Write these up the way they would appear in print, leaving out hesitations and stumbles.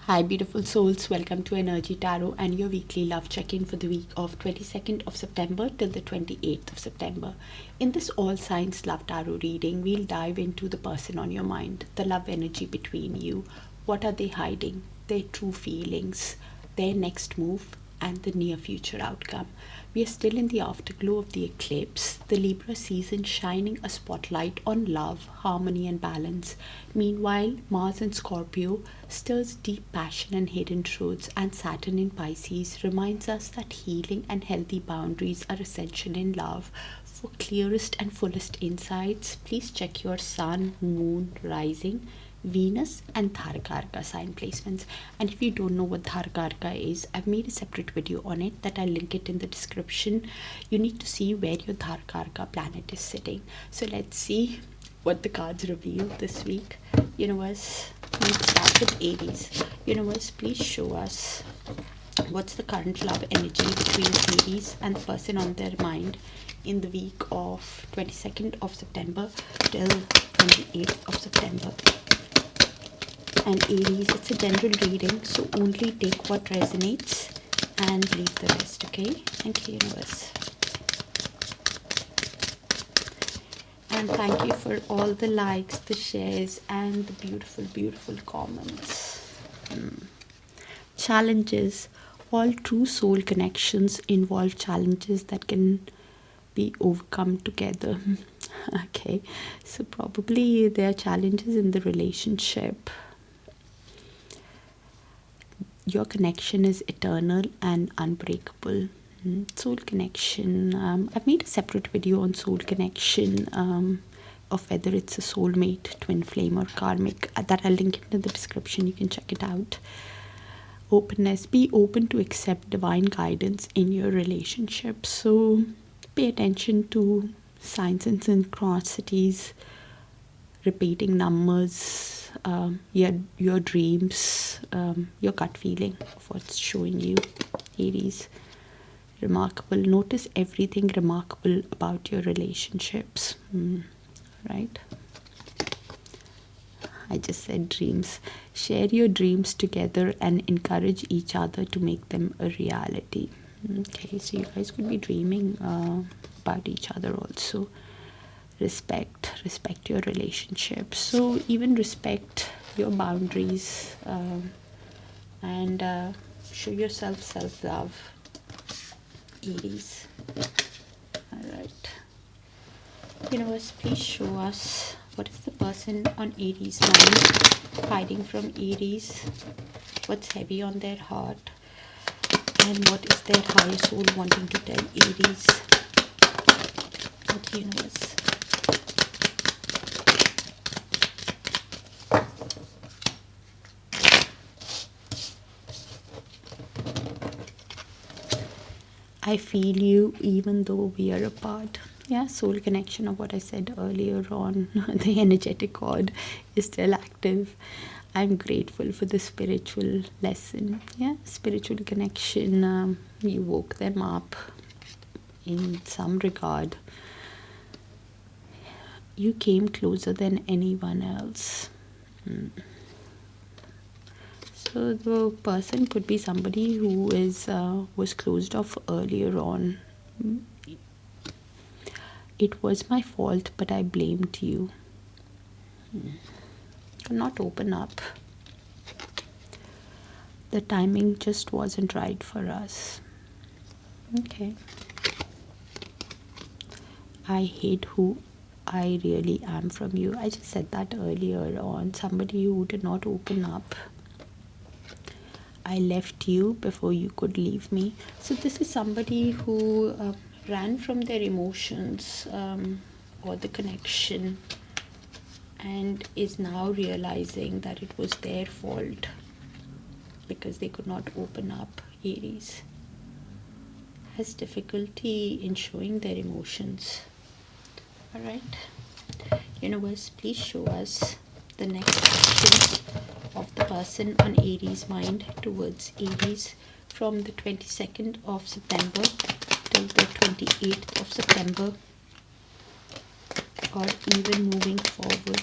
Hi, beautiful souls. Welcome to Energy Tarot and your weekly love check-in for the week of 22nd of September till the 28th of September. In this all signs love tarot reading, we'll dive into the person on your mind, the love energy between you. What are they hiding? Their true feelings, their next move, and the near future outcome. We are still in the afterglow of the eclipse, the Libra season shining a spotlight on love, harmony, and balance. Meanwhile, Mars in Scorpio stirs deep passion and hidden truths, and Saturn in Pisces reminds us that healing and healthy boundaries are essential in love. For clearest and fullest insights, please check your Sun, Moon, Rising, Venus and Dharkarka sign placements. And if you don't know what Dharkarka is, I've made a separate video on it that I'll link it in the description. You need to see where your Dharkarka planet is sitting. So let's see what the cards reveal this week. Universe, let's start with Aries. Universe, please show us what's the current love energy between Aries and the person on their mind in the week of 22nd of September till 28th of September. And Aries, it's a general reading, so only take what resonates and leave the rest, okay? Thank you, universe. And thank you for all the likes, the shares, and the beautiful, beautiful comments. Challenges. All true soul connections involve challenges that can be overcome together. Okay, so probably there are challenges in the relationship. Your connection is eternal and unbreakable. Soul connection. I've made a separate video on soul connection, of whether it's a soulmate, twin flame, or karmic. That I'll link in the description. You can check it out. Openness. Be open to accept divine guidance in your relationship. So pay attention to signs and synchronicities, repeating numbers, your dreams, your gut feeling of what's showing you. Aries. Remarkable. Notice everything remarkable about your relationships. Right? I just said dreams. Share your dreams together and encourage each other to make them a reality. Okay, so you guys could be dreaming about each other also. Respect your relationship. So even respect your boundaries, and show yourself self-love, Aries. All right, universe, please show us what is the person on Aries mind hiding from Aries, what's heavy on their heart, and what is their higher soul wanting to tell Aries. Okay, universe. I feel you even though we are apart. Yeah, soul connection of what I said earlier on. The energetic cord is still active. I'm grateful for the spiritual lesson. Yeah, spiritual connection. You woke them up in some regard. You came closer than anyone else. So the person could be somebody who is was closed off earlier on. It was my fault, but I blamed you. Could not open up. The timing just wasn't right for us. Okay. I hate who I really am from you. I just said that earlier on. Somebody who did not open up. I left you before you could leave me. So this is somebody who ran from their emotions, or the connection, and is now realizing that it was their fault because they could not open up. Aries has difficulty in showing their emotions. All right, universe, please show us the next action of the person on Aries mind towards Aries from the 22nd of September till the 28th of September, or even moving forward.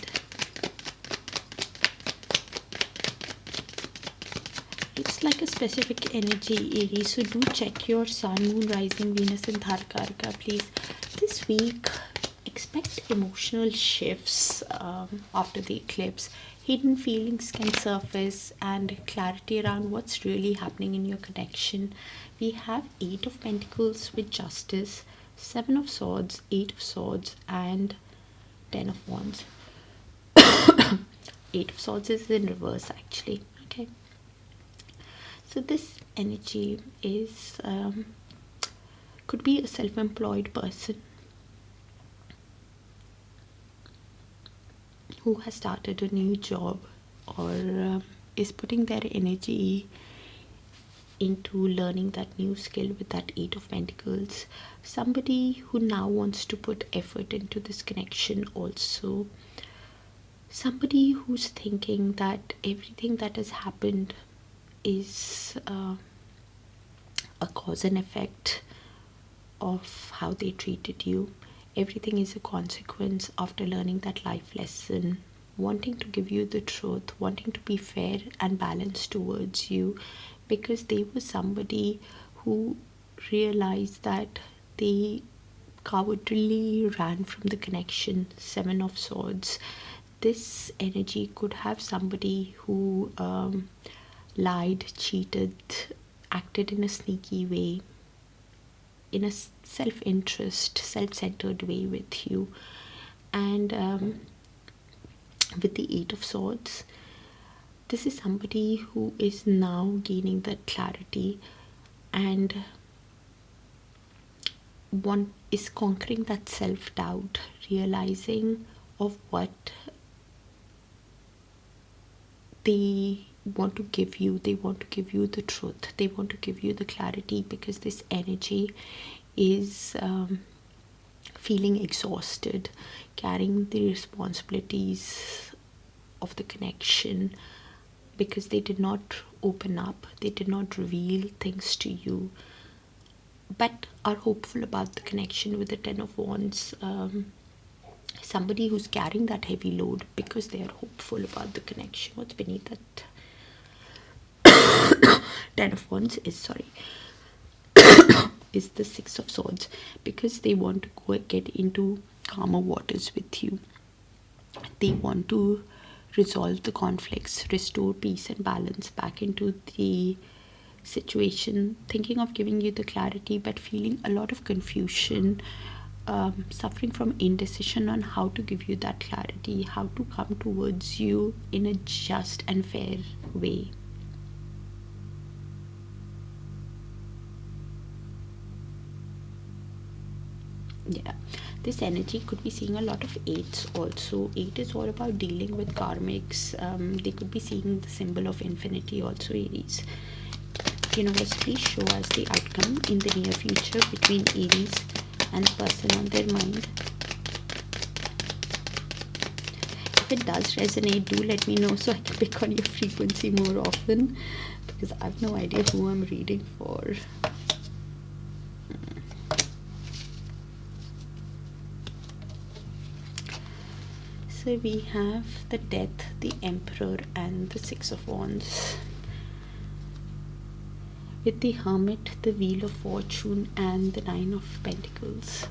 It's like a specific energy, Aries, so do check your sun, moon, rising, Venus and Dharkarka, please. This week, expect emotional shifts after the eclipse. Hidden feelings can surface and clarity around what's really happening in your connection. We have 8 of Pentacles with Justice, 7 of Swords, 8 of Swords and 10 of Wands. 8 of Swords is in reverse actually. Okay. So this energy is could be a self-employed person who has started a new job or is putting their energy into learning that new skill with that 8 of Pentacles. Somebody who now wants to put effort into this connection also. Somebody who's thinking that everything that has happened is a cause and effect of how they treated you. Everything is a consequence after learning that life lesson, wanting to give you the truth, wanting to be fair and balanced towards you, because they were somebody who realized that they cowardly ran from the connection. 7 of Swords. This energy could have somebody who lied, cheated, acted in a sneaky way, in a self-interest, self-centered way with you. And with the 8 of Swords, this is somebody who is now gaining that clarity and one is conquering that self-doubt, realizing of what they want to give you. They want to give you the truth, they want to give you the clarity, because this energy is feeling exhausted, carrying the responsibilities of the connection, because they did not open up, they did not reveal things to you, but are hopeful about the connection with the 10 of Wands. Somebody who's carrying that heavy load because they are hopeful about the connection. What's beneath that 10 of Wands is, is the 6 of Swords, because they want to go get into calmer waters with you. They want to resolve the conflicts, restore peace and balance back into the situation, thinking of giving you the clarity but feeling a lot of confusion, suffering from indecision on how to give you that clarity, how to come towards you in a just and fair way. Yeah, this energy could be seeing a lot of 8s also. 8 is all about dealing with karmics. They could be seeing the symbol of infinity also, Aries. Universe, please show us the outcome in the near future between Aries and the person on their mind. If it does resonate, do let me know so I can pick on your frequency more often, because I have no idea who I'm reading for. So we have the Death, the Emperor and the 6 of Wands. With the Hermit, the Wheel of Fortune and the 9 of Pentacles.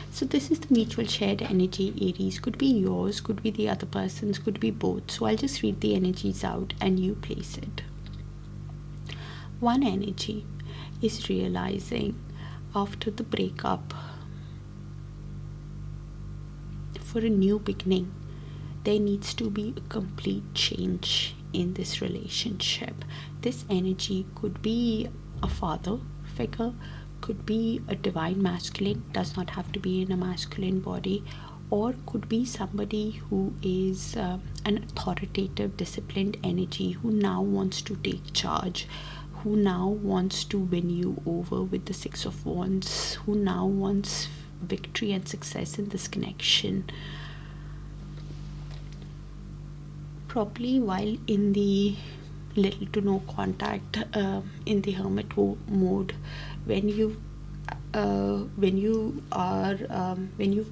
So this is the mutual shared energy, Aries. Could be yours, could be the other person's, could be both. So I'll just read the energies out and you place it. One energy is realizing after the breakup, for a new beginning, there needs to be a complete change in this relationship. This energy could be a father figure, could be a divine masculine, does not have to be in a masculine body, or could be somebody who is an authoritative, disciplined energy who now wants to take charge, who now wants to win you over with the 6 of Wands, who now wants victory and success in this connection. Probably while in the little to no contact, in the hermit mode, when you've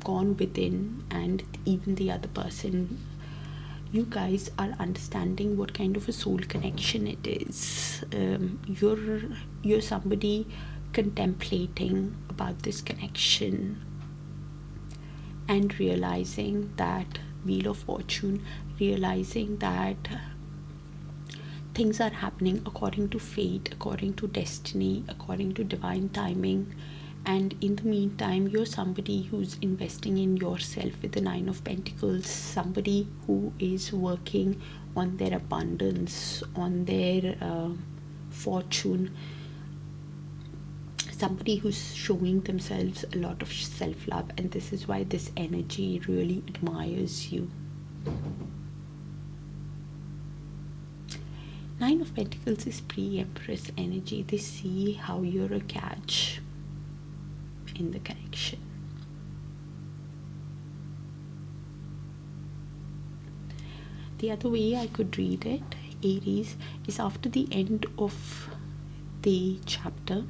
gone within and even the other person you guys are understanding what kind of a soul connection it is. You're somebody contemplating about this connection and realizing that Wheel of Fortune, realizing that things are happening according to fate, according to destiny, according to divine timing. And in the meantime, you're somebody who's investing in yourself with the Nine of Pentacles, somebody who is working on their abundance, on their fortune, somebody who's showing themselves a lot of self-love, and this is why this energy really admires you. Nine of Pentacles is pre-Empress energy. They see how you're a catch in the connection. The other way I could read it, Aries, is after the end of the chapter,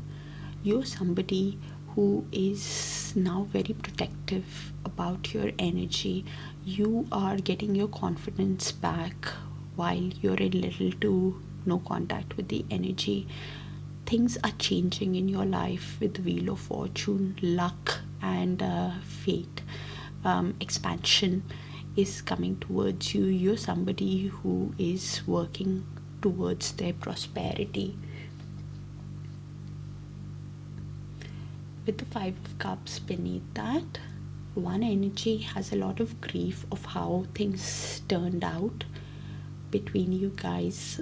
you're somebody who is now very protective about your energy. You are getting your confidence back while you're in little to no contact with the energy. Things are changing in your life with the Wheel of Fortune, luck and fate. Expansion is coming towards you. You're somebody who is working towards their prosperity. With the Five of Cups beneath that, one energy has a lot of grief of how things turned out between you guys,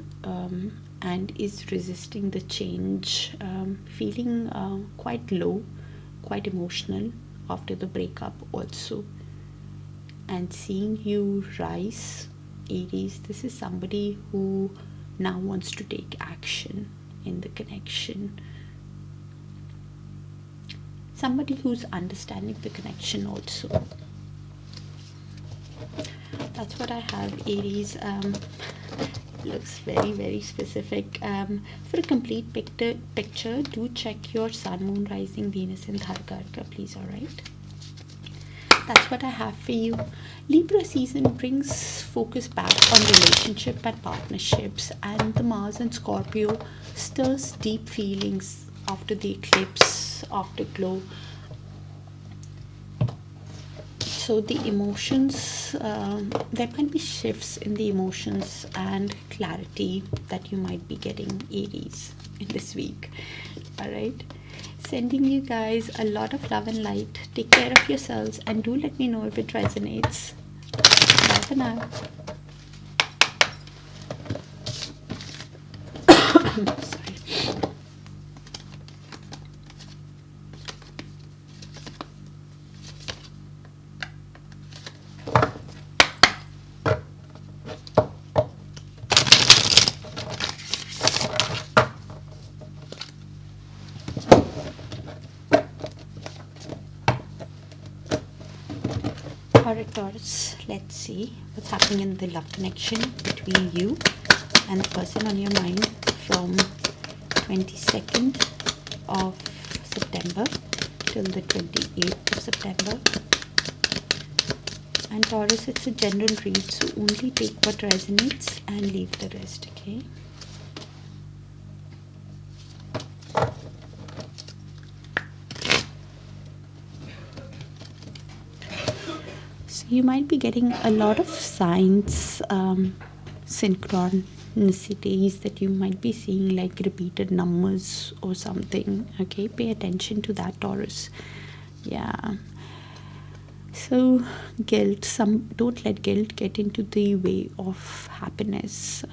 and is resisting the change, feeling quite low, quite emotional after the breakup also. And seeing you rise, Aries, this is somebody who now wants to take action in the connection. Somebody who's understanding the connection also. That's what I have, Aries. Looks very, very specific. For a complete picture, do check your Sun, Moon, Rising, Venus and Dharkarka, please. Alright, that's what I have for you. Libra season brings focus back on relationship and partnerships, and the Mars and Scorpio stirs deep feelings after the eclipse, afterglow. So the emotions, there might be shifts in the emotions and clarity that you might be getting, Aries, in this week. Alright, sending you guys a lot of love and light. Take care of yourselves and do let me know if it resonates. Bye for now. Sorry. Alright, Taurus, let's see what's happening in the love connection between you and the person on your mind from 22nd of September till the 28th of September. And Taurus, it's a general read, so only take what resonates and leave the rest, okay? You might be getting a lot of signs, synchronicities that you might be seeing, like repeated numbers or something. Okay, pay attention to that, Taurus. Yeah. So guilt, don't let guilt get into the way of happiness.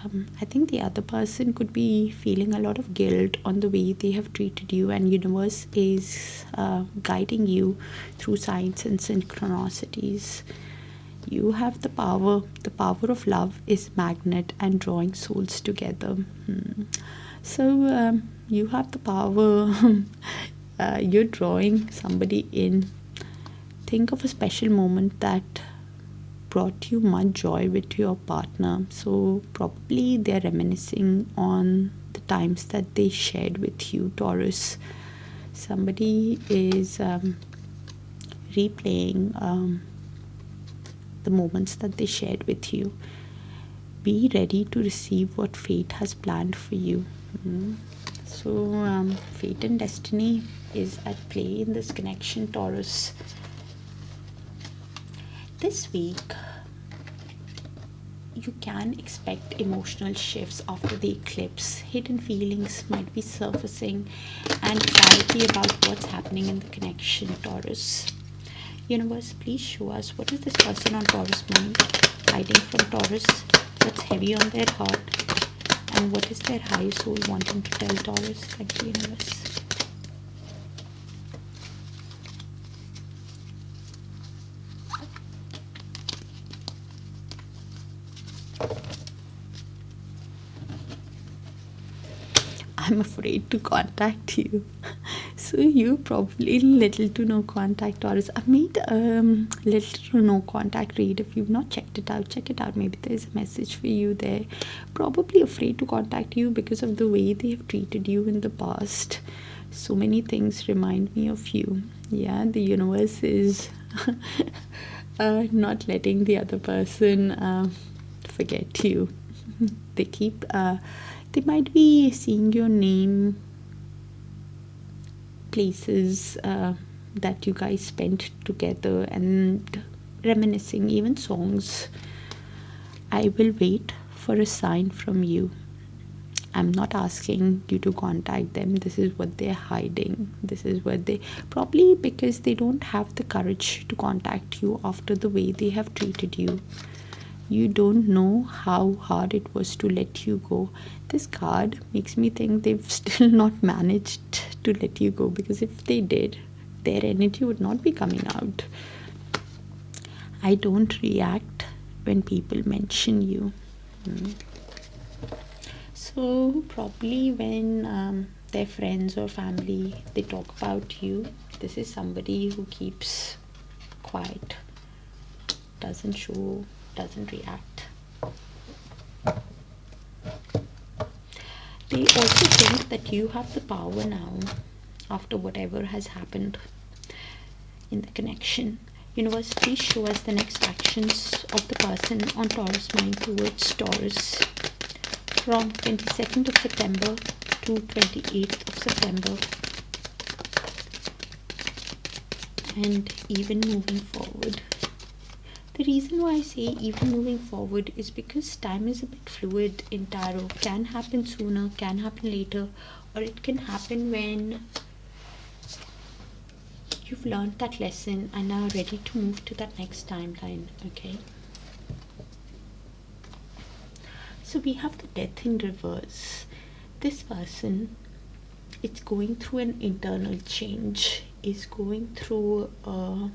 I think the other person could be feeling a lot of guilt on the way they have treated you, and universe is guiding you through signs and synchronicities. You have the power. The power of love is magnet and drawing souls together. So you have the power. You're drawing somebody in. Think of a special moment that brought you much joy with your partner. So probably they're reminiscing on the times that they shared with you, Taurus. Somebody is replaying the moments that they shared with you. be ready to receive what fate has planned for you. So fate and destiny is at play in this connection, Taurus. This week you can expect emotional shifts after the eclipse. Hidden feelings might be surfacing and clarity about what's happening in the connection, Taurus. Universe, please show us what is this person on Taurus mind hiding from Taurus, what's heavy on their heart, and what is their higher soul wanting to tell Taurus. Thank you, universe. I'm afraid to contact you. So you probably little to no contact Taurus. I've made little to no contact read. If you've not checked it out, check it out. Maybe there's a message for you there. Probably afraid to contact you because of the way they have treated you in the past. So many things remind me of you. Yeah, the universe is not letting the other person forget you. They might be seeing your name, places that you guys spent together, and reminiscing, even songs. I will wait for a sign from you. I'm not asking you to contact them. This is what they're hiding. This is what they probably, because they don't have the courage to contact you after the way they have treated you. You don't know how hard it was to let you go. This card makes me think they've still not managed to let you go, because if they did, their energy would not be coming out. I don't react when people mention you. So probably when their friends or family, they talk about you, this is somebody who keeps quiet, doesn't show, doesn't react. They also think that you have the power now after whatever has happened in the connection. Universe, please show us the next actions of the person on Taurus mind towards Taurus from 22nd of September to 28th of September, and even moving forward. The reason why I say even moving forward is because time is a bit fluid in tarot. Can happen sooner, can happen later, or it can happen when you've learned that lesson and are ready to move to that next timeline. Okay, so we have the death in reverse. This person, it's going through an internal change, is going through a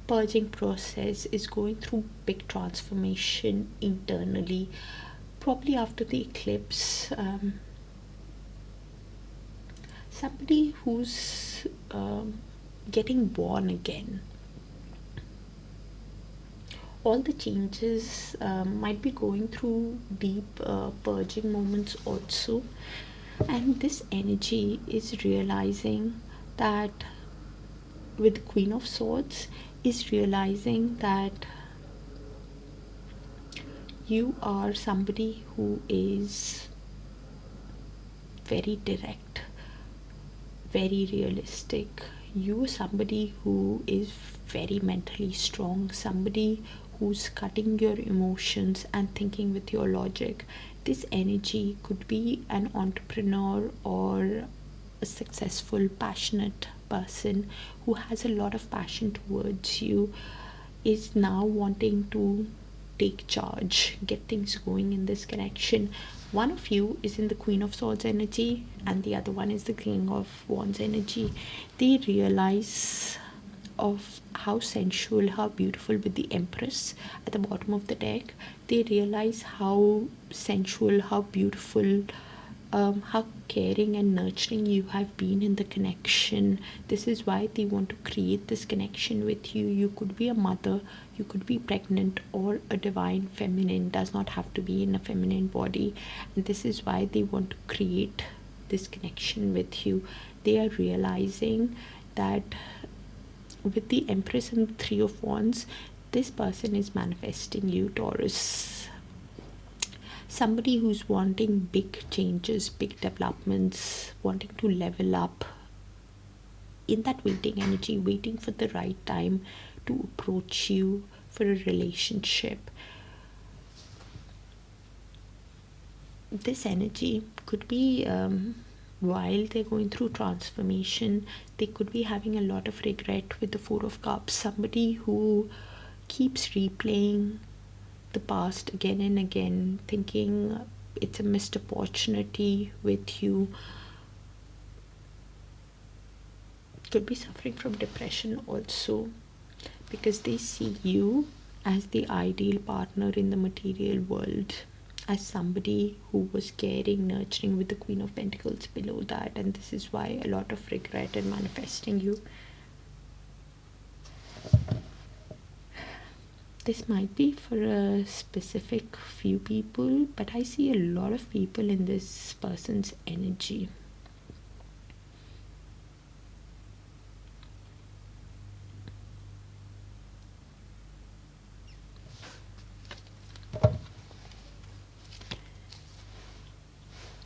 purging process, is going through big transformation internally, probably after the eclipse. Somebody who's getting born again. All the changes might be going through deep purging moments also, and this energy is realizing that, with the Queen of Swords, is realizing that you are somebody who is very direct, very realistic. You are somebody who is very mentally strong, somebody who's cutting your emotions and thinking with your logic. This energy could be an entrepreneur or a successful, passionate person who has a lot of passion towards you, is now wanting to take charge, get things going in this connection. One of you is in the Queen of Swords energy and the other one is the King of Wands energy. They realize of how sensual, how beautiful, with the Empress at the bottom of the deck. They realize how sensual, how beautiful, how caring and nurturing you have been in the connection. This is why they want to create this connection with you. You could be a mother, you could be pregnant, or a divine feminine, does not have to be in a feminine body. And this is why they want to create this connection with you. They are realizing that with the Empress and the Three of Wands, this person is manifesting you, Taurus. somebody who's wanting big changes, big developments, wanting to level up, in that waiting energy, waiting for the right time to approach you for a relationship. This energy could be while they're going through transformation, they could be having a lot of regret with the Four of Cups. Somebody who keeps replaying the past again and again, thinking it's a missed opportunity with you. Could be suffering from depression also, because they see you as the ideal partner in the material world, as somebody who was caring, nurturing, with the Queen of Pentacles below that, and this is why a lot of regret in manifesting you. This might be for a specific few people, but I see a lot of people in this person's energy.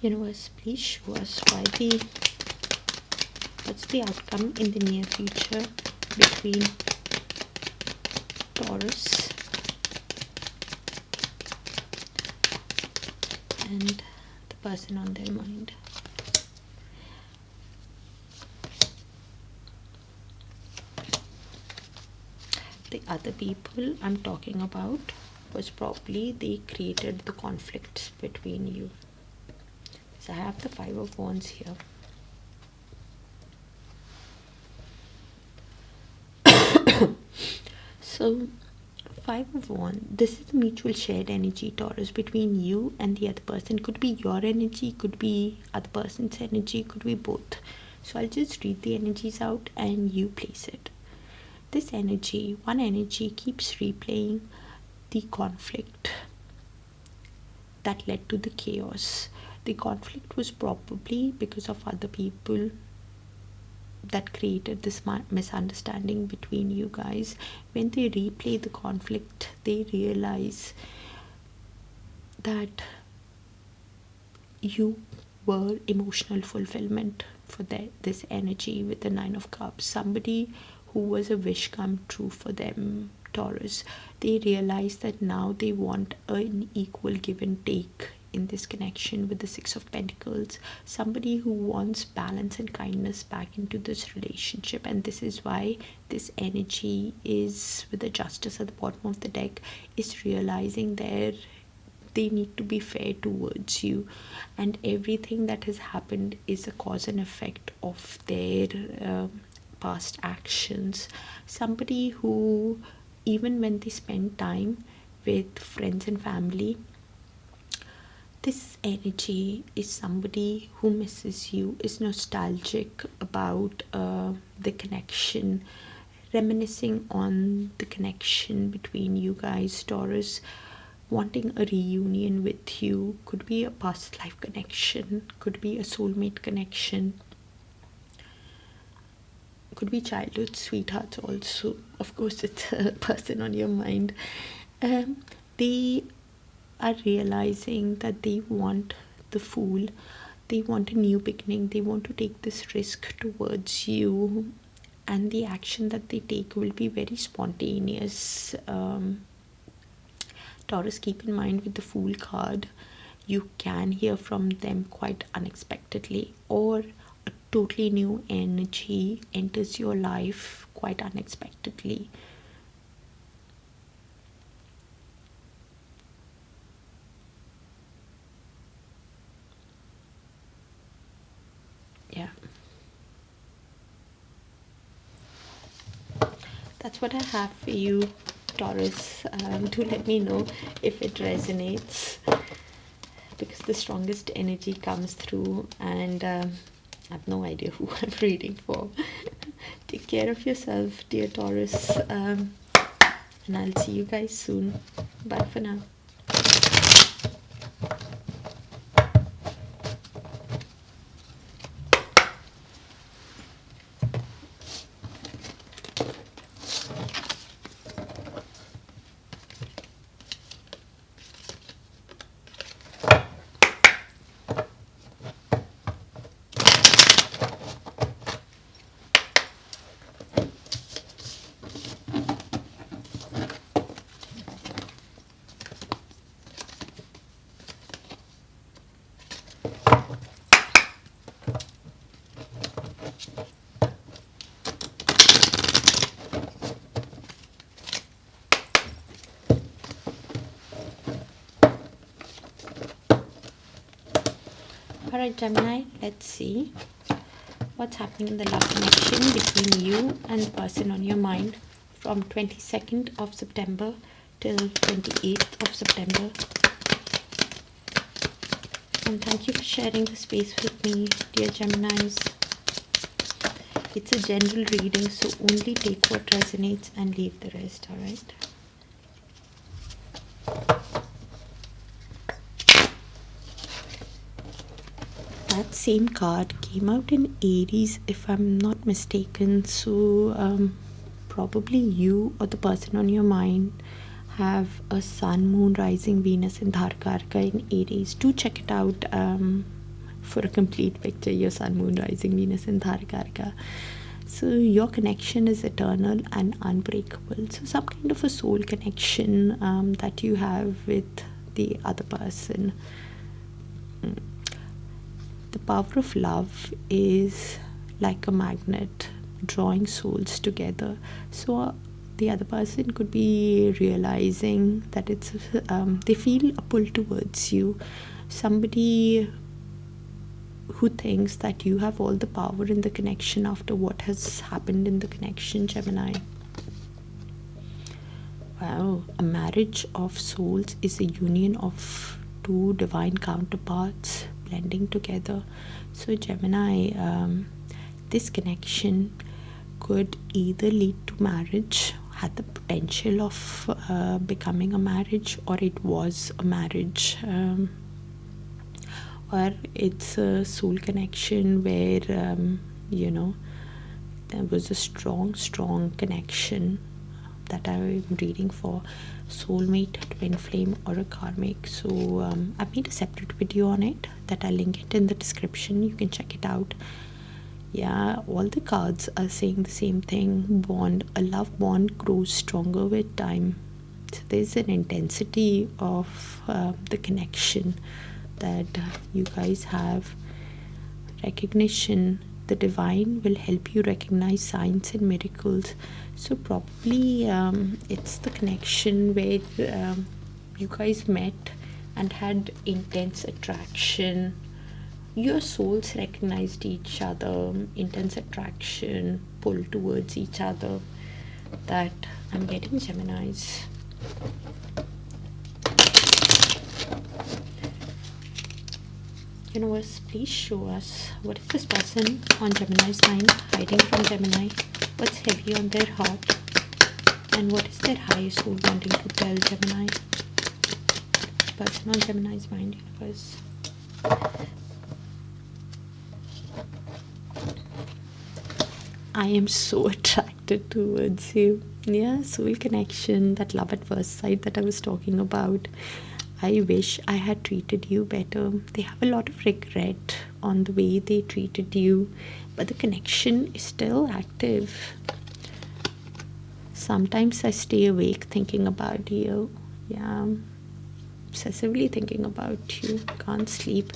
Universe, please show us what's the outcome in the near future between Taurus and the person on their mind. The other people I'm talking about was probably they created the conflicts between you. So I have the Five of Wands here. So Five of Wands, this is mutual shared energy, Taurus, between you and the other person. Could be your energy, could be other person's energy, could be both. So I'll just read the energies out and you place it. This energy, one energy, keeps replaying the conflict that led to the chaos. The conflict was probably because of other people that created this misunderstanding between you guys. When they replay the conflict, they realize that you were emotional fulfillment for this energy with the Nine of Cups. Somebody who was a wish come true for them, Taurus. They realize that now they want an equal give and take in this connection with the Six of Pentacles. Somebody who wants balance and kindness back into this relationship, and this is why this energy is with the Justice at the bottom of the deck, is realizing they need to be fair towards you, and everything that has happened is a cause and effect of their past actions. Somebody who, even when they spend time with friends and family, this energy is somebody who misses you, is nostalgic about the connection, reminiscing on the connection between you guys, Taurus, wanting a reunion with you. Could be a past life connection, could be a soulmate connection, could be childhood sweethearts also. Of course, it's a person on your mind. They are realizing that they want the Fool, they want a new beginning, they want to take this risk towards you, and the action that they take will be very spontaneous. Taurus, keep in mind with the Fool card, you can hear from them quite unexpectedly, or a totally new energy enters your life quite unexpectedly. Yeah, that's what I have for you, Taurus. Do let me know if it resonates, because the strongest energy comes through, and I have no idea who I'm reading for. Take care of yourself, dear Taurus, and I'll see you guys soon. Bye for now. Alright, Gemini, let's see what's happening in the love connection between you and the person on your mind from 22nd of September till 28th of September. And thank you for sharing the space with me, dear Geminis. It's a general reading, so only take what resonates and leave the rest, alright? That same card came out in Aries, if I'm not mistaken. So probably you or the person on your mind have a sun, moon, rising, Venus in Dharkarka in Aries. Do check it out for a complete picture, your sun, moon, rising, Venus in Dharkarka. So your connection is eternal and unbreakable. So some kind of a soul connection that you have with the other person. The power of love is like a magnet drawing souls together. So the other person could be realizing that it's they feel a pull towards you. Somebody who thinks that you have all the power in the connection after what has happened in the connection, Gemini. Wow, a marriage of souls is a union of two divine counterparts blending together. So Gemini, this connection could either lead to marriage, had the potential of becoming a marriage, or it was a marriage, or it's a soul connection where there was a strong connection that I'm reading for soulmate, twin flame, or a karmic. So I've made a separate video on it that I'll link it in the description. You can check it out. Yeah, all the cards are saying the same thing. Bond, a love bond grows stronger with time. So there's an intensity of the connection that you guys have. Recognition, the divine will help you recognize signs and miracles. So probably it's the connection where you guys met and had intense attraction. Your souls recognized each other, intense attraction, pull towards each other. That I'm getting, Geminis. Universe, please show us what is this person on Gemini's mind hiding from Gemini, what's heavy on their heart, and what is their higher soul wanting to tell Gemini. Person on Gemini's mind, universe. I am so attracted towards you. Yeah, soul connection, that love at first sight that I was talking about. I wish I had treated you better. They have a lot of regret on the way they treated you, but the connection is still active. Sometimes I stay awake thinking about you. Yeah, obsessively thinking about you. Can't sleep.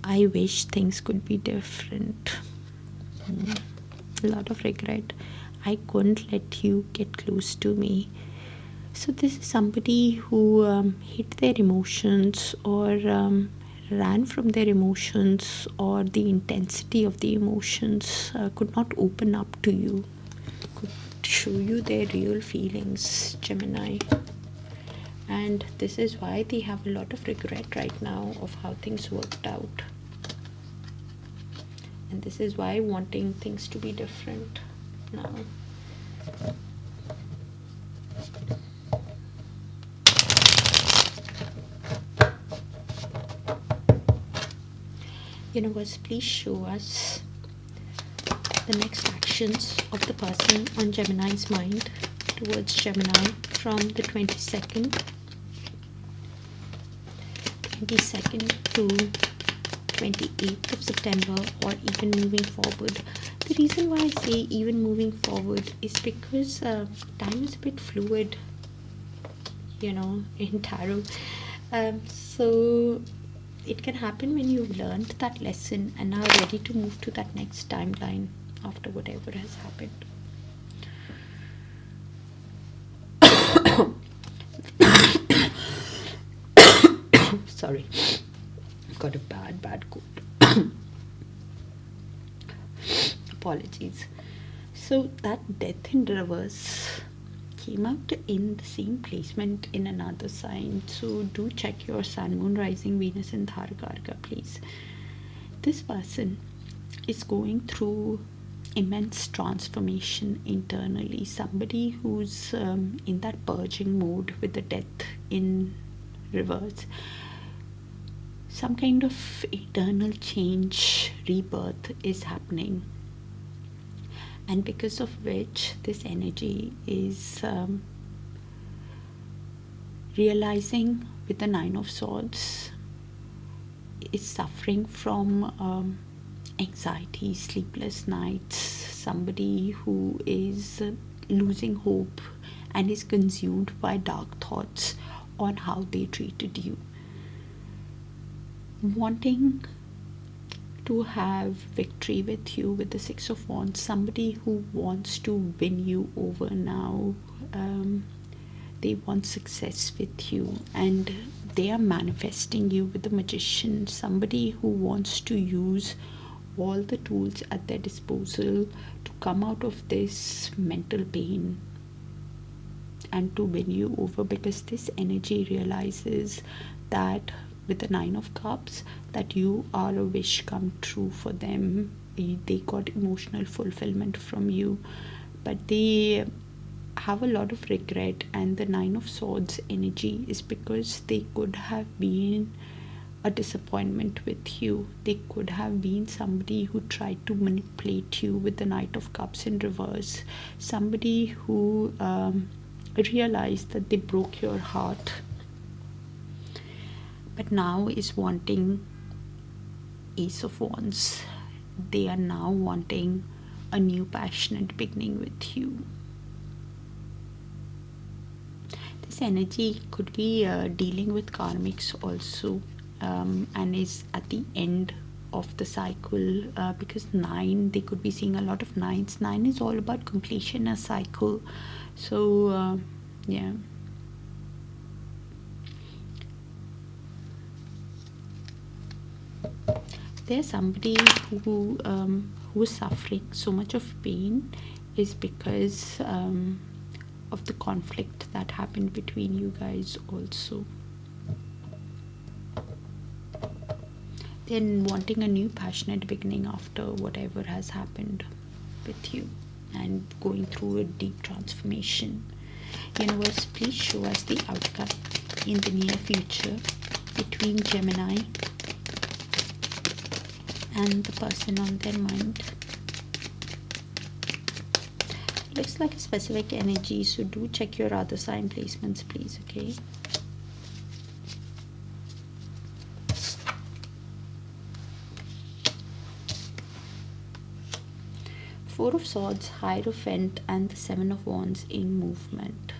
I wish things could be different. A lot of regret. I couldn't let you get close to me. So this is somebody who hid their emotions, or ran from their emotions, or the intensity of the emotions, could not open up to you, could show you their real feelings, Gemini. And this is why they have a lot of regret right now of how things worked out. And this is why wanting things to be different now. Universe, please show us the next actions of the person on Gemini's mind towards Gemini from the 22nd to 28th of September, or even moving forward. The reason why I say even moving forward is because time is a bit fluid, in tarot. So it can happen when you've learned that lesson and are ready to move to that next timeline after whatever has happened. Sorry. got a bad cold. Apologies. So that death in reverse came out in the same placement in another sign. So do check your sun, moon, rising, Venus and Dharkarka, please. This person is going through immense transformation internally. Somebody who's in that purging mode with the death in reverse. Some kind of eternal change, rebirth is happening, and because of which this energy is realizing with the Nine of Swords, is suffering from anxiety, sleepless nights, somebody who is losing hope and is consumed by dark thoughts on how they treated you, wanting to have victory with you with the Six of Wands, somebody who wants to win you over now. They want success with you and they are manifesting you with the Magician, somebody who wants to use all the tools at their disposal to come out of this mental pain and to win you over, because this energy realizes that with the Nine of Cups that you are a wish come true for them. They got emotional fulfillment from you, but they have a lot of regret, and the Nine of Swords energy is because they could have been a disappointment with you. They could have been somebody who tried to manipulate you with the Knight of Cups in reverse, somebody who realized that they broke your heart but now is wanting Ace of Wands. They are now wanting a new passionate beginning with you. This energy could be dealing with karmics also, and is at the end of the cycle, because 9, they could be seeing a lot of 9s. 9 is all about completion, a cycle. So yeah, there's somebody who is suffering so much of pain is because of the conflict that happened between you guys also. Then wanting a new passionate beginning after whatever has happened with you and going through a deep transformation. Universe, please show us the outcome in the near future between Gemini and the person on their mind. Looks like a specific energy, so do check your other sign placements, please. Okay. Four of Swords, Hierophant, and the Seven of Wands in movement.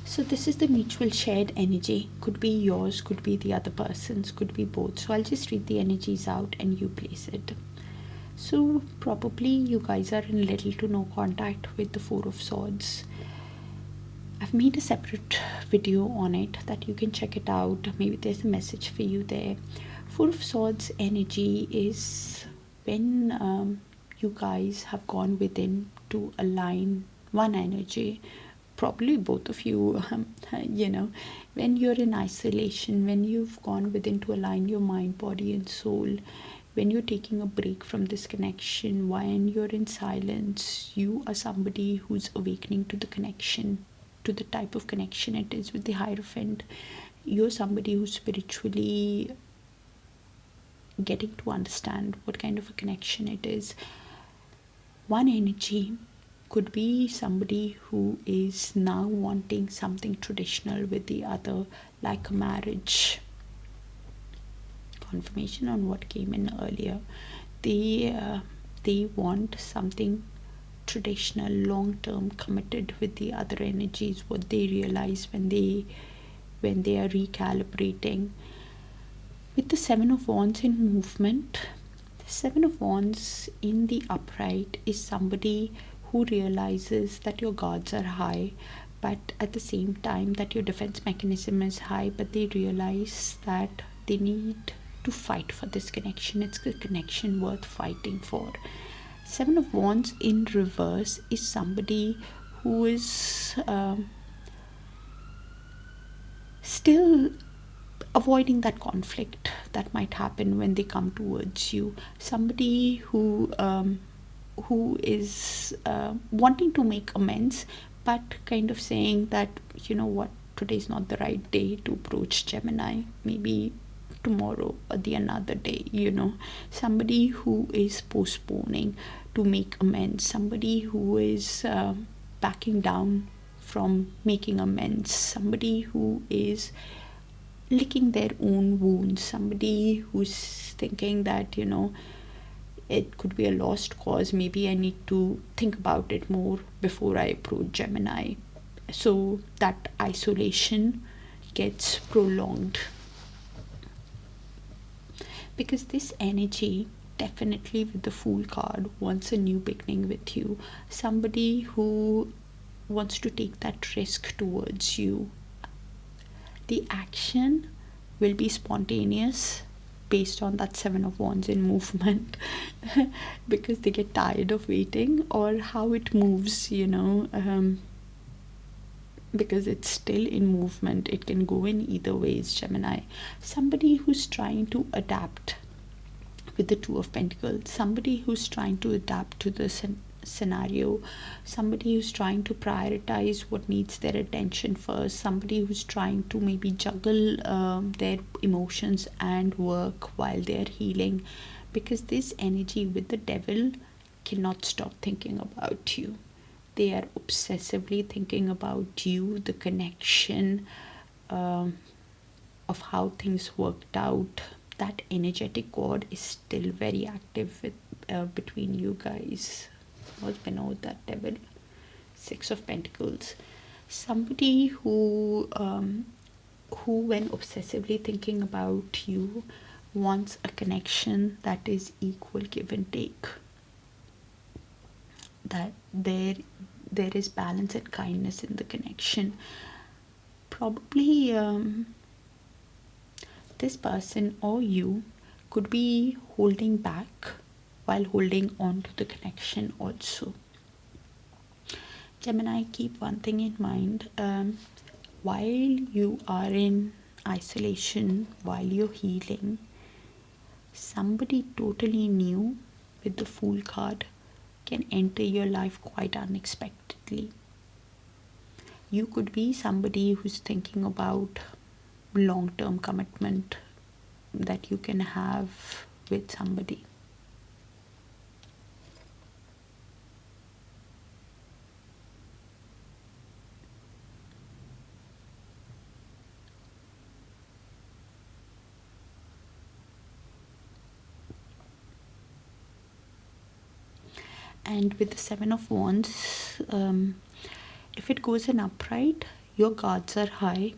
So this is the mutual shared energy. Could be yours, could be the other person's, could be both. So I'll just read the energies out and you place it. So probably you guys are in little to no contact with the Four of Swords. I've made a separate video on it that you can check it out. Maybe there's a message for you there. Four of Swords energy is when you guys have gone within to align one energy. Probably both of you, you know, when you're in isolation, when you've gone within to align your mind, body and soul, when you're taking a break from this connection, when you're in silence, you are somebody who's awakening to the connection, to the type of connection it is with the Hierophant. You're somebody who's spiritually getting to understand what kind of a connection it is. One energy could be somebody who is now wanting something traditional with the other, like a marriage. Confirmation on what came in earlier. They want something traditional, long-term, committed with the other energies. What they realize when they are recalibrating. With the Seven of Wands in movement, the Seven of Wands in the upright is somebody who realizes that your guards are high, but at the same time that your defense mechanism is high, but they realize that they need to fight for this connection. It's a connection worth fighting for. Seven of Wands in reverse is somebody who is still avoiding that conflict that might happen when they come towards you. Somebody who is wanting to make amends, but kind of saying that, you know what, today's not the right day to approach Gemini, maybe tomorrow or the another day, you know. Somebody who is postponing to make amends, somebody who is backing down from making amends, somebody who is licking their own wounds, somebody who's thinking that, you know, it could be a lost cause, maybe I need to think about it more before I approach Gemini. So that isolation gets prolonged, because this energy definitely with the Fool card wants a new beginning with you. Somebody who wants to take that risk towards you. The action will be spontaneous based on that Seven of Wands in movement because they get tired of waiting, or how it moves, you know, because it's still in movement. It can go in either ways, Gemini. Somebody who's trying to adapt with the Two of Pentacles, somebody who's trying to adapt to the scenario, somebody who's trying to prioritize what needs their attention first, somebody who's trying to maybe juggle their emotions and work while they're healing, because this energy with the Devil cannot stop thinking about you. They are obsessively thinking about you, the connection of how things worked out. That energetic cord is still very active with, between you guys. What's below that Devil? Six of Pentacles. Somebody who when obsessively thinking about you wants a connection that is equal give and take. That there is balance and kindness in the connection. Probably this person or you could be holding back while holding on to the connection also. Gemini, keep one thing in mind. While you are in isolation, while you're healing, somebody totally new with the Fool card can enter your life quite unexpectedly. You could be somebody who's thinking about long-term commitment that you can have with somebody. And with the Seven of Wands, if it goes in upright, your guards are high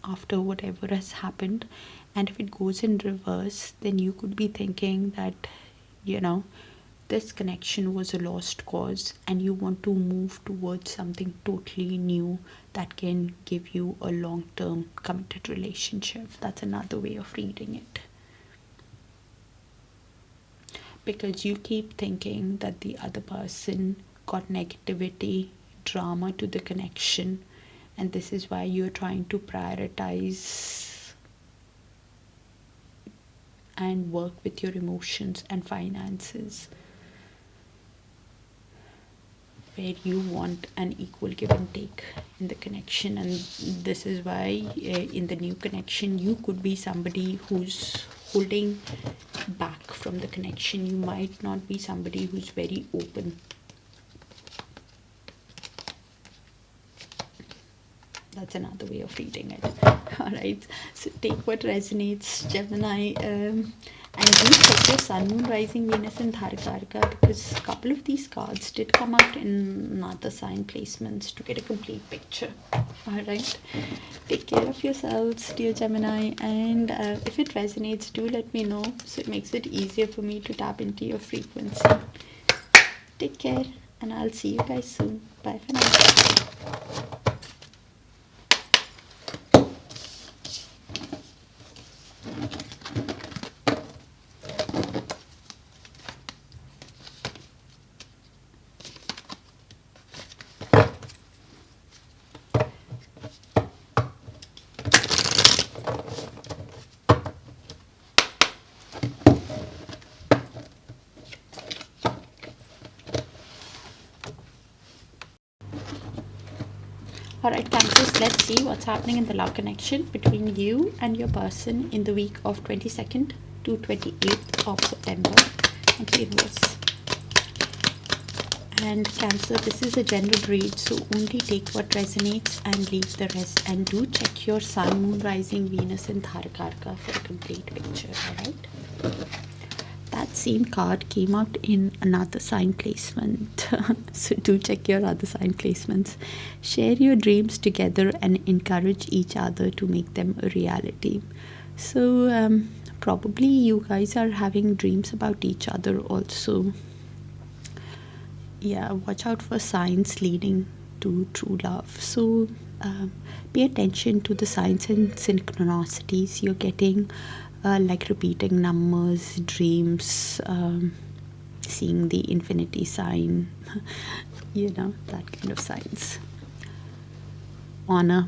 after whatever has happened. And if it goes in reverse, then you could be thinking that, you know, this connection was a lost cause and you want to move towards something totally new that can give you a long-term committed relationship. That's another way of reading it. Because you keep thinking that the other person got negativity, drama to the connection, and this is why you're trying to prioritize and work with your emotions and finances, where you want an equal give and take in the connection. And this is why in the new connection you could be somebody who's holding back from the connection. You might not be somebody who's very open. That's another way of reading it. Alright, so take what resonates, Gemini, and do check your Sun, Moon, Rising, Venus and Dharkarka, because a couple of these cards did come out in another sign placements to get a complete picture. Alright, take care of yourselves, dear Gemini, and if it resonates, do let me know, so it makes it easier for me to tap into your frequency. Take care, and I'll see you guys soon. Bye for now. Alright, Cancers, let's see what's happening in the love connection between you and your person in the week of 22nd to 28th of September. Thank you, universe. And Cancer, this is a general read, so only take what resonates and leave the rest. And do check your Sun, Moon, Rising, Venus and Dharakarka for a complete picture, alright? That same card came out in another sign placement. So do check your other sign placements. Share your dreams together and encourage each other to make them a reality. So probably you guys are having dreams about each other also. Yeah, watch out for signs leading to true love. So pay attention to the signs and synchronicities you're getting. Like repeating numbers, dreams, seeing the infinity sign, you know, that kind of signs. Honor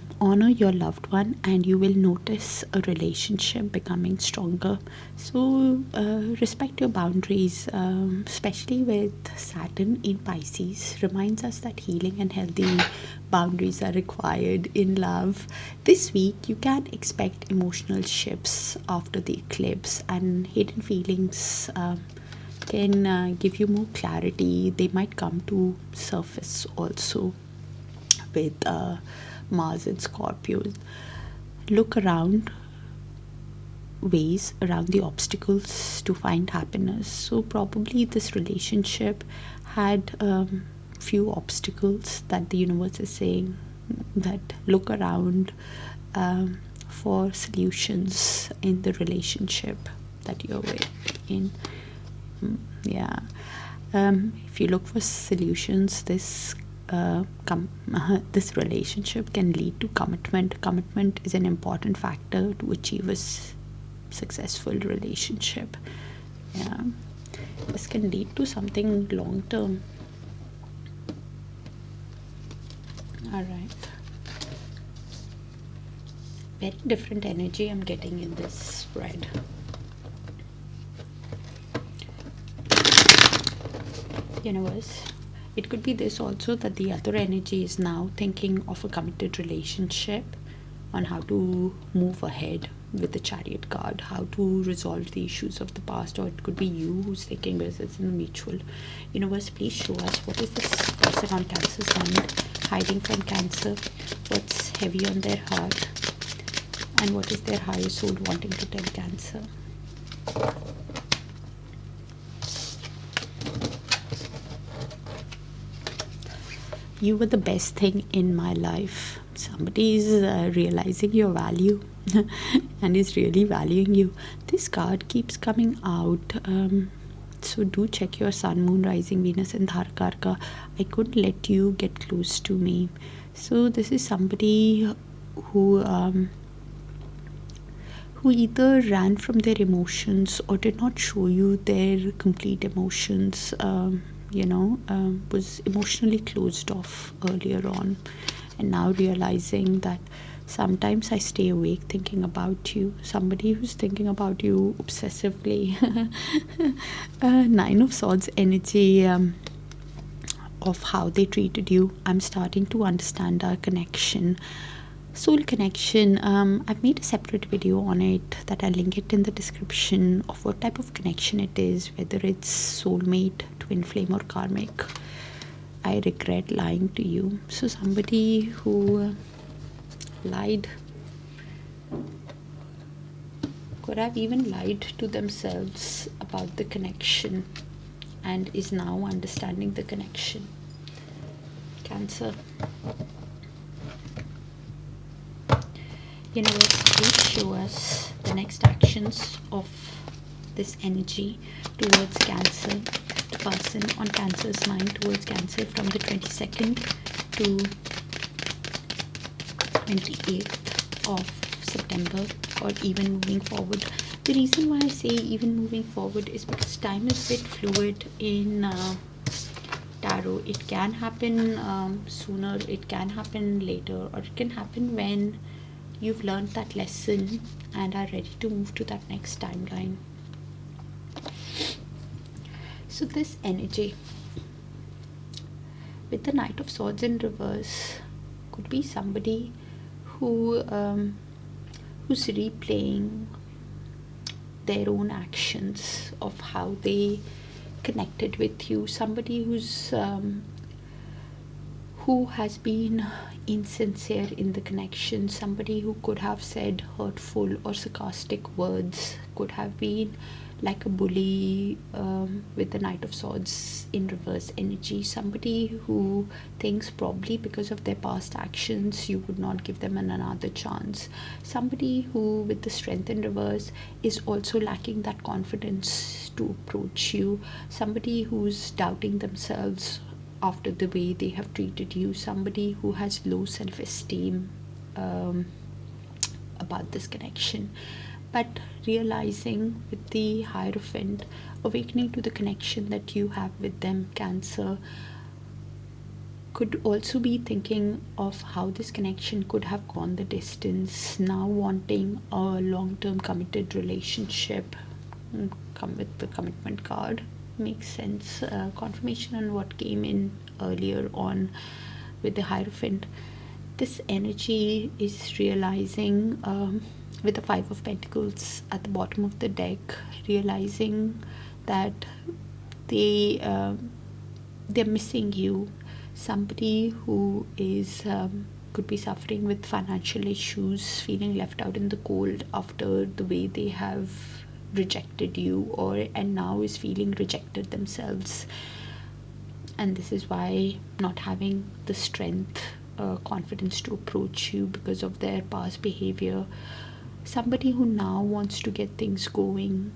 your loved one and you will notice a relationship becoming stronger. So respect your boundaries, especially with Saturn in Pisces, reminds us that healing and healthy boundaries are required in love. This week you can expect emotional shifts after the eclipse, and hidden feelings can give you more clarity. They might come to surface also with Mars and Scorpio. Look around ways around the obstacles to find happiness. So probably this relationship had few obstacles that the universe is saying that look around for solutions in the relationship that you're in. Yeah, if you look for solutions, this relationship can lead to commitment. Commitment is an important factor to achieve a successful relationship. Yeah, this can lead to something long term. All right, very different energy I'm getting in this spread. Universe, it could be this also, that the other energy is now thinking of a committed relationship, on how to move ahead with the Chariot card, how to resolve the issues of the past. Or it could be you who's thinking this. It's in the mutual. Universe, please show us what is this person on Cancer's mind hiding from Cancer, what's heavy on their heart, and what is their higher soul wanting to tell Cancer. You were the best thing in my life. Somebody is realizing your value and is really valuing you. This card keeps coming out. So do check your Sun, Moon, Rising, Venus and Dharakarka. I couldn't let you get close to me. So this is somebody who either ran from their emotions or did not show you their complete emotions. Was emotionally closed off earlier on, and now realizing that sometimes I stay awake thinking about you. Somebody who's thinking about you obsessively. Nine of Swords energy of how they treated you. I'm starting to understand our connection. Soul connection, I've made a separate video on it that I'll link it in the description, of what type of connection it is, whether it's soulmate, twin flame or karmic. I regret lying to you. So somebody who lied, could have even lied to themselves about the connection and is now understanding the connection. Cancer, universe, please show us the next actions of this energy towards Cancer, the person on Cancer's mind towards Cancer from the 22nd to 28th of September, or even moving forward. The reason why I say even moving forward is because time is a bit fluid in tarot. It can happen sooner, it can happen later, or it can happen when you've learned that lesson and are ready to move to that next timeline. So this energy with the Knight of Swords in reverse could be somebody who who's replaying their own actions of how they connected with you. Somebody who has been insincere in the connection, somebody who could have said hurtful or sarcastic words, could have been like a bully, with the Knight of Swords in reverse energy, somebody who thinks probably because of their past actions you would not give them another chance, somebody who with the Strength in reverse is also lacking that confidence to approach you, somebody who's doubting themselves after the way they have treated you, somebody who has low self-esteem about this connection, but realizing with the Hierophant, awakening to the connection that you have with them, Cancer, could also be thinking of how this connection could have gone the distance, now wanting a long-term committed relationship. Come with the commitment card, makes sense. Confirmation on what came in earlier on with the Hierophant. This energy is realizing, with the Five of Pentacles at the bottom of the deck, realizing that they're missing you. Somebody who is could be suffering with financial issues, feeling left out in the cold after the way they have rejected you, and now is feeling rejected themselves, and this is why not having the strength, confidence to approach you because of their past behavior. Somebody who now wants to get things going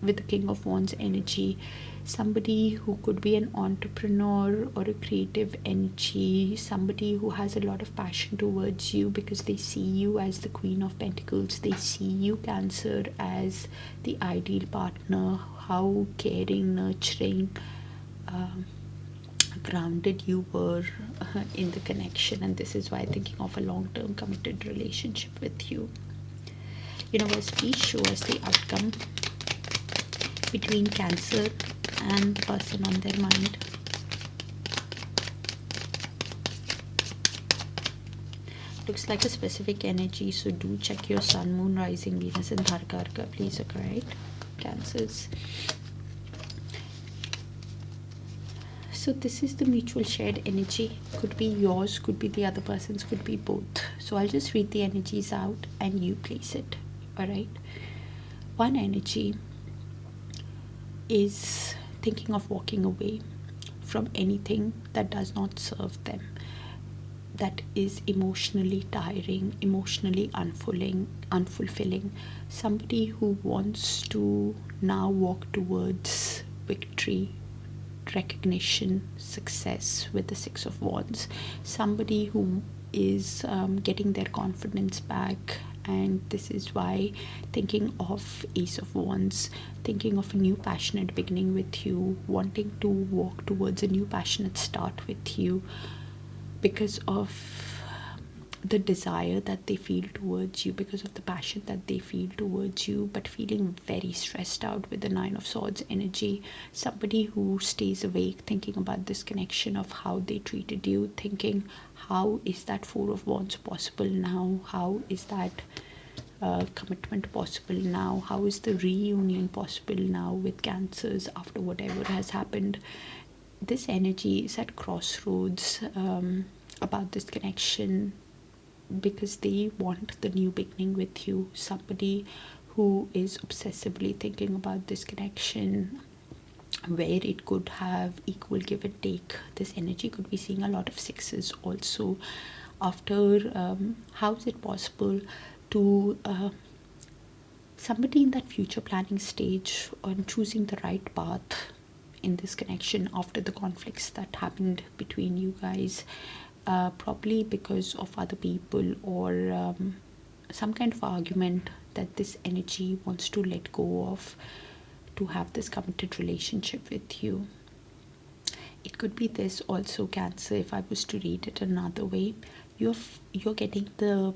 with the King of Wands energy, somebody who could be an entrepreneur or a creative energy, somebody who has a lot of passion towards you because they see you as the Queen of Pentacles, they see you, Cancer, as the ideal partner, how caring, nurturing, grounded you were in the connection, and this is why thinking of a long-term committed relationship with you. Universe, please show us the outcome between Cancer and the person on their mind. Looks like a specific energy, so do check your Sun, Moon, Rising, Venus and Dharka, please, okay, Cancers. So this is the mutual shared energy, could be yours, could be the other person's, could be both. So I'll just read the energies out and you place it. Alright, one energy is thinking of walking away from anything that does not serve them, that is emotionally tiring, emotionally unfulfilling. Somebody who wants to now walk towards victory, recognition, success with the Six of Wands. Somebody who is getting their confidence back, and this is why thinking of Ace of Wands, thinking of a new passionate beginning with you, wanting to walk towards a new passionate start with you because of the desire that they feel towards you, because of the passion that they feel towards you, but feeling very stressed out with the Nine of Swords energy. Somebody who stays awake thinking about this connection of how they treated you, thinking how is that Four of Wands possible now, how is that commitment possible now, how is the reunion possible now with Cancers after whatever has happened. This energy is at crossroads about this connection, because they want the new beginning with you. Somebody who is obsessively thinking about this connection where it could have equal give and take. This energy could be seeing a lot of sixes also. After how is it possible to somebody in that future planning stage on choosing the right path in this connection after the conflicts that happened between you guys, probably because of other people or some kind of argument that this energy wants to let go of to have this committed relationship with you. It could be this also, Cancer, if I was to read it another way, you're getting the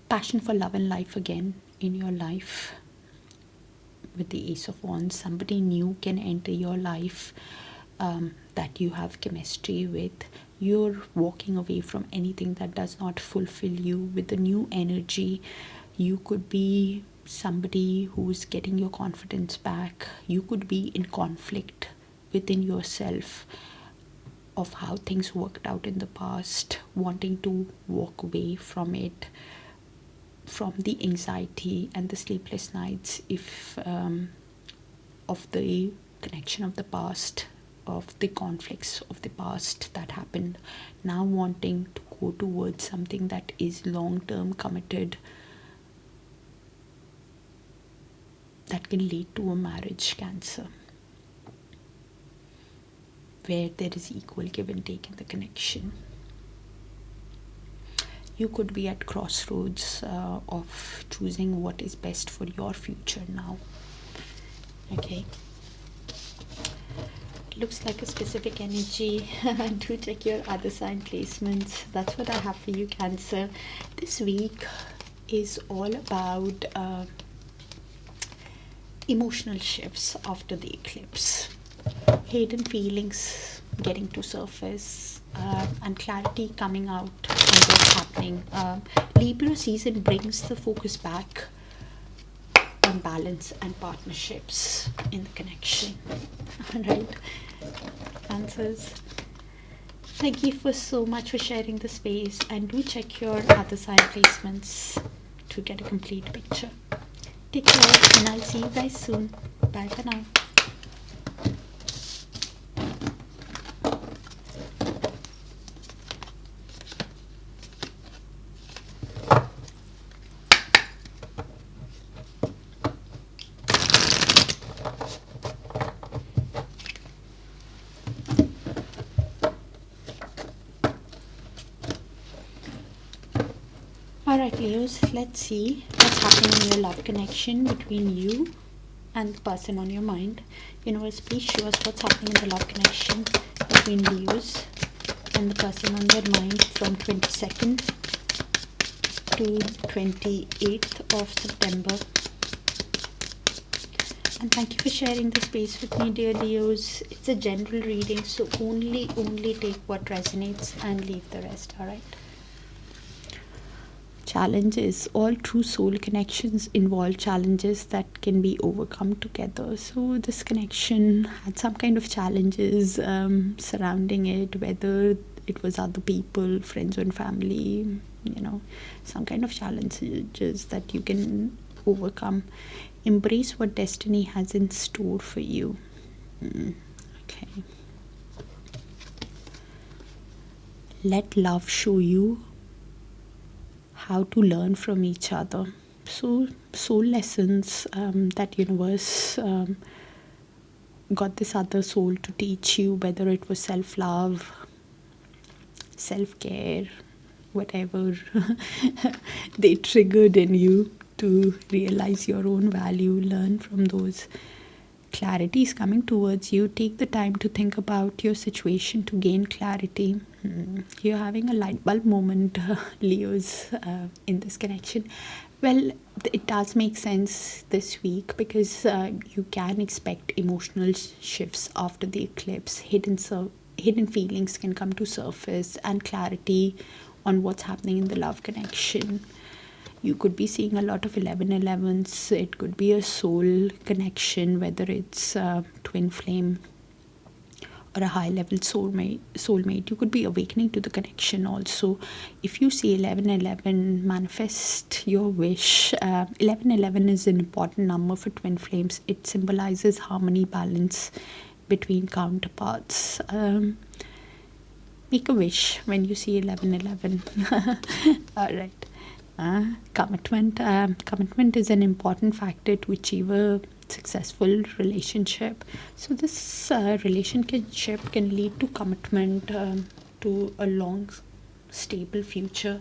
passion for love and life again in your life with the Ace of Wands. Somebody new can enter your life. that you have chemistry with. You're walking away from anything that does not fulfill you with a new energy. You could be somebody who's getting your confidence back. You could be in conflict within yourself of how things worked out in the past, wanting to walk away from it, from the anxiety and the sleepless nights, if of the connection of the past, of the conflicts of the past that happened. Now wanting to go towards something that is long-term committed, that can lead to a marriage, Cancer, where there is equal give and take in the connection. You could be at crossroads of choosing what is best for your future now. Okay. Looks like a specific energy. Do check your other sign placements. That's what I have for you, Cancer. This week is all about emotional shifts after the eclipse. Hidden feelings getting to surface, and clarity coming out on what's happening. Libra season brings the focus back on balance and partnerships in the connection. Alright, Cancers, thank you for so much for sharing the space, and do check your other sign placements to get a complete picture. Take care, and I'll see you guys soon. Bye for now. Alright, Leos, let's see what's happening in your love connection between you and the person on your mind. Universe, please show us what's happening in the love connection between Leos and the person on their mind from 22nd to 28th of September. And thank you for sharing the space with me, dear Leos. It's a general reading, so only take what resonates and leave the rest, alright? Challenges. All true soul connections involve challenges that can be overcome together. So this connection had some kind of challenges surrounding it, whether it was other people, friends and family, some kind of challenges that you can overcome. Embrace what destiny has in store for you. Okay. Let love show you how to learn from each other. So soul lessons that universe got this other soul to teach you, whether it was self-love, self-care, whatever they triggered in you to realize your own value, learn from those. Clarity is coming towards you. Take the time to think about your situation to gain clarity. You're having a light bulb moment, Leos, in this connection. Well, it does make sense this week because you can expect emotional shifts after the eclipse. Hidden feelings can come to surface, and clarity on what's happening in the love connection. You could be seeing a lot of 1111s. It could be a soul connection, whether it's twin flame or a high level soulmate. You could be awakening to the connection also. If you see 1111, manifest your wish. 1111 is an important number for twin flames. It symbolizes harmony, balance between counterparts. Make a wish when you see 1111. All right. Commitment is an important factor to achieve a successful relationship. So this relationship can lead to commitment to a long stable future,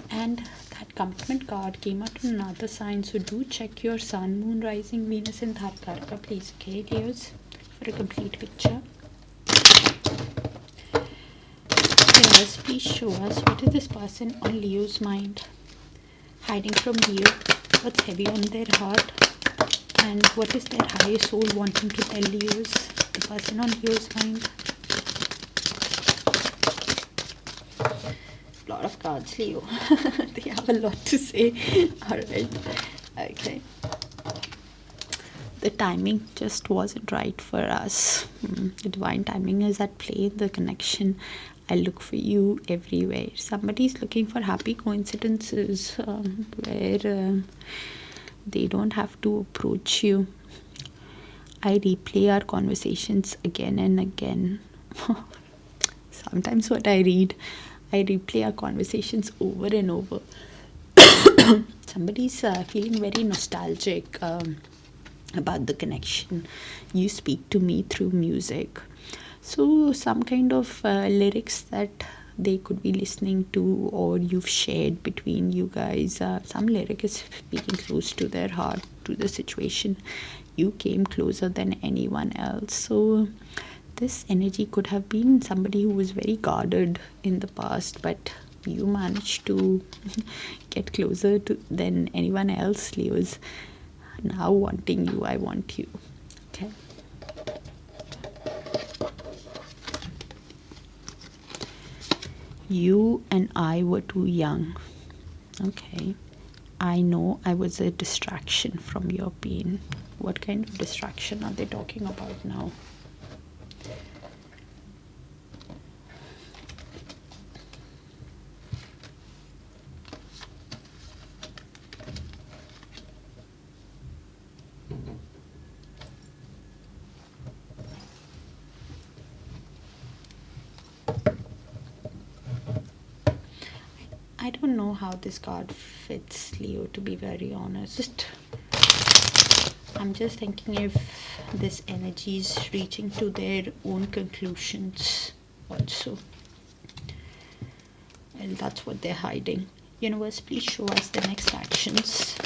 and that commitment card came out in another sign. So do check your sun, moon, rising, Venus and Karaka, please, okay, Leos, for a complete picture. Leos, please show us what is this person on Leo's mind hiding from Leo, what's heavy on their heart, and what is their higher soul wanting to tell Leos, the person on Leo's mind. lot of cards, Leo. They have a lot to say. All right. Okay. The timing just wasn't right for us. The divine timing is at play in the connection. I look for you everywhere. Somebody's looking for happy coincidences where they don't have to approach you. I replay our conversations again and again. Sometimes what I replay our conversations over and over. Somebody's feeling very nostalgic about the connection. You speak to me through music. So some kind of lyrics that they could be listening to or you've shared between you guys. Some lyric is speaking close to their heart, to the situation. You came closer than anyone else. So this energy could have been somebody who was very guarded in the past, but you managed to get closer to than anyone else. Leo's now wanting you. I want you. Okay. You and I were too young. Okay. I know I was a distraction from your pain. What kind of distraction are they talking about now? I don't know how this card fits, Leo, to be very honest. I'm just thinking if this energy is reaching to their own conclusions also. Well, that's what they're hiding. Universe, please show us the next actions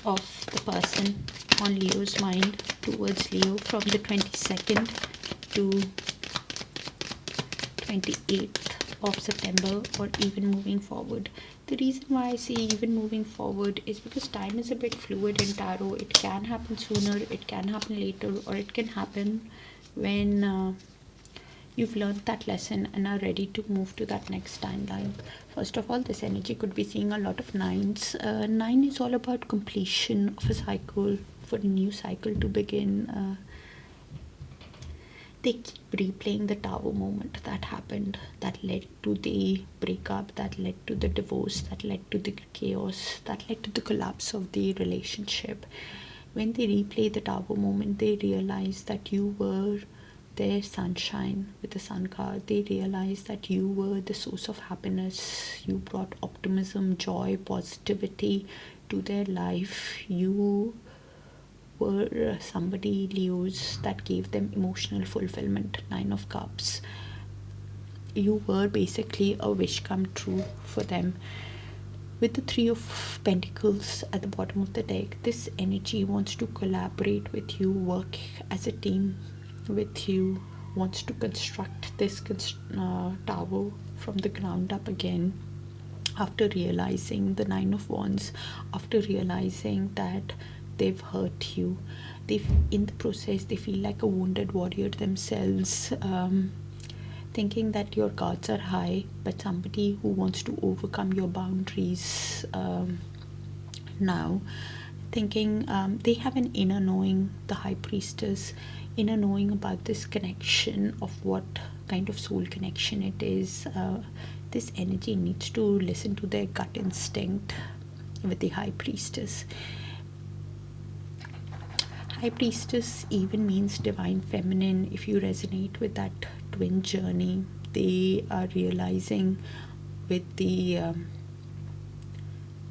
of the person on Leo's mind towards Leo from the 22nd to 28th of September, or even moving forward. The reason why I say even moving forward is because time is a bit fluid in tarot. It can happen sooner, it can happen later, or it can happen when you've learned that lesson and are ready to move to that next timeline. First of all, this energy could be seeing a lot of nines. 9 is all about completion of a cycle, for a new cycle to begin. They keep replaying the tower moment that happened, that led to the breakup, that led to the divorce, that led to the chaos, that led to the collapse of the relationship. When they replay the tower moment, they realize that you were their sunshine with the sun card. They realize that you were the source of happiness. You brought optimism, joy, positivity to their life. You were somebody, Leos, that gave them emotional fulfillment. 9 of Cups. You were basically a wish come true for them. With the 3 of Pentacles at the bottom of the deck, this energy wants to collaborate with you, work as a team with you, wants to construct this tower from the ground up again. After realizing the 9 of Wands, after realizing that they've hurt you, in the process they feel like a wounded warrior themselves, thinking that your guards are high, but somebody who wants to overcome your boundaries now, thinking they have an inner knowing, the High Priestess, inner knowing about this connection, of what kind of soul connection it is. This energy needs to listen to their gut instinct with the High Priestess. High Priestess even means divine feminine. If you resonate with that twin journey, they are realizing with the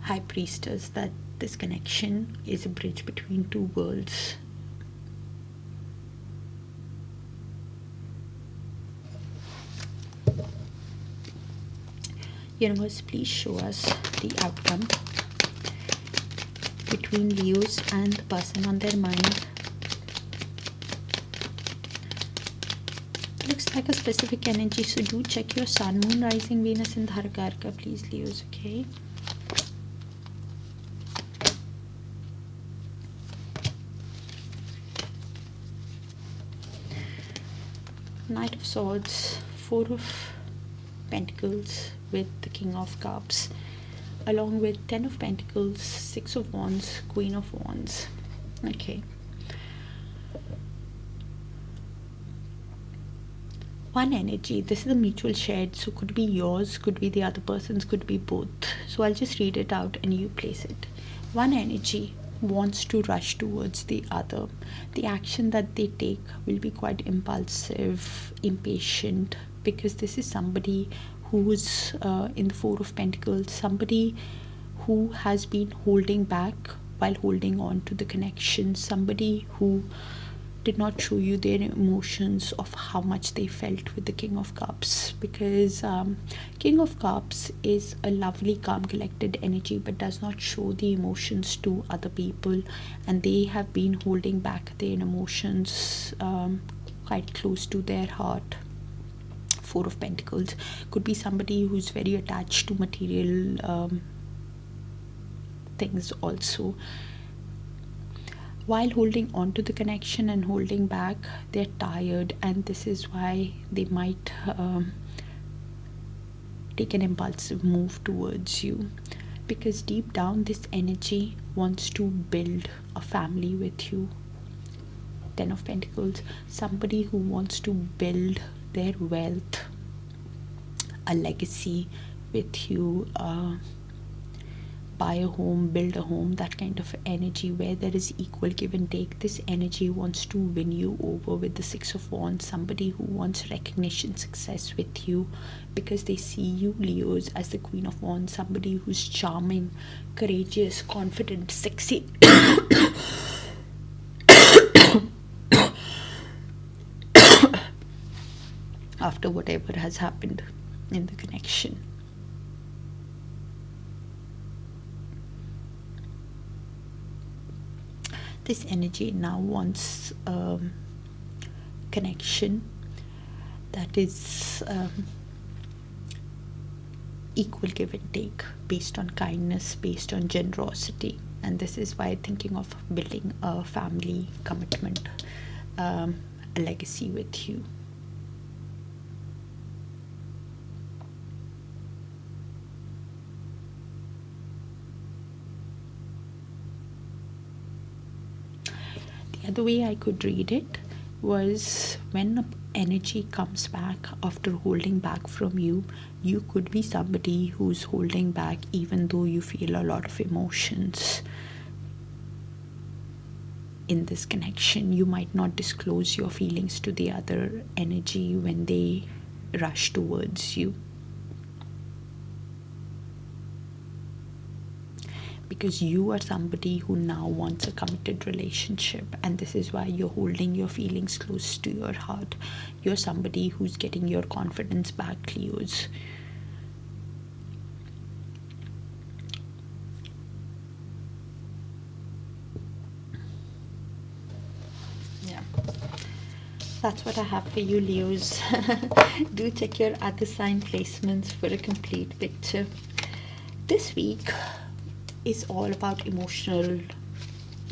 High Priestess that this connection is a bridge between two worlds. Universe, please show us the outcome between Leos and the person on their mind. Looks like a specific energy, so do check your sun, moon, rising, Venus and Dharkarka, please, Leos, okay? Knight of Swords, 4 of Pentacles with the King of Cups, along with 10 of Pentacles, 6 of Wands, Queen of Wands. Okay. One energy, this is a mutual shared, so could be yours, could be the other person's, could be both. So I'll just read it out and you place it. One energy wants to rush towards the other. The action that they take will be quite impulsive, impatient, because this is somebody who's in the Four of Pentacles, somebody who has been holding back while holding on to the connection, somebody who did not show you their emotions of how much they felt with the King of Cups, because King of Cups is a lovely, calm, collected energy but does not show the emotions to other people, and they have been holding back their emotions quite close to their heart. Four of Pentacles could be somebody who's very attached to material things also. While holding on to the connection and holding back, they're tired, and this is why they might take an impulsive move towards you, because deep down this energy wants to build a family with you. 10 of Pentacles, somebody who wants to build their wealth, a legacy with you, buy a home, build a home, that kind of energy where there is equal give and take. This energy wants to win you over with the Six of Wands, somebody who wants recognition, success with you, because they see you, Leos, as the Queen of Wands, somebody who's charming, courageous, confident, sexy. After whatever has happened in the connection. This energy now wants connection that is equal give and take, based on kindness, based on generosity, and this is why thinking of building a family commitment, a legacy with you. The way I could read it was, when energy comes back after holding back from you, you could be somebody who's holding back even though you feel a lot of emotions in this connection. You might not disclose your feelings to the other energy when they rush towards you, because you are somebody who now wants a committed relationship, and this is why you're holding your feelings close to your heart. You're somebody who's getting your confidence back, Leos. Yeah, that's what I have for you, Leos. Do check your other sign placements for a complete picture. This week is all about emotional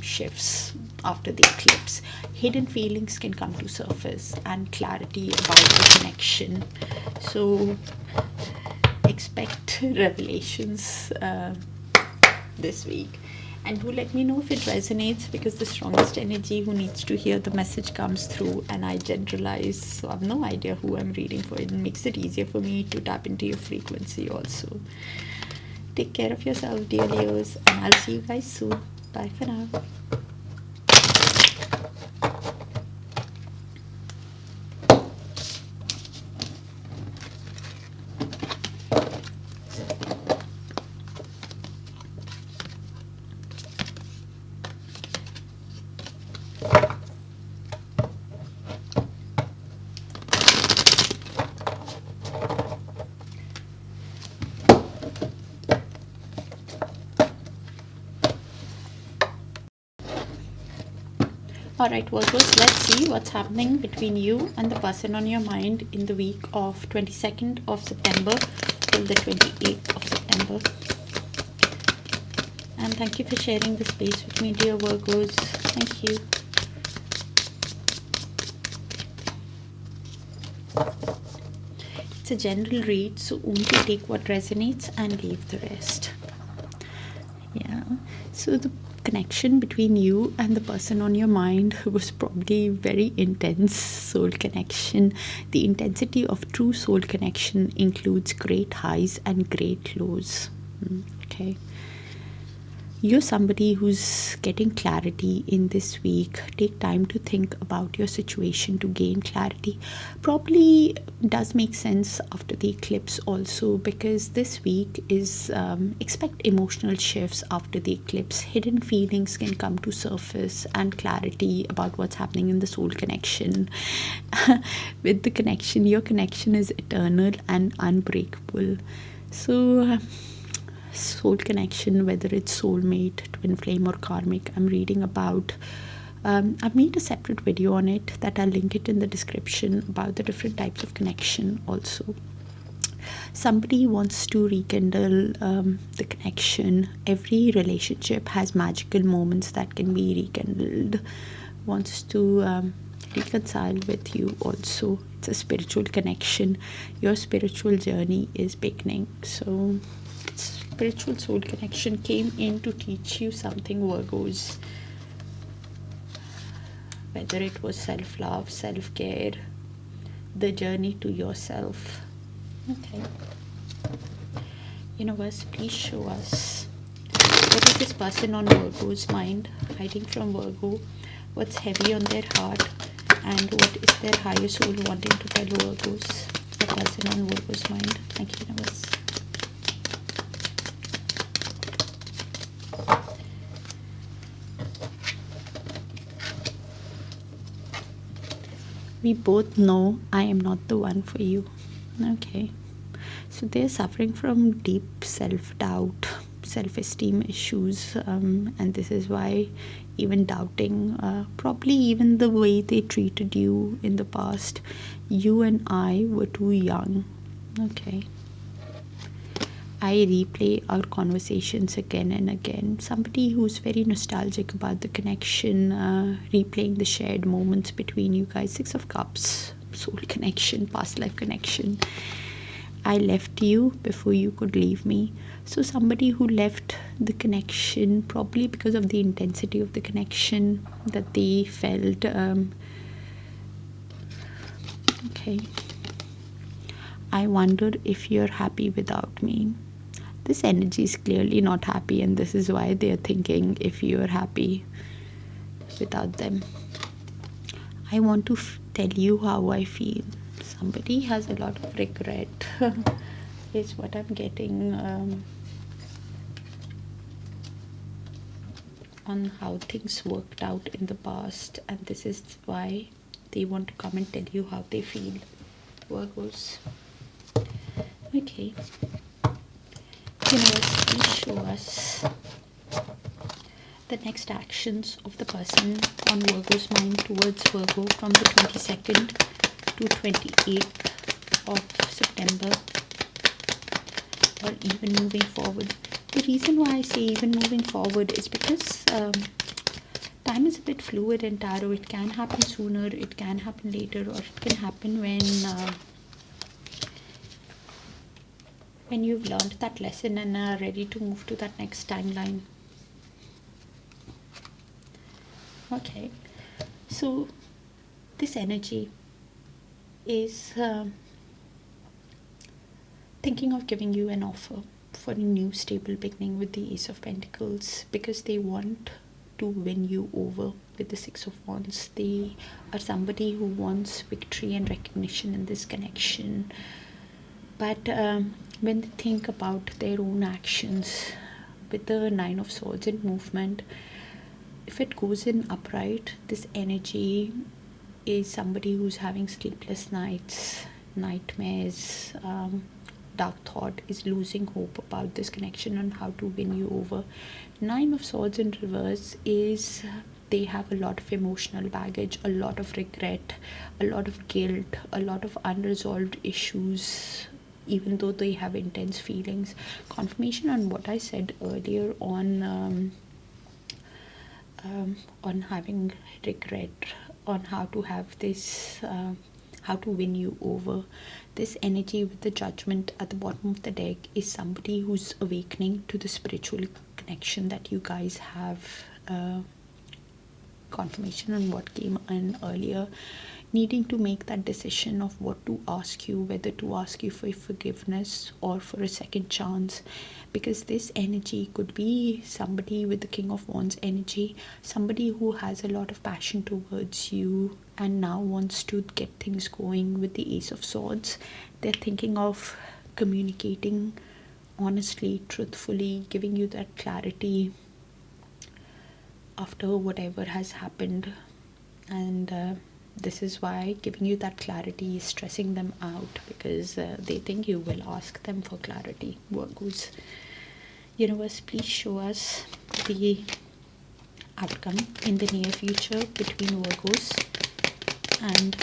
shifts after the eclipse. Hidden feelings can come to surface, and clarity about the connection. So expect revelations this week, and do let me know if it resonates, because the strongest energy who needs to hear the message comes through, and I generalize, so I have no idea who I'm reading for. It makes it easier for me to tap into your frequency also. Take care of yourself, dear Leos, and I'll see you guys soon. Bye for now. Alright, Virgos, let's see what's happening between you and the person on your mind in the week of 22nd of September till the 28th of September. And thank you for sharing the space with me, dear Virgos. Thank you. It's a general read, so only take what resonates and leave the rest. Yeah, so the connection between you and the person on your mind was probably very intense soul connection. The intensity of true soul connection includes great highs and great lows. Okay, you're somebody who's getting clarity in this week. Take time to think about your situation to gain clarity. Probably does make sense after the eclipse also, because this week is expect emotional shifts after the eclipse. Hidden feelings can come to surface, and clarity about what's happening in the soul connection. With the connection, your connection is eternal and unbreakable. So soul connection, whether it's soulmate, twin flame, or karmic, I'm reading about. I've made a separate video on it that I'll link it in the description, about the different types of connection also. Somebody wants to rekindle the connection. Every relationship has magical moments that can be rekindled. Wants to reconcile with you also. It's a spiritual connection. Your spiritual journey is beginning. So spiritual soul connection came in to teach you something, Virgos. Whether it was self-love, self-care, the journey to yourself. Okay. Universe, please show us, what is this person on Virgo's mind, hiding from Virgo? What's heavy on their heart? And what is their higher soul wanting to tell Virgos? The person on Virgo's mind. Thank you, universe. We both know I am not the one for you. Okay. So they're suffering from deep self-doubt, self-esteem issues, and this is why even doubting, probably even the way they treated you in the past. You and I were too young. Okay. I replay our conversations again and again. Somebody who's very nostalgic about the connection, replaying the shared moments between you guys. Six of Cups, soul connection, past life connection. I left you before you could leave me. So somebody who left the connection probably because of the intensity of the connection that they felt. Okay. I wonder if you're happy without me. This energy is clearly not happy, and this is why they are thinking if you are happy without them. I want to tell you how I feel. Somebody has a lot of regret is what I'm getting on how things worked out in the past, and this is why they want to come and tell you how they feel. Virgos. Okay. Universe, please show us the next actions of the person on Virgo's mind towards Virgo from the 22nd to 28th of September, or even moving forward. The reason why I say even moving forward is because time is a bit fluid in tarot. It can happen sooner, it can happen later, or it can happen when you've learned that lesson and are ready to move to that next timeline. Okay, so this energy is thinking of giving you an offer for a new stable beginning with the Ace of Pentacles, because they want to win you over with the Six of Wands. They are somebody who wants victory and recognition in this connection, but when they think about their own actions with the Nine of Swords in movement, if it goes in upright, this energy is somebody who's having sleepless nights, nightmares, dark thought, is losing hope about this connection and how to win you over. Nine of Swords in reverse is they have a lot of emotional baggage, a lot of regret, a lot of guilt, a lot of unresolved issues, even though they have intense feelings. Confirmation on what I said earlier on having regret, on how to have this how to win you over. This energy with the Judgment at the bottom of the deck is somebody who's awakening to the spiritual connection that you guys have. Confirmation on what came in earlier, needing to make that decision of what to ask you, whether to ask you for forgiveness or for a second chance, because this energy could be somebody with the King of Wands energy, somebody who has a lot of passion towards you and now wants to get things going. With the Ace of Swords, they're thinking of communicating honestly, truthfully, giving you that clarity after whatever has happened. And this is why giving you that clarity is stressing them out, because they think you will ask them for clarity. Virgos, universe, please show us the outcome in the near future between Virgos and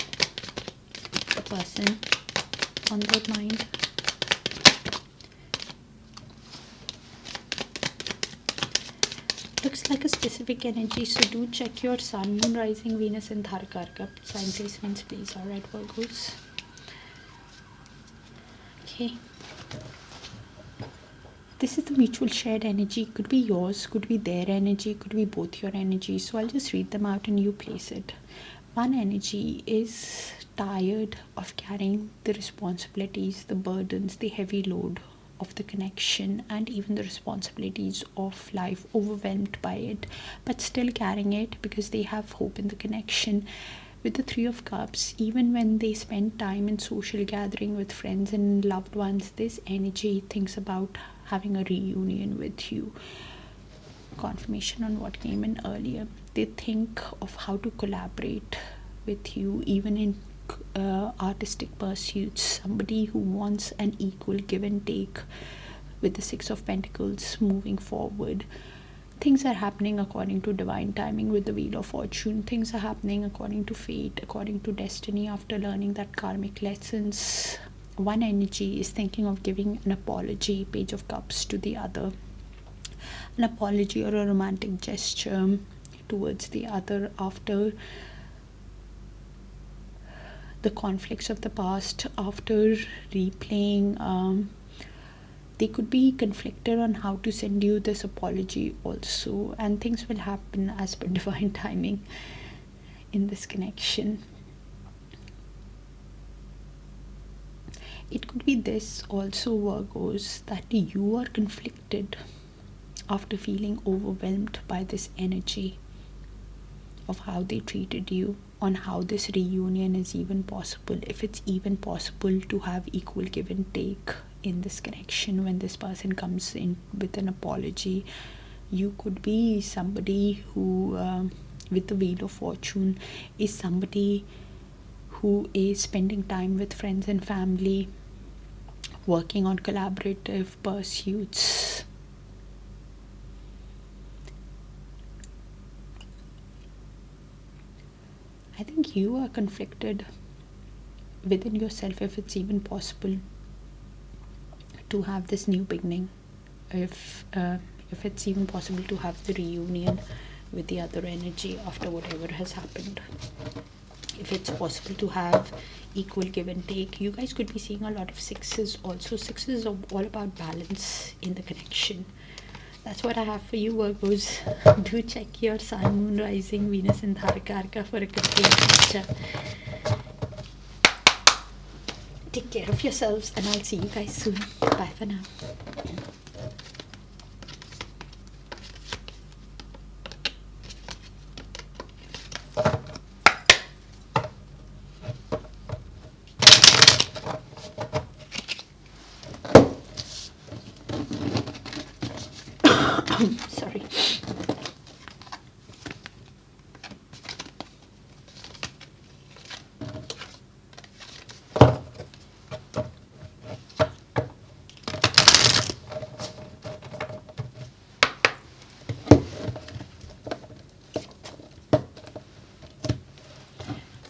the person on their mind. Looks like a specific energy, so do check your Sun, Moon, Rising, Venus and Dharkarka sign placements, please. Alright, Virgos. Okay. This is the mutual shared energy. Could be yours, could be their energy, could be both your energy. So I'll just read them out and you place it. One energy is tired of carrying the responsibilities, the burdens, the heavy load of the connection and even the responsibilities of life, overwhelmed by it, but still carrying it because they have hope in the connection. With the Three of Cups, even when they spend time in social gathering with friends and loved ones, this energy thinks about having a reunion with you. Confirmation on what came in earlier. They think of how to collaborate with you, even in artistic pursuits. Somebody who wants an equal give and take with the Six of Pentacles moving forward. Things are happening according to divine timing with the Wheel of Fortune. Things are happening according to fate, according to destiny, after learning that karmic lessons. One energy is thinking of giving an apology, Page of Cups, to the other. An apology or a romantic gesture towards the other after the conflicts of the past, after replaying. They could be conflicted on how to send you this apology also, and things will happen as per divine timing in this connection. It could be this also, Virgos, that you are conflicted after feeling overwhelmed by this energy of how they treated you, on how this reunion is even possible, if it's even possible to have equal give and take in this connection. When this person comes in with an apology, you could be somebody who with the Wheel of Fortune is somebody who is spending time with friends and family, working on collaborative pursuits. I think you are conflicted within yourself if it's even possible to have this new beginning, if it's even possible to have the reunion with the other energy after whatever has happened, if it's possible to have equal give and take. You guys could be seeing a lot of sixes also. Sixes are all about balance in the connection. That's what I have for you, Virgos. Do check your Sun, Moon, Rising, Venus and Dharkarka for a complete picture. Take care of yourselves and I'll see you guys soon. Bye for now. Sorry.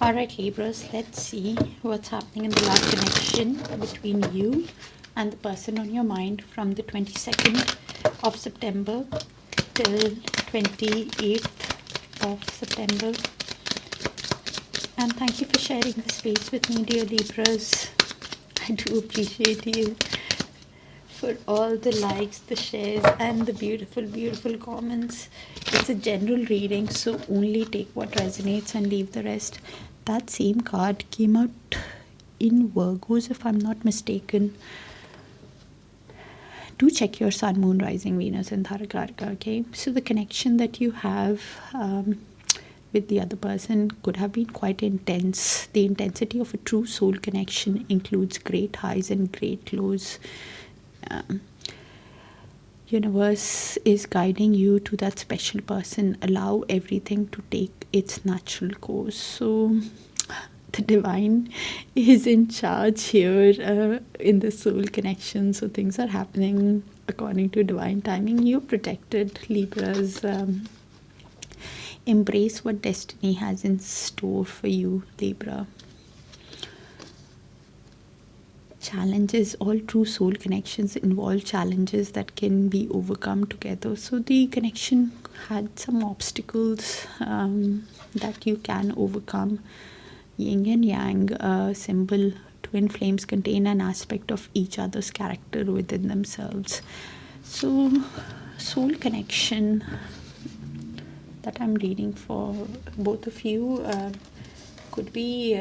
Alright, Libras, let's see what's happening in the love connection between you and the person on your mind from the 22nd of September till 28th of September. And thank you for sharing the space with me, dear Libras. I do appreciate you for all the likes, the shares, and the beautiful, beautiful comments. It's a general reading, so only take what resonates and leave the rest. That same card came out in Virgos, if I'm not mistaken. Do check your sun, moon, rising, Venus, and Tarakarka, okay? So the connection that you have with the other person could have been quite intense. The intensity of a true soul connection includes great highs and great lows. Universe is guiding you to that special person. Allow everything to take its natural course. So the divine is in charge here in the soul connection. So things are happening according to divine timing. You're protected, Libras. Embrace what destiny has in store for you, Libra. Challenges, all true soul connections involve challenges that can be overcome together. So the connection had some obstacles that you can overcome. Yin and yang symbol, twin flames contain an aspect of each other's character within themselves. So soul connection that I'm reading for both of you could be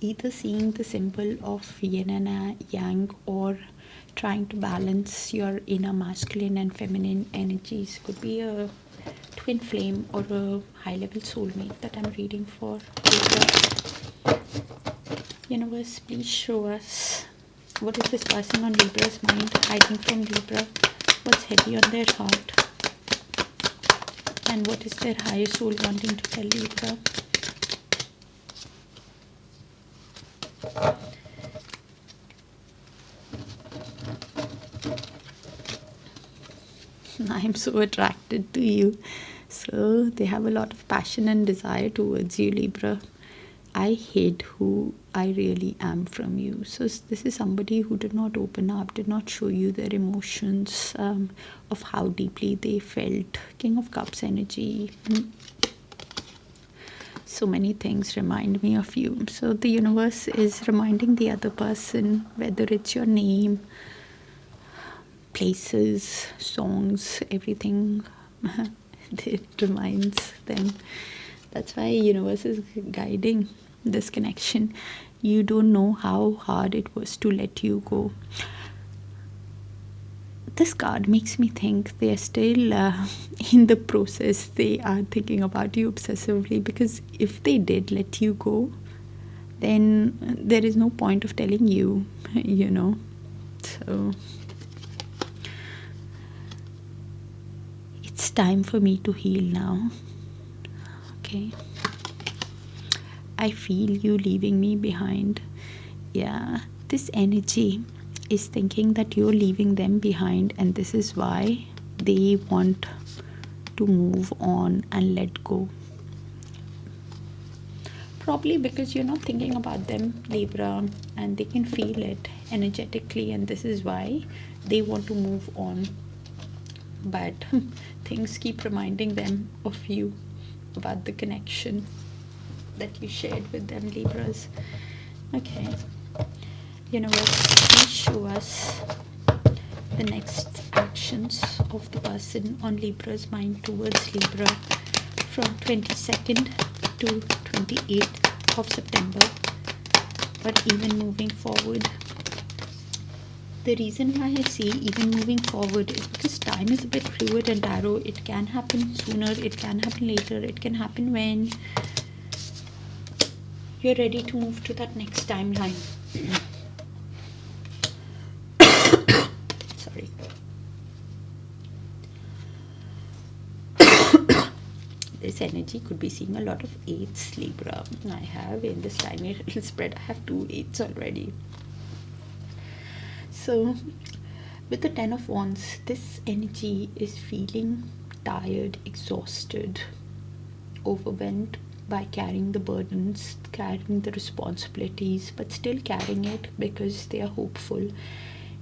either seeing the symbol of yin and yang or trying to balance your inner masculine and feminine energies. Could be a twin flame or a high-level soulmate that I'm reading for. Universe, please show us, what is this person on Libra's mind hiding from Libra? What's heavy on their heart? And what is their higher soul wanting to tell Libra? I'm so attracted to you. So they have a lot of passion and desire towards you, Libra. I hid who I really am from you. So this is somebody who did not open up, did not show you their emotions of how deeply they felt. King of Cups energy. So many things remind me of you. So the universe is reminding the other person, whether it's your name, places, songs, everything, it reminds them. That's why universe is guiding this connection. You don't know how hard it was to let you go. This card makes me think they are still in the process. They are thinking about you obsessively, because if they did let you go, then there is no point of telling you, you know. So it's time for me to heal now. Okay. I feel you leaving me behind. Yeah, this energy is thinking that you're leaving them behind, and this is why they want to move on and let go. Probably because you're not thinking about them, Libra, and they can feel it energetically, and this is why they want to move on. But things keep reminding them of you, about the connection that you shared with them, Libras. Okay. Universe, please show us the next actions of the person on Libra's mind towards Libra from 22nd to 28th of September, but even moving forward. The reason why I say even moving forward is because time is a bit fluid and tarot. It can happen sooner, it can happen later, it can happen when you're ready to move to that next timeline. Sorry. This energy could be seeing a lot of 8s, Libra. I have in this tiny little spread, I have 2 8s already. So with the 10 of Wands, this energy is feeling tired, exhausted, overwhelmed by carrying the burdens, carrying the responsibilities, but still carrying it because they are hopeful.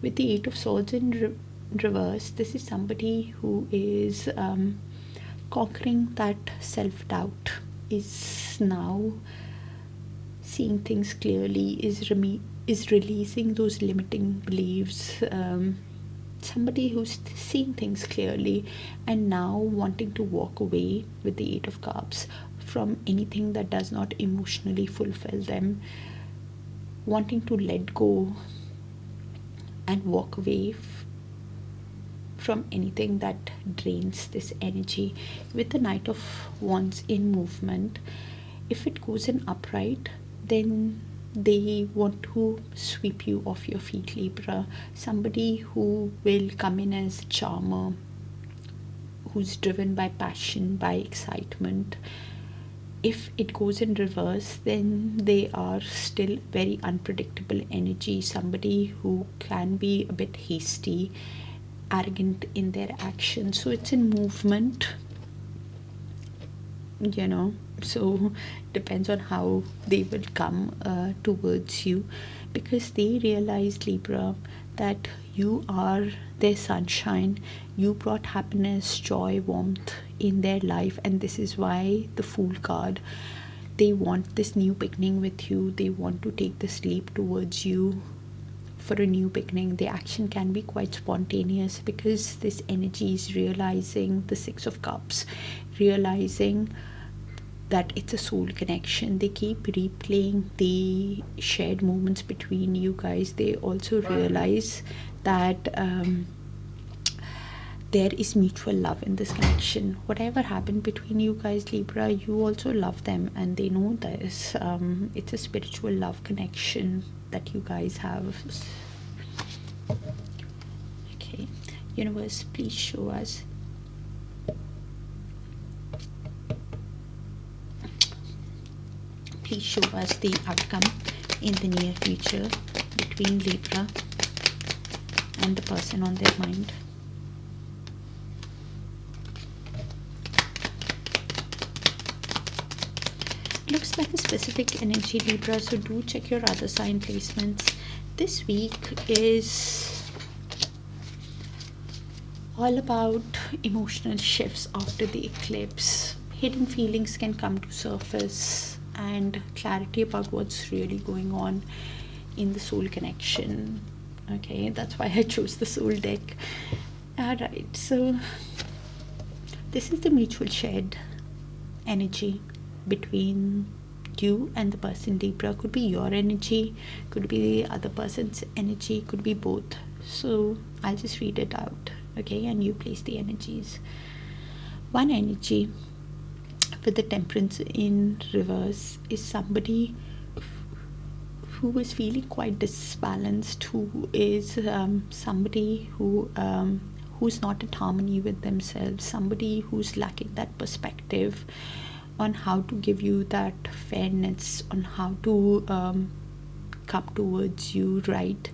With the 8 of Swords in reverse, this is somebody who is conquering that self-doubt, is now seeing things clearly, is releasing those limiting beliefs. Somebody who's seeing things clearly and now wanting to walk away with the Eight of Cups from anything that does not emotionally fulfill them, wanting to let go and walk away from anything that drains this energy. With the Knight of Wands in movement, if it goes in upright, then they want to sweep you off your feet, Libra. Somebody who will come in as a charmer, who's driven by passion, by excitement. If it goes in reverse, then they are still very unpredictable energy. Somebody who can be a bit hasty, arrogant in their actions. So it's in movement, so depends on how they will come towards you, because they realize, Libra, that you are their sunshine. You brought happiness, joy, warmth in their life, and this is why the Fool card. They want this new beginning with you. They want to take this leap towards you for a new beginning. The action can be quite spontaneous, because this energy is realizing the Six of Cups, realizing that it's a soul connection. They keep replaying the shared moments between you guys. They also realize that there is mutual love in this connection. Whatever happened between you guys, Libra, you also love them, and they know this. It's a spiritual love connection that you guys have. Okay, universe, please show us. Please show us the outcome in the near future between Libra and the person on their mind. Looks like a specific energy, Libra, so do check your other sign placements. This week is all about emotional shifts after the eclipse. Hidden feelings can come to surface, and clarity about what's really going on in the soul connection. Okay, that's why I chose the soul deck. Alright, so this is the mutual shared energy between you and the person, Libra. Could be your energy, could be the other person's energy, could be both. So I'll just read it out, okay, and you place the energies. One energy with the Temperance in reverse is somebody who is feeling quite disbalanced, who is somebody who's not in harmony with themselves, somebody who's lacking that perspective on how to give you that fairness, on how to come towards you, right?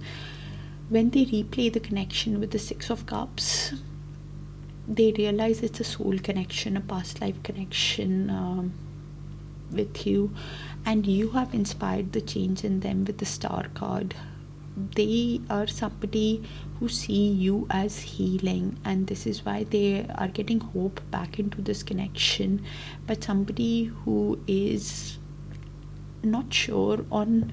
When they replay the connection with the Six of Cups, they realize it's a soul connection, a past life connection with you, and you have inspired the change in them with the Star card. They are somebody who see you as healing, and this is why they are getting hope back into this connection. But somebody who is not sure on,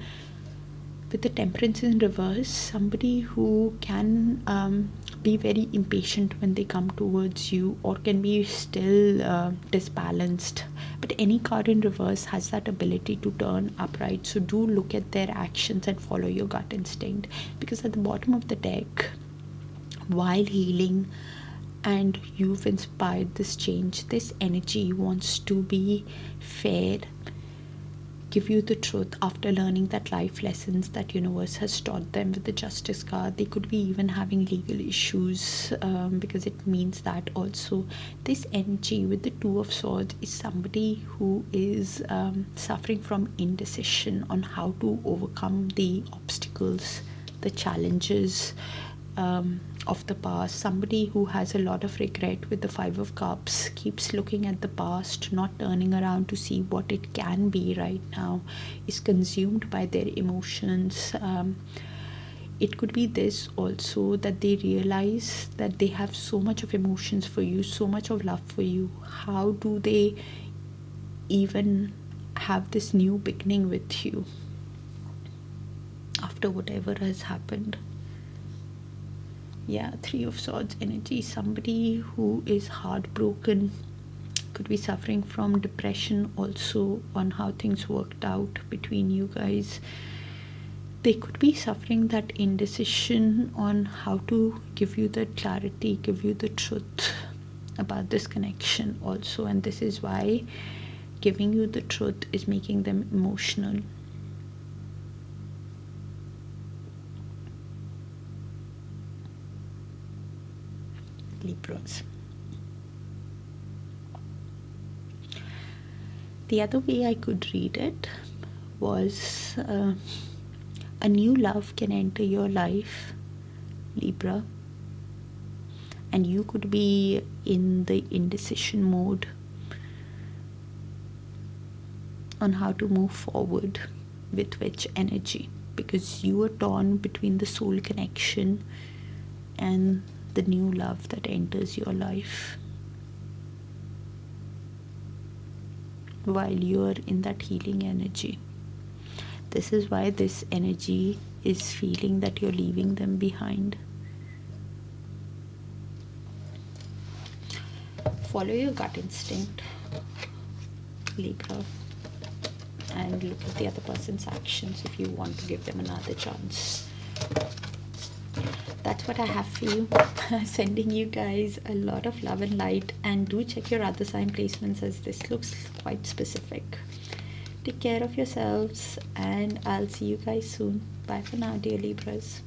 with the Temperance in reverse, somebody who can be very impatient when they come towards you, or can be still disbalanced. But any card in reverse has that ability to turn upright, so do look at their actions and follow your gut instinct, because at the bottom of the deck, while healing and you've inspired this change, this energy wants to be fair, give you the truth after learning that life lessons that universe has taught them with the Justice card. They could be even having legal issues, because it means that also. This energy with the Two of Swords is somebody who is suffering from indecision on how to overcome the obstacles, the challenges of the past. Somebody who has a lot of regret with the Five of Cups, keeps looking at the past, not turning around to see what it can be right now, is consumed by their emotions, it could be this also, that they realize that they have so much of emotions for you, so much of love for you. How do they even have this new beginning with you after whatever has happened? Yeah, Three of Swords energy. Somebody who is heartbroken, could be suffering from depression also on how things worked out between you guys. They could be suffering that indecision on how to give you the clarity, give you the truth about this connection also, and this is why giving you the truth is making them emotional. Libras. The other way I could read it was a new love can enter your life, Libra, and you could be in the indecision mode on how to move forward with which energy, because you are torn between the soul connection and the new love that enters your life while you're in that healing energy. This is why this energy is feeling that you're leaving them behind. Follow your gut instinct, Libra, and look at the other person's actions if you want to give them another chance. That's what I have for you. Sending you guys a lot of love and light, and do check your other sign placements as this looks quite specific. Take care of yourselves, and I'll see you guys soon. Bye for now, dear Libras.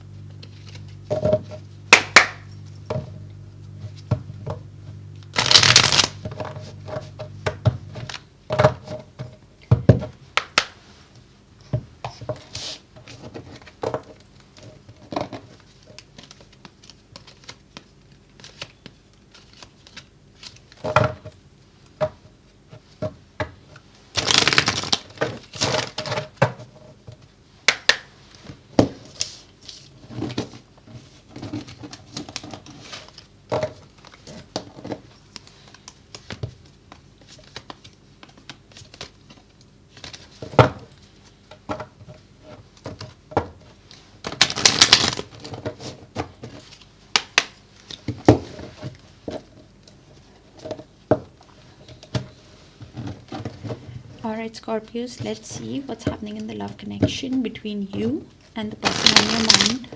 Alright, Scorpios, let's see what's happening in the love connection between you and the person on your mind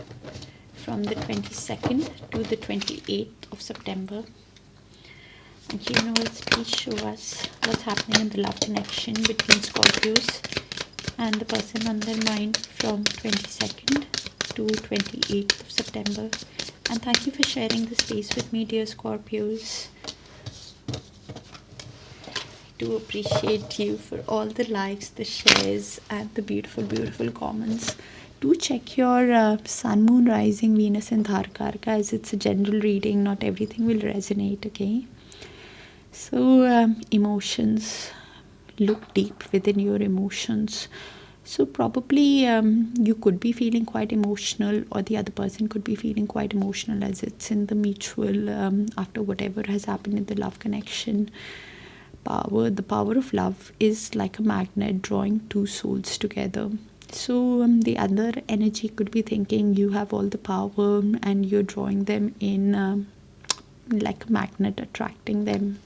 from the 22nd to the 28th of September. And universe, please show us what's happening in the love connection between Scorpios and the person on their mind from 22nd to 28th of September. And thank you for sharing the space with me, dear Scorpios. Do appreciate you for all the likes, the shares, and the beautiful comments. Do check your sun, moon, rising, Venus, and Dharkarka, as it's a general reading. Not everything will resonate, okay? So emotions, look deep within your emotions. So probably you could be feeling quite emotional, or the other person could be feeling quite emotional, as it's in the mutual after whatever has happened in the love connection. The power of love is like a magnet drawing two souls together. So the other energy could be thinking you have all the power and you're drawing them in like a magnet, attracting them.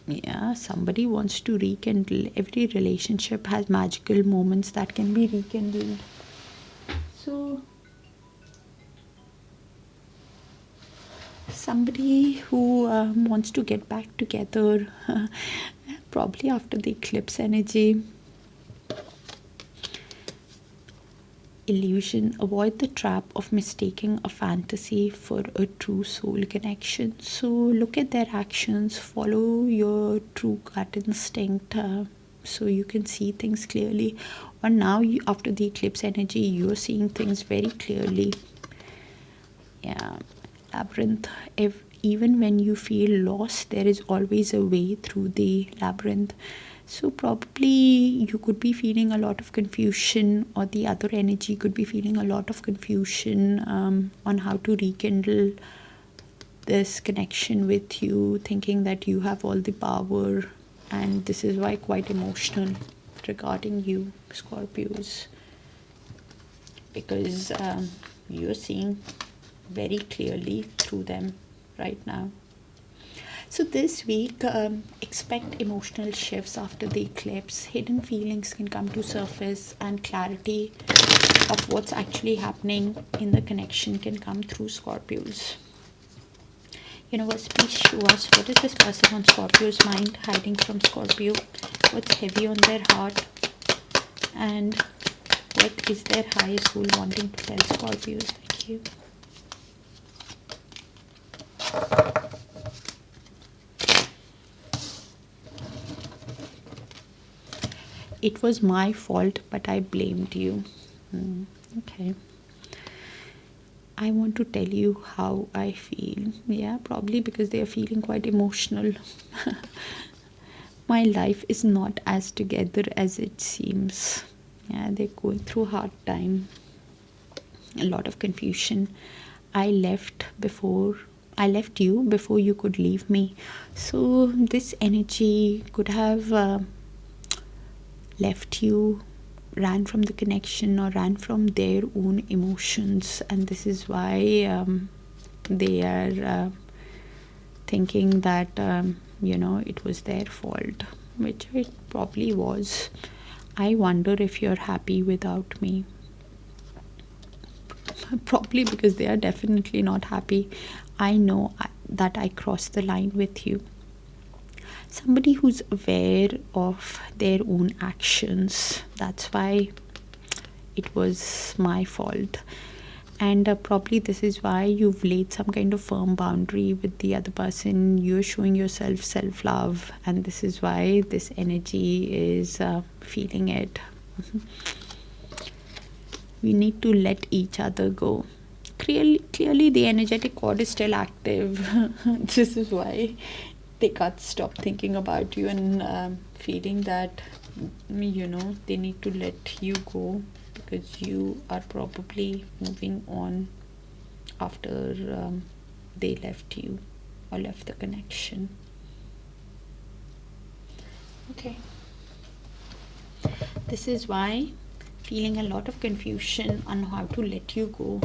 Yeah, somebody wants to rekindle. Every relationship has magical moments that can be rekindled. So somebody who wants to get back together probably after the eclipse energy. Illusion. Avoid the trap of mistaking a fantasy for a true soul connection. So look at their actions, follow your true gut instinct, so you can see things clearly. Or now after the eclipse energy, you're seeing things very clearly. Yeah, labyrinth. Even when you feel lost, there is always a way through the labyrinth. So probably you could be feeling a lot of confusion, or the other energy could be feeling a lot of confusion on how to rekindle this connection with you, thinking that you have all the power, and this is why quite emotional regarding you, Scorpios, because you're seeing very clearly through them right now. So this week, expect emotional shifts after the eclipse. Hidden feelings can come to surface, and clarity of what's actually happening in the connection can come through, Scorpios. Universe, please show us what is this person on Scorpio's mind hiding from Scorpio, what's heavy on their heart, and what is their higher soul wanting to tell Scorpios. Thank you. It was my fault, but I blamed you. Okay. I want to tell you how I feel. Yeah, probably because they are feeling quite emotional. My life is not as together as it seems. Yeah, they're going through a hard time. A lot of confusion. I left you before you could leave me. So this energy could have left you, ran from the connection, or ran from their own emotions, and this is why they are thinking that it was their fault, which it probably was. I wonder if you're happy without me. Probably because they are definitely not happy. I know that I crossed the line with you. Somebody who's aware of their own actions. That's why it was my fault. And probably this is why you've laid some kind of firm boundary with the other person. You're showing yourself self-love, and this is why this energy is feeling it. We need to let each other go. Clearly the energetic cord is still active. This is why they can't stop thinking about you and feeling that they need to let you go, because you are probably moving on after they left you or left the connection. Okay, this is why feeling a lot of confusion on how to let you go.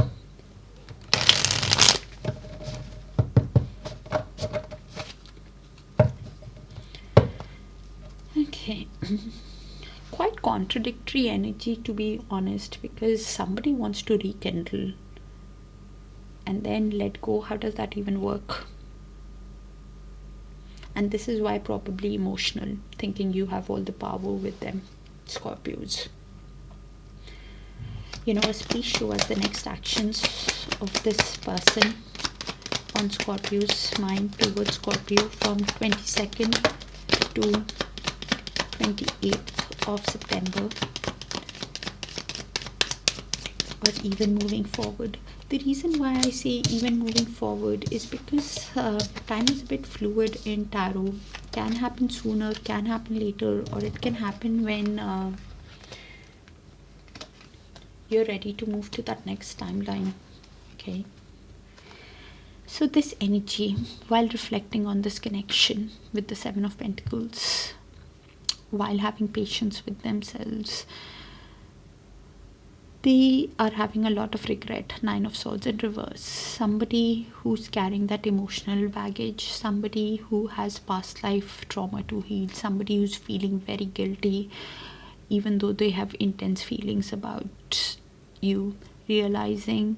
Okay. Quite contradictory energy, to be honest, because somebody wants to rekindle and then let go. How does that even work? And this is why probably emotional, thinking you have all the power with them, Scorpios. Universe, please show us the next actions of this person on Scorpio's mind towards Scorpio from 22nd to 28th of September, or even moving forward. The reason why I say even moving forward is because time is a bit fluid in tarot. Can happen sooner, can happen later, or it can happen when you're ready to move to that next timeline. Okay. So this energy, while reflecting on this connection with the Seven of Pentacles, while having patience with themselves, they are having a lot of regret. Nine of Swords in reverse. Somebody who's carrying that emotional baggage, somebody who has past life trauma to heal, somebody who's feeling very guilty even though they have intense feelings about you, realizing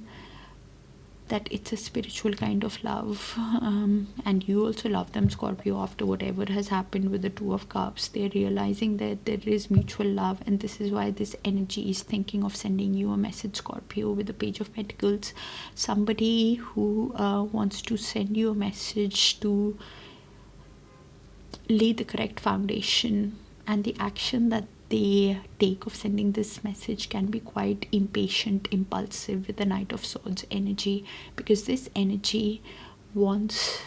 that it's a spiritual kind of love, and you also love them, Scorpio, after whatever has happened with the Two of Cups. They're realizing that there is mutual love, and this is why this energy is thinking of sending you a message, Scorpio, with the Page of Pentacles. Somebody who wants to send you a message to lay the correct foundation, and the action that they take of sending this message can be quite impatient, impulsive with the Knight of Swords energy, because this energy wants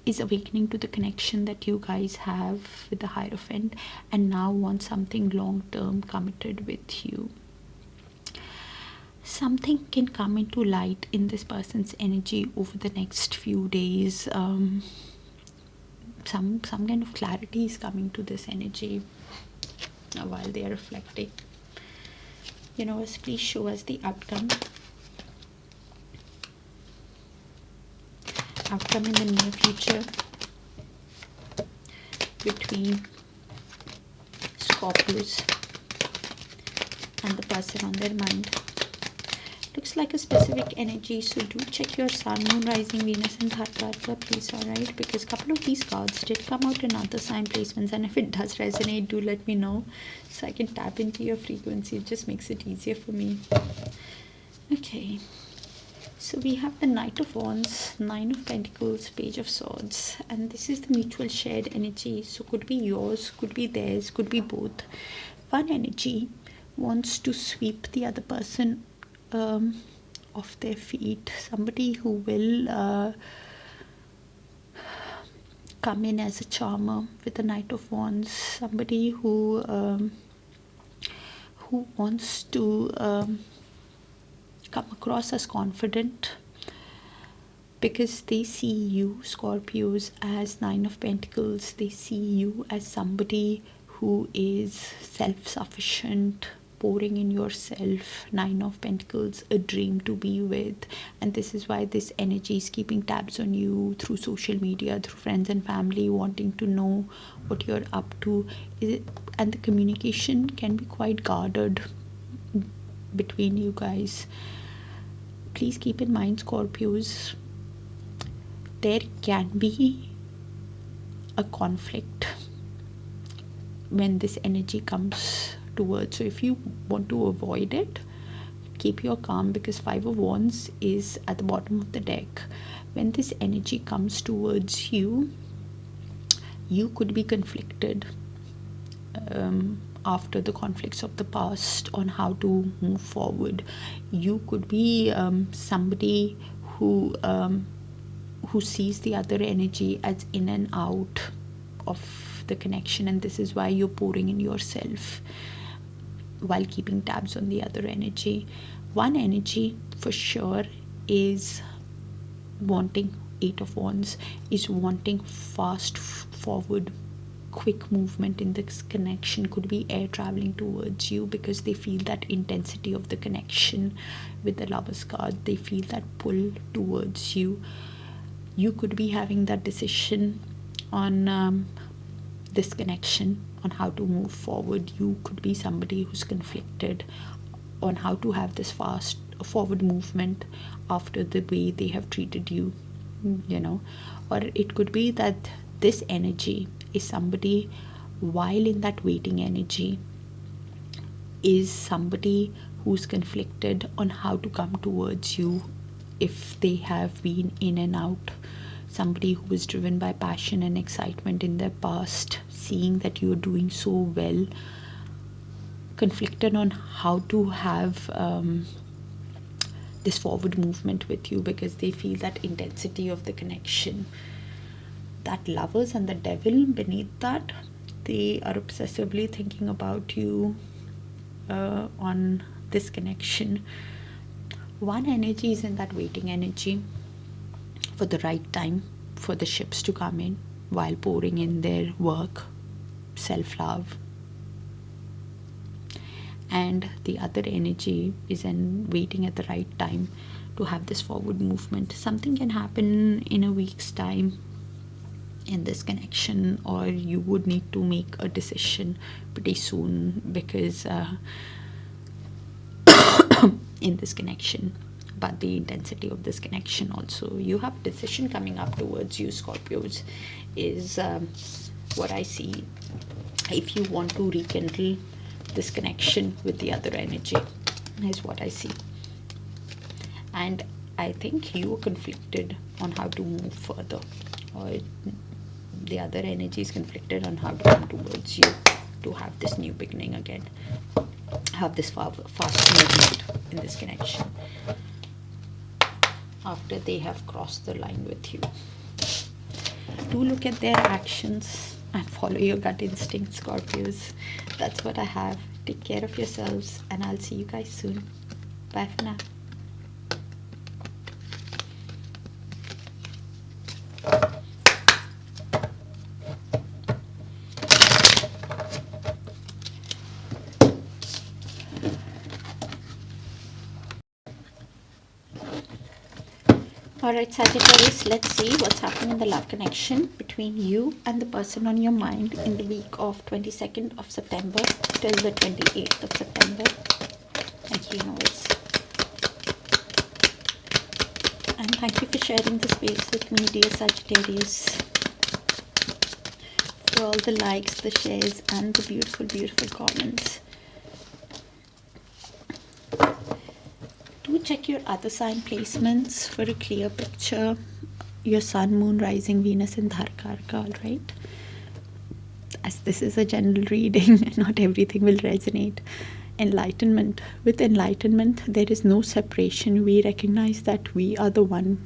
is awakening to the connection that you guys have with the Hierophant, and now wants something long-term committed with you. Something can come into light in this person's energy over the next few days. Some kind of clarity is coming to this energy while they are reflecting. Universe, please show us the outcome in the near future between Scorpios and the person on their mind. Looks like a specific energy, so do check your sun, moon, rising, Venus and third card, please. Alright, because a couple of these cards did come out in other sign placements, and if it does resonate, do let me know so I can tap into your frequency. It just makes it easier for me. Okay, so we have the Knight of Wands, Nine of Pentacles, Page of Swords, and this is the mutual shared energy. So could be yours, could be theirs, could be both. One energy wants to sweep the other person off their feet. Somebody who will come in as a charmer with the Knight of Wands. Somebody who wants to come across as confident, because they see you, Scorpios, as Nine of Pentacles. They see you as somebody who is self-sufficient, pouring in yourself. Nine of Pentacles, a dream to be with. And this is why this energy is keeping tabs on you through social media, through friends and family, wanting to know what you're up to. And the communication can be quite guarded between you guys. Please keep in mind, Scorpios, there can be a conflict when this energy comes towards. So if you want to avoid it, keep your calm, because Five of Wands is at the bottom of the deck. When this energy comes towards you, you could be conflicted after the conflicts of the past on how to move forward. You could be somebody who sees the other energy as in and out of the connection, and this is why you're pouring in yourself while keeping tabs on the other energy. One energy for sure is wanting, Eight of Wands, is wanting fast forward, quick movement in this connection. Could be air traveling towards you, because they feel that intensity of the connection. With the Lovers card, they feel that pull towards you. You could be having that decision on this connection, on how to move forward. You could be somebody who's conflicted on how to have this fast forward movement after the way they have treated you, or it could be that this energy is somebody, while in that waiting energy, is somebody who's conflicted on how to come towards you if they have been in and out. Somebody who was driven by passion and excitement in their past, seeing that you're doing so well, conflicted on how to have this forward movement with you, because they feel that intensity of the connection. That Lovers and the Devil beneath that, they are obsessively thinking about you on this connection. One energy is in that waiting energy for the right time for the ships to come in, while pouring in their work, self-love. And the other energy is in waiting at the right time to have this forward movement. Something can happen in a week's time in this connection, or you would need to make a decision pretty soon, because in this connection, but the intensity of this connection also, you have decision coming up towards you, Scorpios, is what I see. If you want to rekindle this connection with the other energy, is what I see. And I think you are conflicted on how to move further, or the other energy is conflicted on how to come towards you to have this new beginning again, have this fast movement in this connection after they have crossed the line with you. Do look at their actions and follow your gut instinct, Scorpios. That's what I have. Take care of yourselves, and I'll see you guys soon. Bye for now. Alright, Sagittarius, let's see what's happening in the love connection between you and the person on your mind in the week of 22nd of September till the 28th of September. Thank you, universe. And thank you for sharing the space with me, dear Sagittarius. For all the likes, the shares, and the beautiful, beautiful comments. Do check your other sign placements for a clear picture. Your sun, moon, rising, Venus, and Dharkarka, alright? As this is a general reading, not everything will resonate. Enlightenment. With enlightenment, there is no separation. We recognize that we are the one.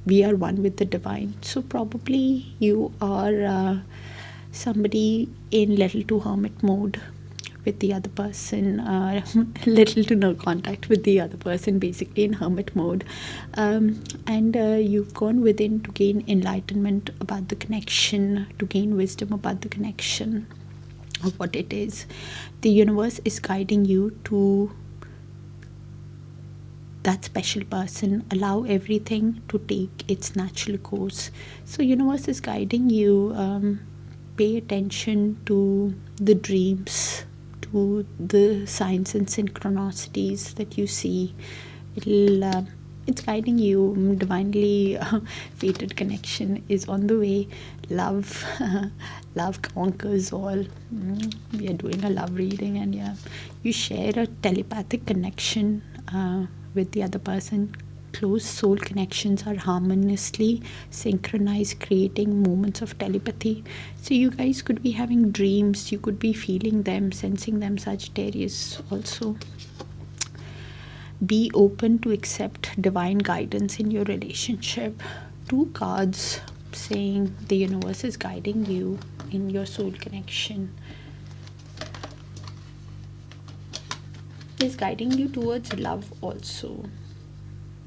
We are one with the divine. So probably you are somebody in little to hermit mode with the other person, little to no contact with the other person, basically in hermit mode, and you've gone within to gain enlightenment about the connection, to gain wisdom about the connection of what it is. The universe is guiding you to that special person. Allow everything to take its natural course. So universe is guiding you. Pay attention to the dreams, to the signs and synchronicities that you see. It's guiding you. Divinely fated connection is on the way. Love love conquers all. We are doing a love reading, and yeah, you share a telepathic connection with the other person. Close soul connections are harmoniously synchronized, creating moments of telepathy. So you guys could be having dreams, you could be feeling them, sensing them, Sagittarius also. Be open to accept divine guidance in your relationship. 2 cards saying the universe is guiding you in your soul connection. Is guiding you towards love also.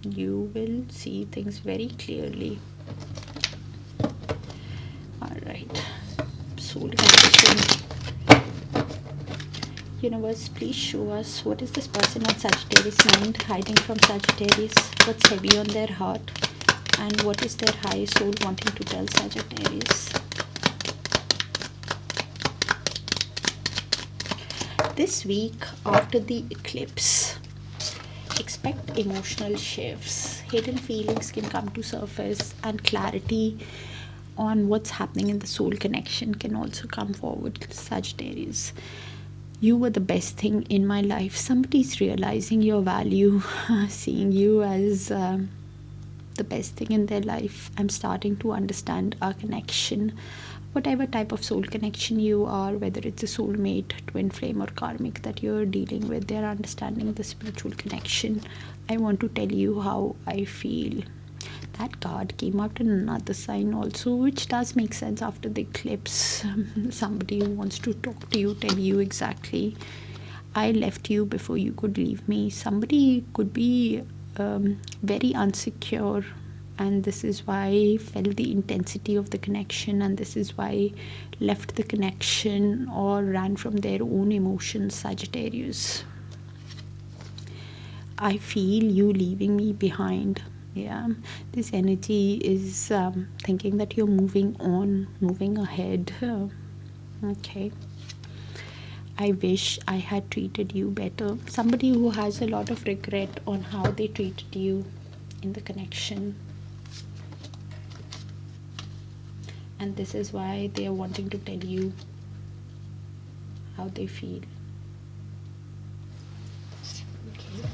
You will see things very clearly. Alright, soul connection. Universe, please show us what is this person on Sagittarius mind hiding from Sagittarius, what's heavy on their heart, and what is their high soul wanting to tell Sagittarius. This week after the eclipse, expect emotional shifts. Hidden feelings can come to surface, and clarity on what's happening in the soul connection can also come forward, Sagittarius. You were the best thing in my life. Somebody's realizing your value, seeing you as the best thing in their life. I'm starting to understand our connection. Whatever type of soul connection you are, whether it's a soulmate, twin flame, or karmic that you're dealing with, they're understanding the spiritual connection. I want to tell you how I feel. That card came out in another sign also, which does make sense after the eclipse. Somebody who wants to talk to you, tell you exactly, I left you before you could leave me. Somebody could be very insecure, and this is why felt the intensity of the connection, and this is why left the connection or ran from their own emotions, Sagittarius. I feel you leaving me behind. Yeah, this energy is thinking that you're moving on, moving ahead. Okay. I wish I had treated you better. Somebody who has a lot of regret on how they treated you in the connection. And this is why they are wanting to tell you how they feel. Okay.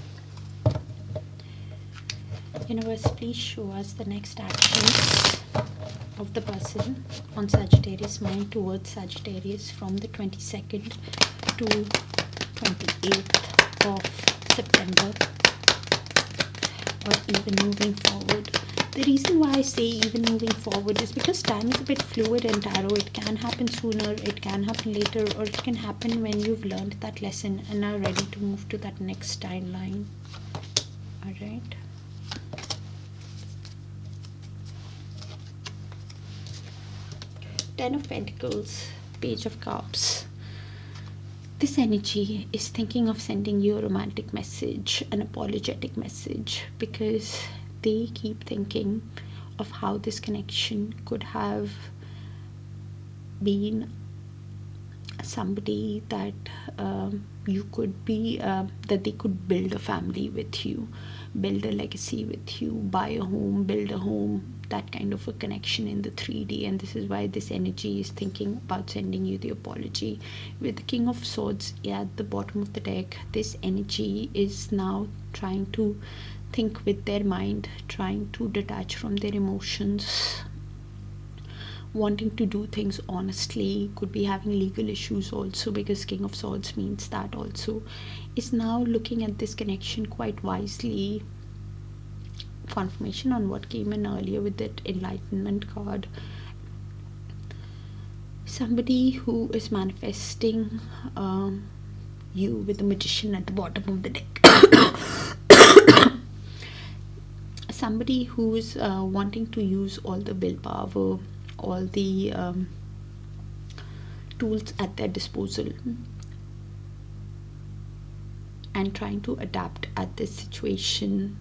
Universe, please show us the next actions of the person on Sagittarius mind towards Sagittarius from the 22nd to 28th of September, or even moving forward. The reason why I say even moving forward is because time is a bit fluid in tarot. It can happen sooner, it can happen later, or it can happen when you've learned that lesson and are ready to move to that next timeline. Alright. Ten of Pentacles, Page of Cups. This energy is thinking of sending you a romantic message, an apologetic message, because they keep thinking of how this connection could have been somebody that you could be, that they could build a family with you, build a legacy with you, buy a home, build a home, that kind of a connection in the 3D. And this is why this energy is thinking about sending you the apology. With the King of Swords at the bottom of the deck, this energy is now trying to think with their mind, trying to detach from their emotions, wanting to do things honestly, could be having legal issues also, because King of Swords means that also, is now looking at this connection quite wisely. Confirmation on what came in earlier with that Enlightenment card. Somebody who is manifesting you with the Magician at the bottom of the deck. Somebody who's wanting to use all the willpower, all the tools at their disposal, and trying to adapt at this situation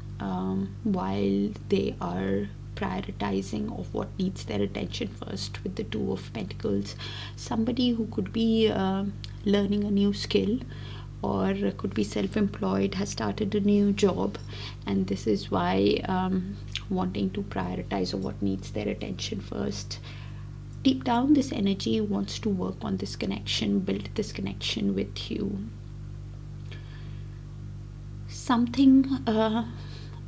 while they are prioritizing of what needs their attention first with the Two of Pentacles. Somebody who could be learning a new skill, or could be self-employed, has started a new job, and this is why wanting to prioritize of what needs their attention first. Deep down, this energy wants to work on this connection, build this connection with you. Something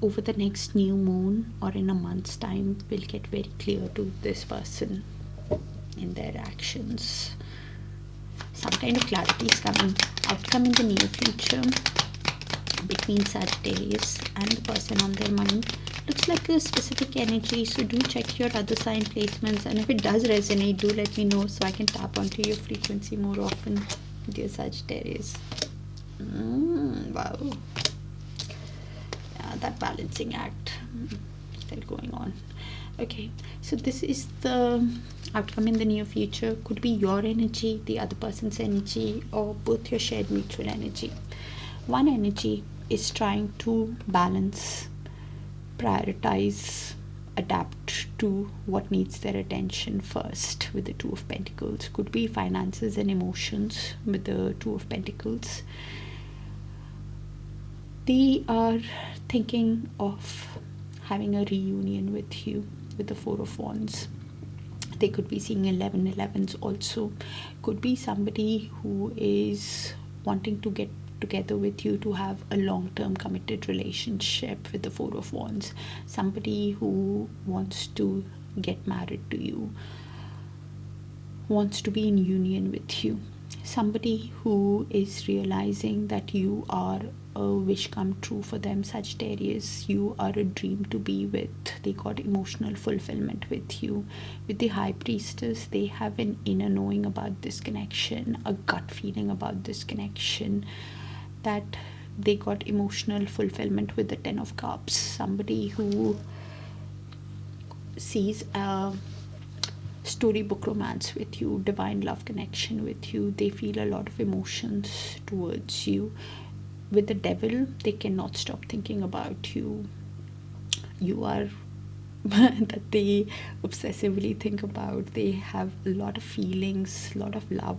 over the next new moon or in a month's time will get very clear to this person in their actions. Some kind of clarity is coming, outcome in the near future between Sagittarius and the person on their mind. Looks like a specific energy, so do check your other sign placements, and if it does resonate, do let me know so I can tap onto your frequency more often, dear Sagittarius. Wow. That balancing act still going on. Okay, so this is the outcome in the near future. Could be your energy, the other person's energy, or both your shared mutual energy. One energy is trying to balance, prioritize, adapt to what needs their attention first with the Two of Pentacles. Could be finances and emotions with the Two of Pentacles. They are thinking of having a reunion with you with the Four of Wands. They could be seeing 11/11s also. Could be somebody who is wanting to get together with you to have a long-term committed relationship with the Four of Wands. Somebody who wants to get married to you, wants to be in union with you. Somebody who is realizing that you are a wish come true for them, Sagittarius. You are a dream to be with. They got emotional fulfillment with you. With the High Priestess, they have an inner knowing about this connection, a gut feeling about this connection, that they got emotional fulfillment with the Ten of Cups. Somebody who sees a storybook romance with you, divine love connection with you. They feel a lot of emotions towards you. With the Devil, they cannot stop thinking about you. You are that they obsessively think about. They have a lot of feelings, a lot of love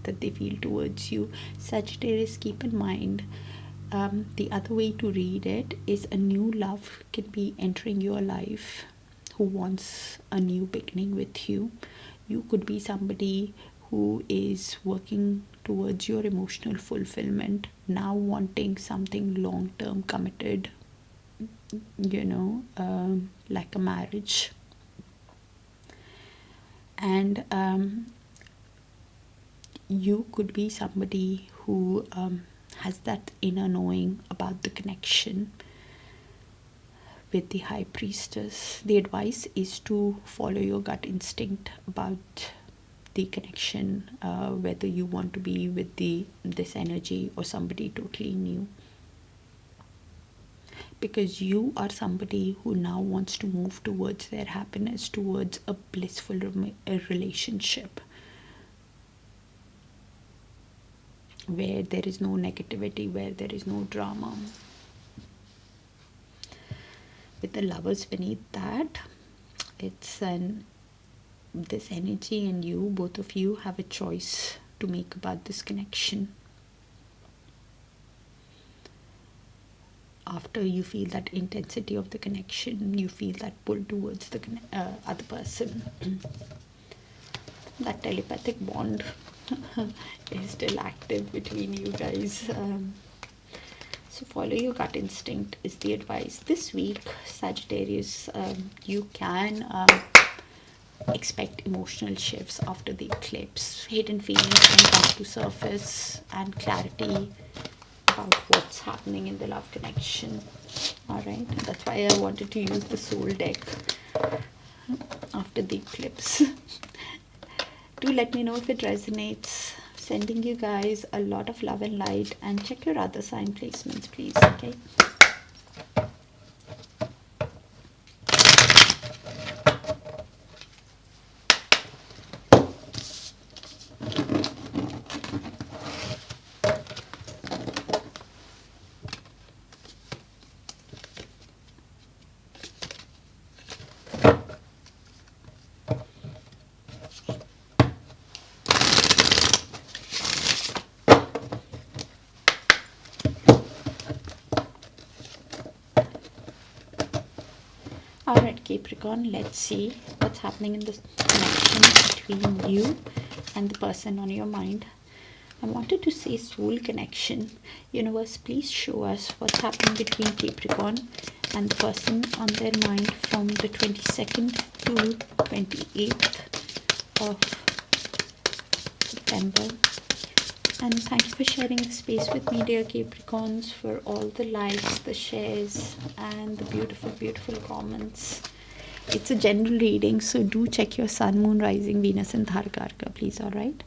that they feel towards you. Sagittarius, keep in mind, the other way to read it is a new love can be entering your life, who wants a new beginning with you. You could be somebody who is working towards your emotional fulfillment, now wanting something long-term committed, like a marriage. And you could be somebody who has that inner knowing about the connection with the High Priestess. The advice is to follow your gut instinct about the connection, whether you want to be with this energy or somebody totally new, because you are somebody who now wants to move towards their happiness, towards a blissful relationship where there is no negativity, where there is no drama. With the Lovers beneath that, it's this energy, and you, both of you, have a choice to make about this connection. After you feel that intensity of the connection, you feel that pull towards the other person. That telepathic bond is still active between you guys. So follow your gut instinct is the advice. This week, Sagittarius, you can expect emotional shifts after the eclipse. Hidden feelings can come to surface, and clarity about what's happening in the love connection. Alright, that's why I wanted to use the soul deck after the eclipse. Do let me know if it resonates. Sending you guys a lot of love and light, and check your other sign placements, please. Okay. Alright, Capricorn, let's see what's happening in this connection between you and the person on your mind. I wanted to say soul connection. Universe, please show us what's happening between Capricorn and the person on their mind from the 22nd to 28th of September. And thank you for sharing the space with me, dear Capricorns, for all the likes, the shares, and the beautiful, beautiful comments. It's a general reading, so do check your Sun, Moon, Rising, Venus, and Dharkarka, please, alright?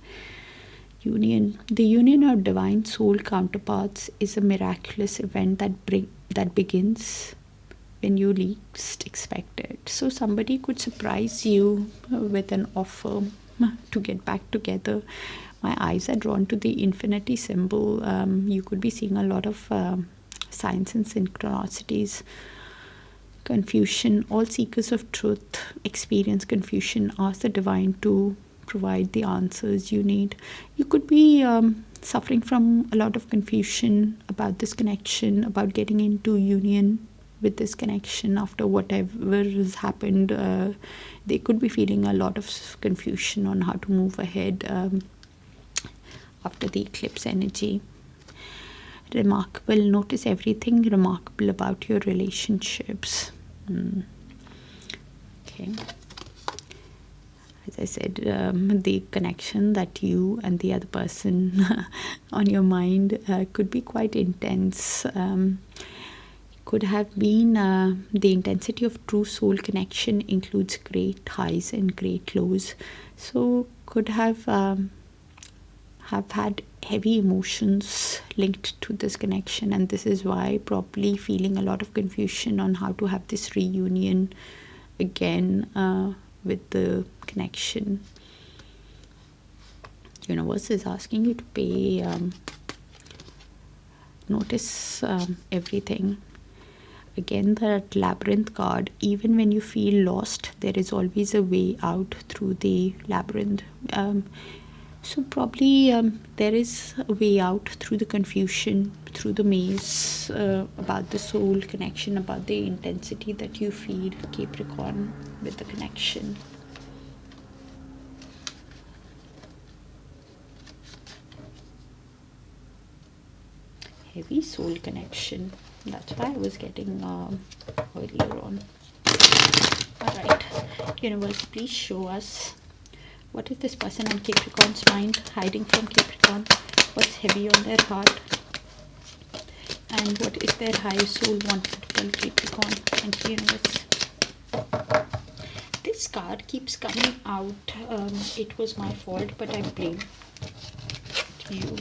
Union. The union of divine soul counterparts is a miraculous event that begins when you least expect it. So somebody could surprise you with an offer to get back together. My eyes are drawn to the infinity symbol. You could be seeing a lot of signs and synchronicities. Confusion. All seekers of truth experience confusion. Ask the divine to provide the answers you need. You could be suffering from a lot of confusion about this connection, about getting into union with this connection after whatever has happened. They could be feeling a lot of confusion on how to move ahead after the eclipse energy. Remarkable. Notice everything remarkable about your relationships. Okay. As I said, the connection that you and the other person on your mind could be quite intense. Could have been the intensity of true soul connection includes great highs and great lows. So could have had heavy emotions linked to this connection, and this is why probably feeling a lot of confusion on how to have this reunion again with the connection. Universe is asking you to pay notice everything. Again, that labyrinth card. Even when you feel lost, there is always a way out through the labyrinth. So probably there is a way out through the confusion, through the maze, about the soul connection, about the intensity that you feel, Capricorn, with the connection. Heavy soul connection. That's why I was getting earlier on. Alright, universe, please show us what is this person on Capricorn's mind hiding from Capricorn, what's heavy on their heart, and what is their higher soul wanted Tell Capricorn. Thank you, universe. This card keeps coming out. It was my fault, but I blame you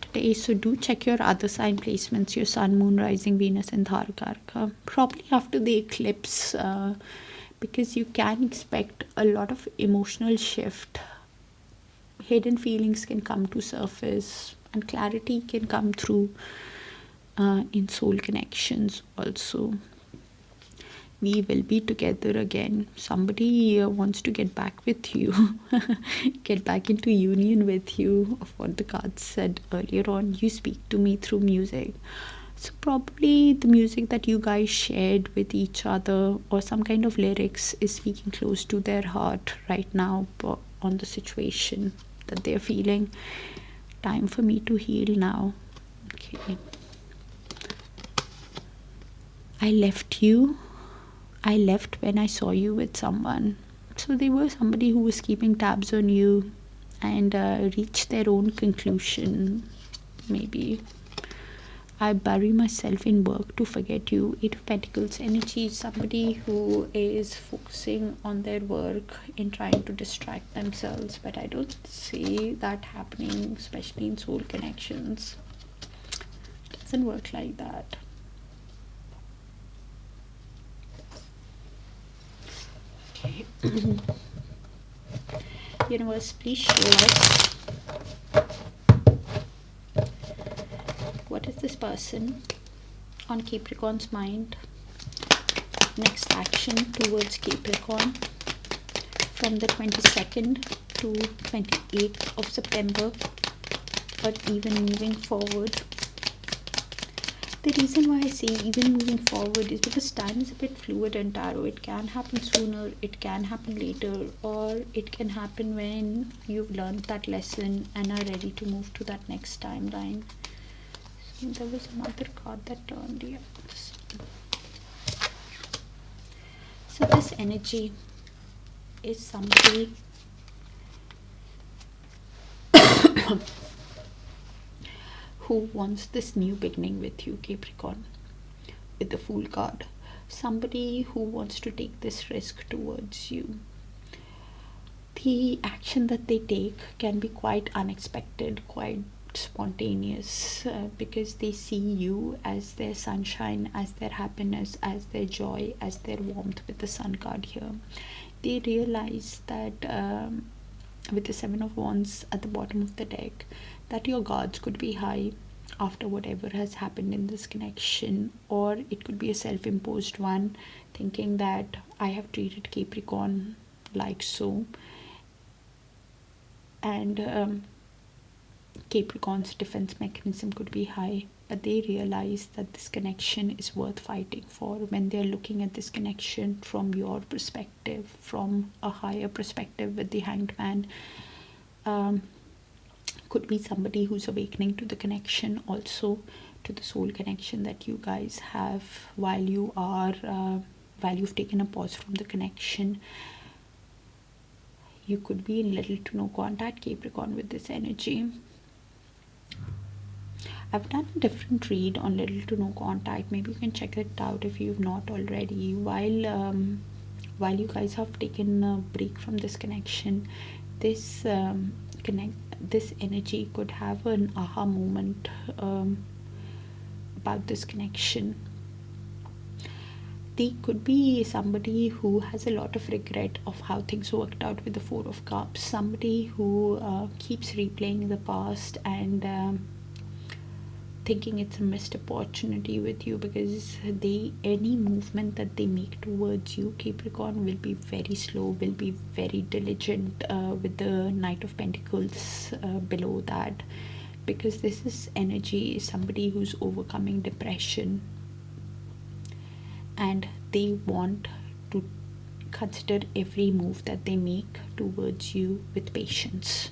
today. So do check your other sign placements, your sun, moon, rising, Venus and Dharkarka, probably after the eclipse, because you can expect a lot of emotional shift. Hidden feelings can come to surface and clarity can come through in soul connections also. We will be together again. Somebody wants to get back with you, get back into union with you, of what the cards said earlier on. You speak to me through music. So probably the music that you guys shared with each other or some kind of lyrics is speaking close to their heart right now on the situation that they're feeling. Time for me to heal now. Okay. I left you. I left when I saw you with someone. So they were somebody who was keeping tabs on you and reached their own conclusion. Maybe. I bury myself in work to forget you. Eight of Pentacles energy. Somebody who is focusing on their work in trying to distract themselves. But I don't see that happening, especially in soul connections. It doesn't work like that. Okay. Universe, please show us what is this person on Capricorn's mind. Next action towards Capricorn from the 22nd to 28th of September, or even moving forward. The reason why I say even moving forward is because time is a bit fluid in tarot. It can happen sooner, it can happen later, or it can happen when you've learned that lesson and are ready to move to that next timeline. So there was another card that turned. Yeah. So this energy is somebody who wants this new beginning with you, Capricorn, with the Fool card. Somebody who wants to take this risk towards you. The action that they take can be quite unexpected, quite spontaneous, because they see you as their sunshine, as their happiness, as their joy, as their warmth with the Sun card here. They realize that with the Seven of Wands at the bottom of the deck, that your guards could be high after whatever has happened in this connection, or it could be a self-imposed one, thinking that I have treated Capricorn like so, and Capricorn's defense mechanism could be high, but they realize that this connection is worth fighting for when they're looking at this connection from your perspective, from a higher perspective with the Hanged Man. Could be somebody who's awakening to the connection, also to the soul connection that you guys have while you've taken a pause from the connection. You could be in little to no contact, Capricorn, with this energy. I've done a different read on little to no contact. Maybe you can check it out if you've not already. While you guys have taken a break from this connection, this energy could have an aha moment about this connection. They could be somebody who has a lot of regret of how things worked out with the Four of Cups. Somebody who keeps replaying the past and thinking it's a missed opportunity with you, because any movement that they make towards you, Capricorn, will be very slow, will be very diligent, with the Knight of Pentacles below that, because this is energy, somebody who's overcoming depression, and they want to consider every move that they make towards you with patience.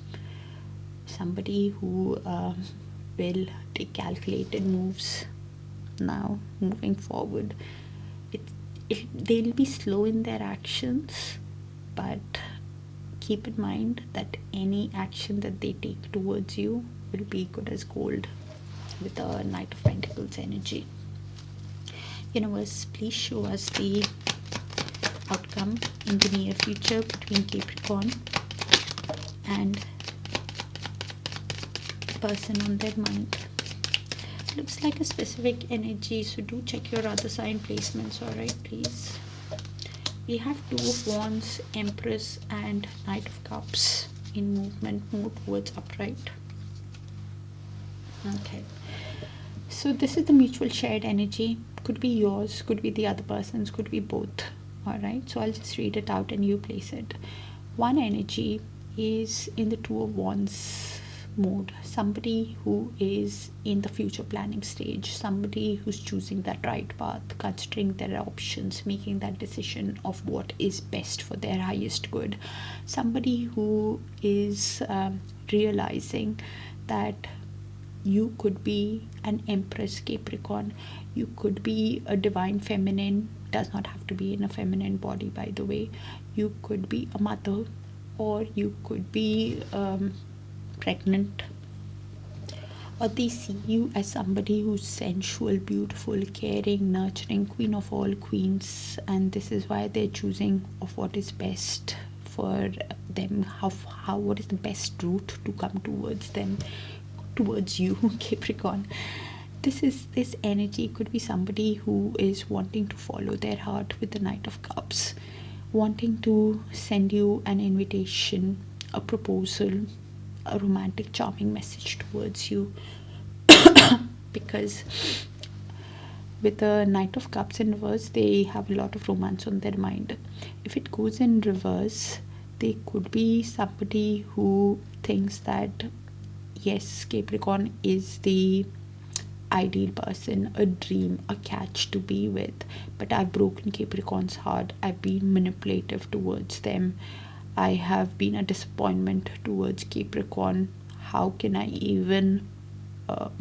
Somebody who will take calculated moves now moving forward. They'll be slow in their actions, but keep in mind that any action that they take towards you will be good as gold. with the Knight of Pentacles energy. Universe, please show us the outcome in the near future between Capricorn and the person on their mind. Looks like a specific energy, so do check your other sign placements, alright, please. We have Two of Wands, Empress, and Knight of Cups in movement, move towards upright. Okay, so this is the mutual shared energy. Could be yours, could be the other person's, could be both. Alright, so I'll just read it out and you place it. One energy is in the Two of Wands mode, somebody who is in the future planning stage, somebody who's choosing that right path, considering their options, making that decision of what is best for their highest good, somebody who is realizing that you could be an Empress Capricorn, you could be a divine feminine, does not have to be in a feminine body, by the way, you could be a mother, or you could be pregnant, or they see you as somebody who's sensual, beautiful, caring, nurturing, queen of all queens, and this is why they're choosing of what is best for them, how what is the best route to come towards them, towards you, Capricorn. This energy could be somebody who is wanting to follow their heart with the Knight of Cups, wanting to send you an invitation, a proposal, a romantic charming message towards you, because with the Knight of Cups in reverse, they have a lot of romance on their mind. If it goes in reverse, they could be somebody who thinks that yes, Capricorn is the ideal person, a dream, a catch to be with, but I've broken Capricorn's heart, I've been manipulative towards them, I have been a disappointment towards Capricorn. How can I even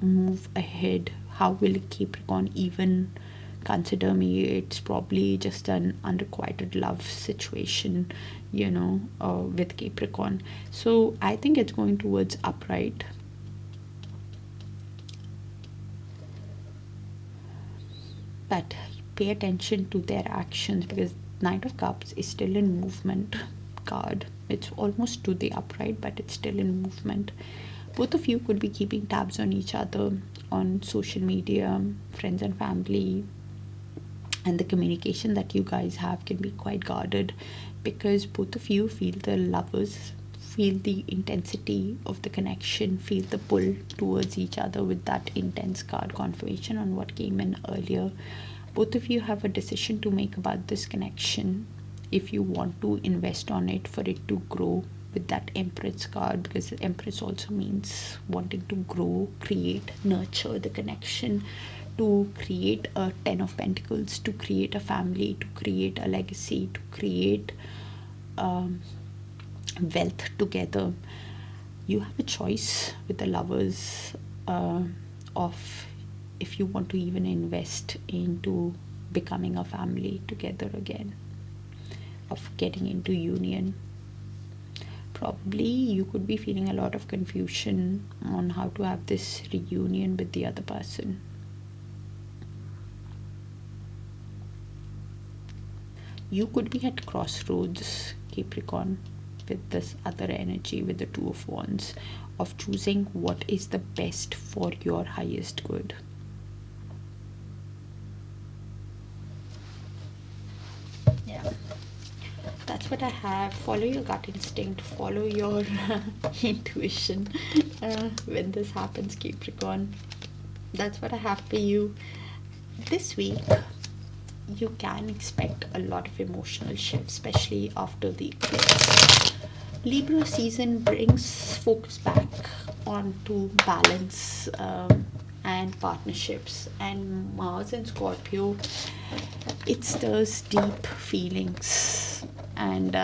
move ahead? How will Capricorn even consider me? It's probably just an unrequited love situation, you know, with Capricorn. So I think it's going towards upright. But pay attention to their actions, because Knight of Cups is still in movement card. It's almost to the upright, but it's still in movement. Both of you could be keeping tabs on each other on social media, friends and family, and the communication that you guys have can be quite guarded, because both of you feel the lovers, feel the intensity of the connection, feel the pull towards each other with that intense card confirmation on what came in earlier. Both of you have a decision to make about this connection, if you want to invest on it for it to grow with that Empress card, because the Empress also means wanting to grow, create, nurture the connection, to create a 10 of Pentacles, to create a family, to create a legacy, to create wealth together. You have a choice with the Lovers of if you want to even invest into becoming a family together again, of getting into union. Probably you could be feeling a lot of confusion on how to have this reunion with the other person. You could be at crossroads, Capricorn, with this other energy, with the Two of Wands, of choosing what is the best for your highest good. Yeah, that's what I have. Follow your gut instinct, follow your intuition when this happens, Capricorn. That's what I have for you this week. You can expect a lot of emotional shifts, especially after the eclipse. Libra season brings focus back onto balance and partnerships, and Mars and Scorpio, it stirs deep feelings, and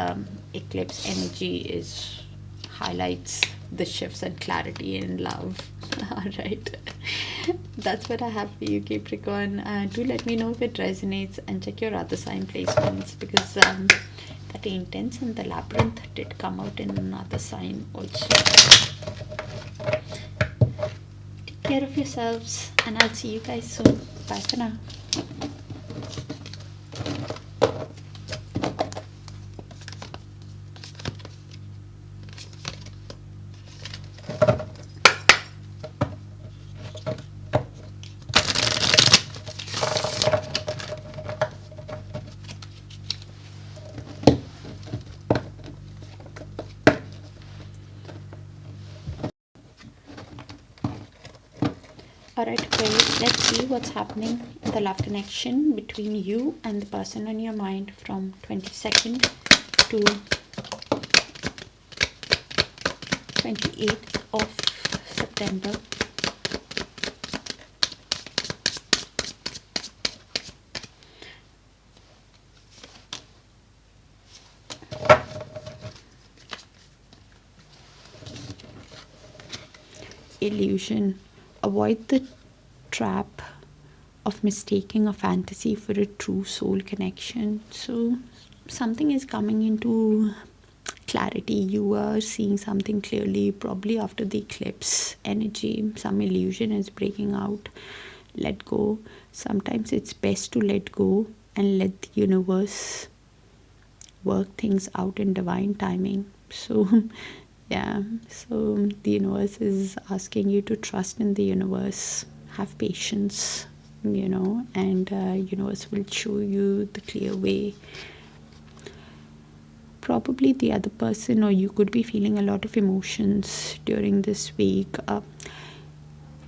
eclipse energy highlights the shifts and clarity in love. All right, that's what I have for you, Capricorn. Do let me know if it resonates, and check your other sign placements, because that intense and the labyrinth did come out in another sign also. Take care of yourselves, and I'll see you guys soon. Bye for now. Alright, Aquarius, let's see what's happening in the love connection between you and the person on your mind from 22nd to 28th of September. Illusion. Avoid the trap of mistaking a fantasy for a true soul connection. So something is coming into clarity. You are seeing something clearly, probably after the eclipse energy. Some illusion is breaking out. Let go. Sometimes it's best to let go and let the universe work things out in divine timing. So yeah, so the universe is asking you to trust in the universe, have patience, you know, and universe will show you the clear way. Probably the other person, or you could be feeling a lot of emotions during this week.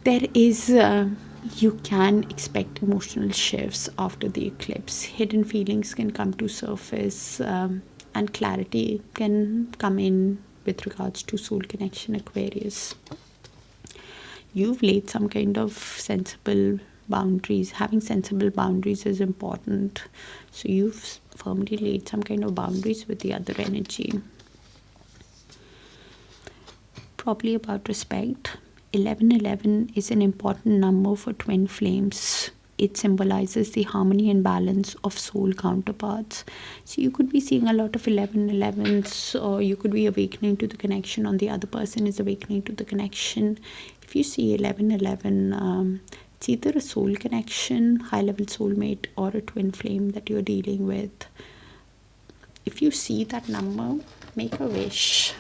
There is you can expect emotional shifts after the eclipse. Hidden feelings can come to surface, and clarity can come in with regards to soul connection, Aquarius. You've laid some kind of sensible boundaries. Having sensible boundaries is important. So you've firmly laid some kind of boundaries with the other energy. Probably about respect. 1111 is an important number for twin flames. It symbolizes the harmony and balance of soul counterparts. So you could be seeing a lot of 1111s, or you could be awakening to the connection, or the other person is awakening to the connection. If you see 1111, it's either a soul connection, high-level soulmate, or a twin flame that you're dealing with. If you see that number, make a wish.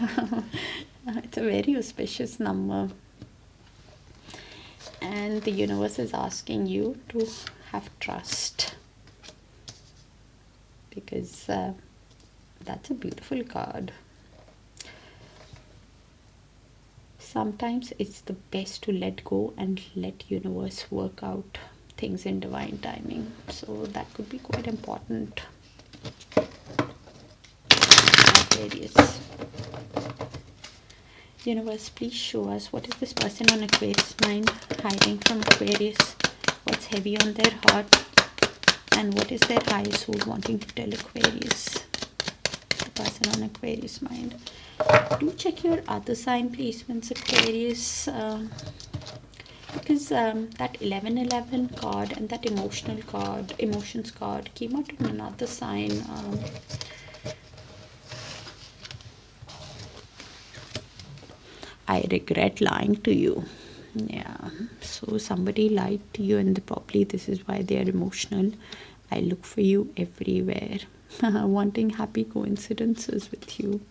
It's a very auspicious number. And the universe is asking you to have trust, because that's a beautiful card. Sometimes it's the best to let go and let universe work out things in divine timing. So that could be quite important. Aquarius. Universe, please show us what is this person on Aquarius mind hiding from Aquarius, what's heavy on their heart, and what is their higher soul wanting to tell Aquarius, the person on Aquarius mind. Do check your other sign placements, Aquarius, because that 1111 card and that emotions card came out in another sign. I regret lying to you. Yeah, so somebody lied to you, and probably this is why they are emotional. I look for you everywhere, wanting happy coincidences with you.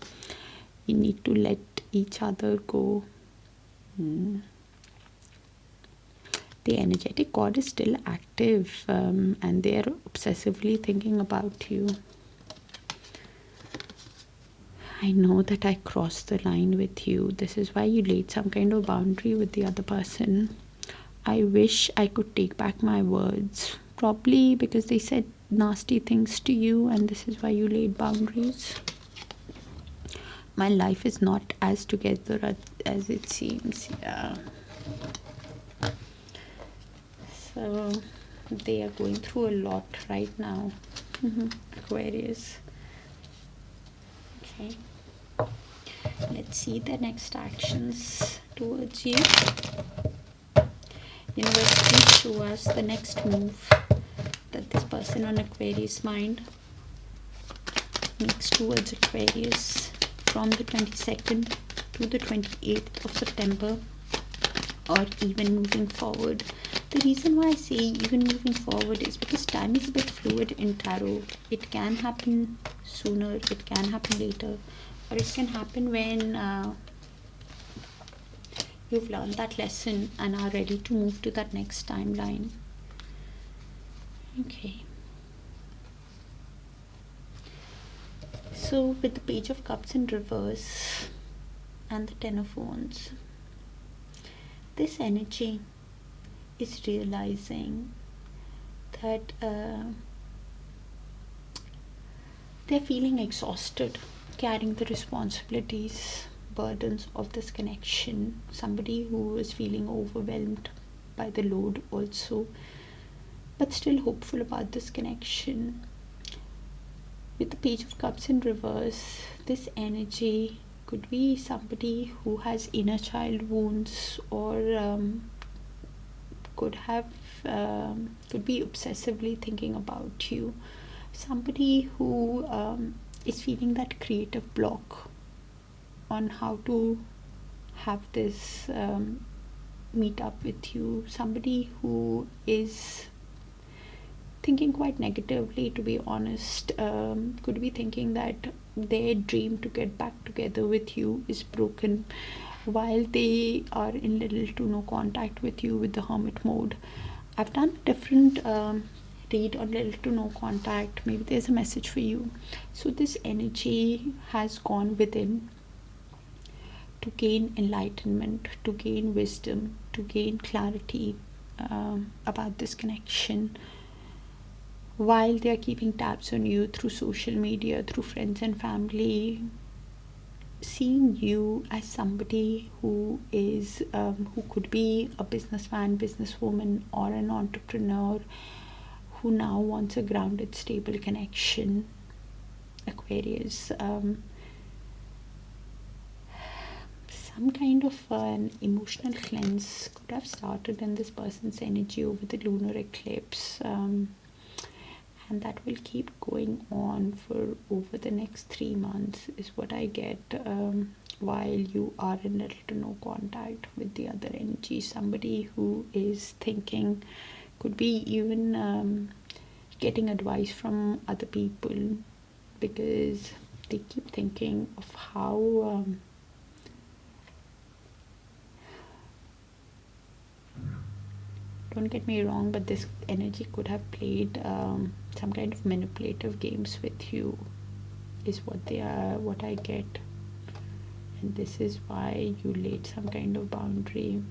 You need to let each other go. The energetic god is still active, and they are obsessively thinking about you. I know that I crossed the line with you. This is why you laid some kind of boundary with the other person. I wish I could take back my words. Probably because they said nasty things to you, and this is why you laid boundaries. My life is not as together as it seems. Yeah. So they are going through a lot right now. Aquarius. Okay. Let's see the next actions towards you. Universe, please show us the next move that this person on Aquarius mind makes towards Aquarius from the 22nd to the 28th of September or even moving forward. The reason why I say even moving forward is because time is a bit fluid in tarot. It can happen sooner, it can happen later, or it can happen when you've learned that lesson and are ready to move to that next timeline. Okay. So with the Page of Cups in reverse and the Ten of Wands, this energy is realizing that they're feeling exhausted carrying the responsibilities, burdens of this connection. Somebody who is feeling overwhelmed by the load also, but still hopeful about this connection. With the Page of Cups in reverse, this energy could be somebody who has inner child wounds, or could be obsessively thinking about you. Somebody who is feeling that creative block on how to have this meet up with you. Somebody who is thinking quite negatively, to be honest. Could be thinking that their dream to get back together with you is broken while they are in little to no contact with you with the Hermit mode. I've done a different read on little to no contact. Maybe there's a message for you. So this energy has gone within to gain enlightenment, to gain wisdom, to gain clarity about this connection, while they are keeping tabs on you through social media, through friends and family, seeing you as somebody who is who could be a businessman, businesswoman, or an entrepreneur who now wants a grounded, stable connection. Aquarius, some kind of an emotional cleanse could have started in this person's energy over the lunar eclipse, and that will keep going on for over the next 3 months is what I get, while you are in little to no contact with the other energy. Somebody who is thinking, could be even getting advice from other people, because they keep thinking of how don't get me wrong, but this energy could have played some kind of manipulative games with you, is what I get. And this is why you laid some kind of boundary,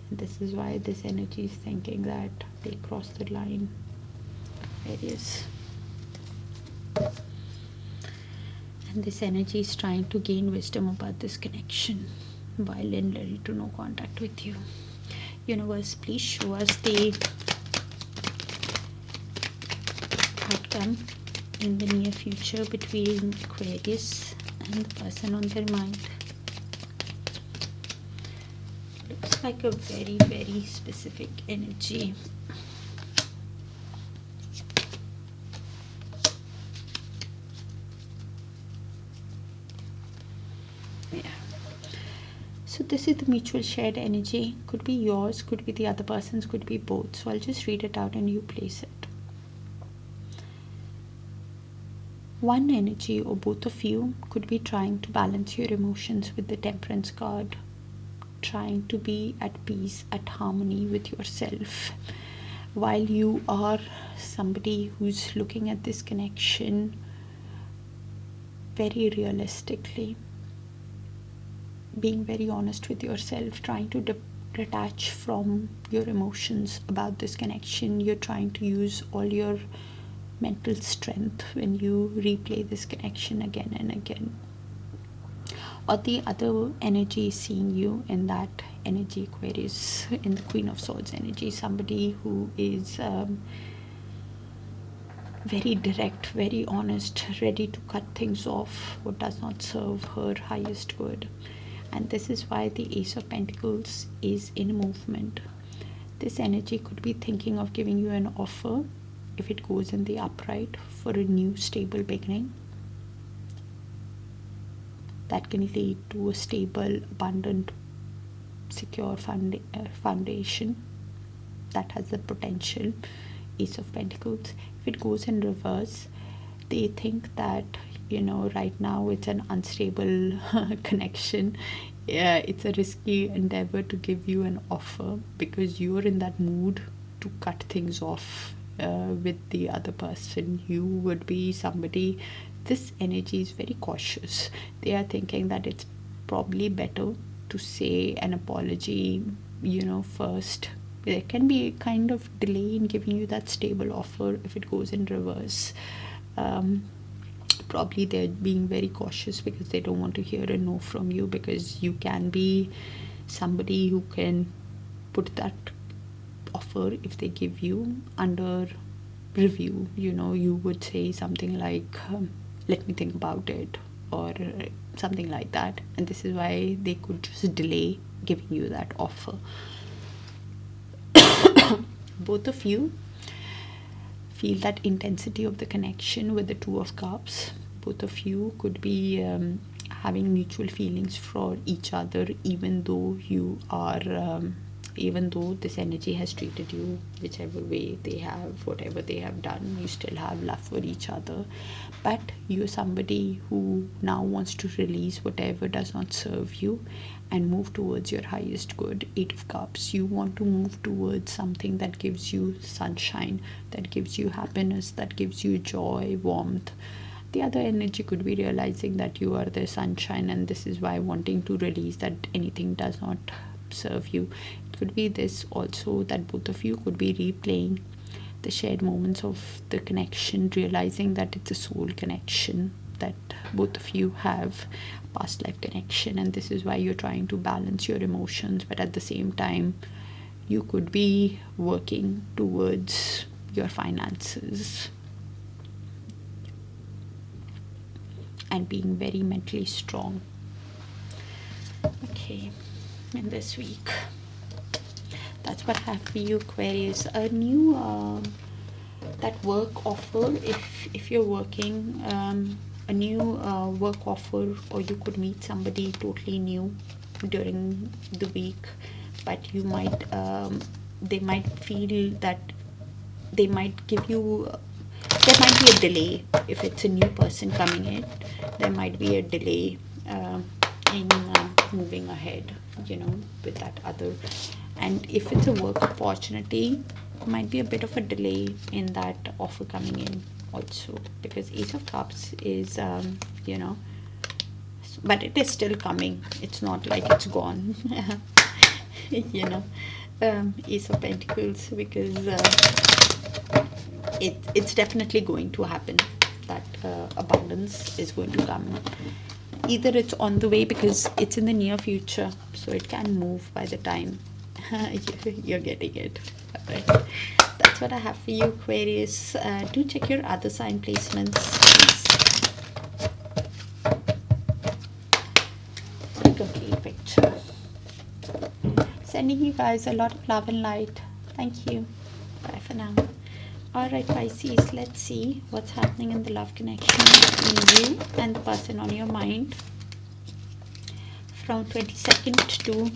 and this is why this energy is thinking that they crossed the line. Aries. And this energy is trying to gain wisdom about this connection while in little to no contact with you. Universe, please show us the outcome in the near future between Aquarius and the person on their mind. Looks like a very, very specific energy. So this is the mutual shared energy. Could be yours, could be the other person's, could be both. So I'll just read it out and you place it. One energy or both of you could be trying to balance your emotions with the Temperance card, trying to be at peace, at harmony with yourself, while you are somebody who's looking at this connection very realistically, being very honest with yourself, trying to detach from your emotions about this connection. You're trying to use all your mental strength when you replay this connection again and again. Or the other energy is seeing you in that energy, Aquarius, in the Queen of Swords energy, somebody who is very direct, very honest, ready to cut things off what does not serve her highest good. And this is why the Ace of Pentacles is in movement. This energy could be thinking of giving you an offer, if it goes in the upright, for a new stable beginning that can lead to a stable, abundant secure foundation that has the potential. Ace of Pentacles. If it goes in reverse, they think that, you know, right now it's an unstable connection. Yeah, it's a risky endeavor to give you an offer because you're in that mood to cut things off with the other person. You would be somebody, this energy is very cautious. They are thinking that it's probably better to say an apology, you know, first. There can be a kind of delay in giving you that stable offer if it goes in reverse. Probably they're being very cautious because they don't want to hear a no from you, because you can be somebody who can put that offer, if they give you, under review. You know, you would say something like, let me think about it, or something like that, and this is why they could just delay giving you that offer. Both of you feel that intensity of the connection with the Two of Cups. Both of you could be having mutual feelings for each other, even though you are even though this energy has treated you whichever way they have, whatever they have done, you still have love for each other. But you're somebody who now wants to release whatever does not serve you and move towards your highest good. Eight of Cups. You want to move towards something that gives you sunshine, that gives you happiness, that gives you joy, warmth. The other energy could be realizing that you are the sunshine, and this is why wanting to release that anything does not serve you. It could be this also, that both of you could be replaying the shared moments of the connection, realizing that it's a soul connection, that both of you have past life connection, and this is why you're trying to balance your emotions. But at the same time, you could be working towards your finances and being very mentally strong. Okay, in this week, that's what I have for you, Aquarius. A new that work offer, if you're working, a new work offer, or you could meet somebody totally new during the week, but you might they might feel that they might give you, there might be a delay. If it's a new person coming in, there might be a delay in moving ahead, you know, with that other. And if it's a work opportunity, might be a bit of a delay in that offer coming in also, because Ace of Cups is you know, but it is still coming. It's not like it's gone. You know, Ace of Pentacles, because it's definitely going to happen. That abundance is going to come. Either it's on the way, because it's in the near future, so it can move by the time you're getting it. Right. That's what I have for you, Aquarius. Do check your other sign placements, please, for a complete picture. Sending you guys a lot of love and light. Thank you. Bye for now. Alright, Pisces, let's see what's happening in the love connection between you and the person on your mind from 22nd to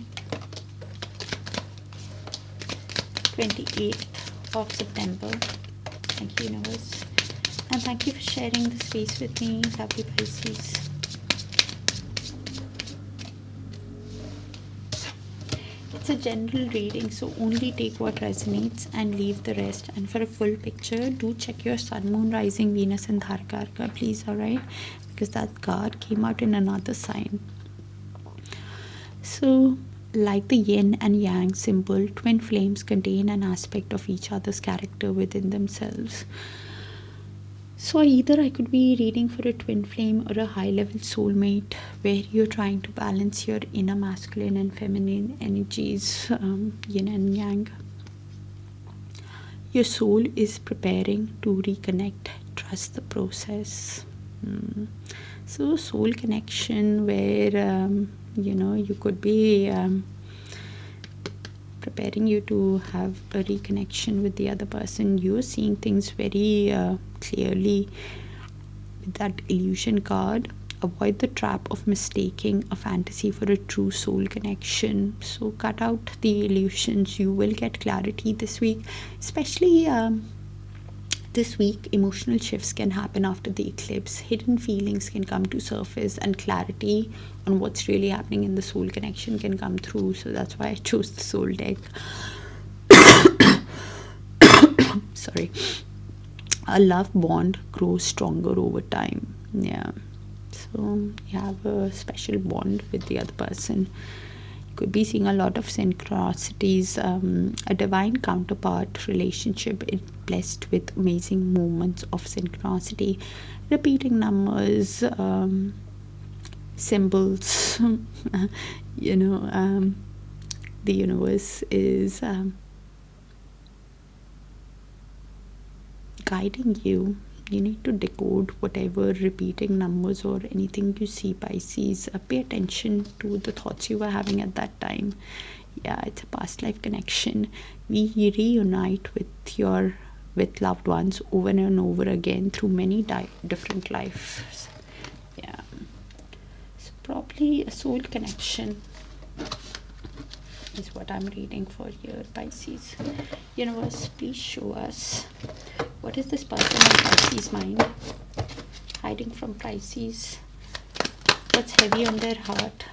28th of September. Thank you, universe. And thank you for sharing the space with me, lovely Pisces. It's a general reading, so only take what resonates and leave the rest. And for a full picture, do check your sun, moon, rising, Venus and Dharkarka, please, alright? Because that card came out in another sign. So, like the yin and yang symbol, twin flames contain an aspect of each other's character within themselves. So either I could be reading for a twin flame or a high-level soulmate, where you're trying to balance your inner masculine and feminine energies, yin and yang. Your soul is preparing to reconnect. Trust the process. So soul connection, where you know, you could be preparing you to have a reconnection with the other person. You're seeing things very clearly with that illusion card. avoid the trap of mistaking a fantasy for a true soul connection. So cut out the illusions. You will get clarity this week, especially this week. Emotional shifts can happen after the eclipse. Hidden feelings can come to surface, and clarity on what's really happening in the soul connection can come through. So that's why I chose the soul deck. Sorry. A love bond grows stronger over time. Yeah. So you have a special bond with the other person. You could be seeing a lot of synchronicities. A divine counterpart relationship is blessed with amazing moments of synchronicity, repeating numbers, symbols. The universe is guiding you. You need to decode whatever repeating numbers or anything you see, Pisces. Pay attention to the thoughts you were having at that time. Yeah, it's a past life connection. We reunite with loved ones over and over again through many different lives. Yeah, so probably a soul connection is what I'm reading for here, Pisces. Universe, please show us, what is this person on Pisces' mind, hiding from Pisces? What's heavy on their heart?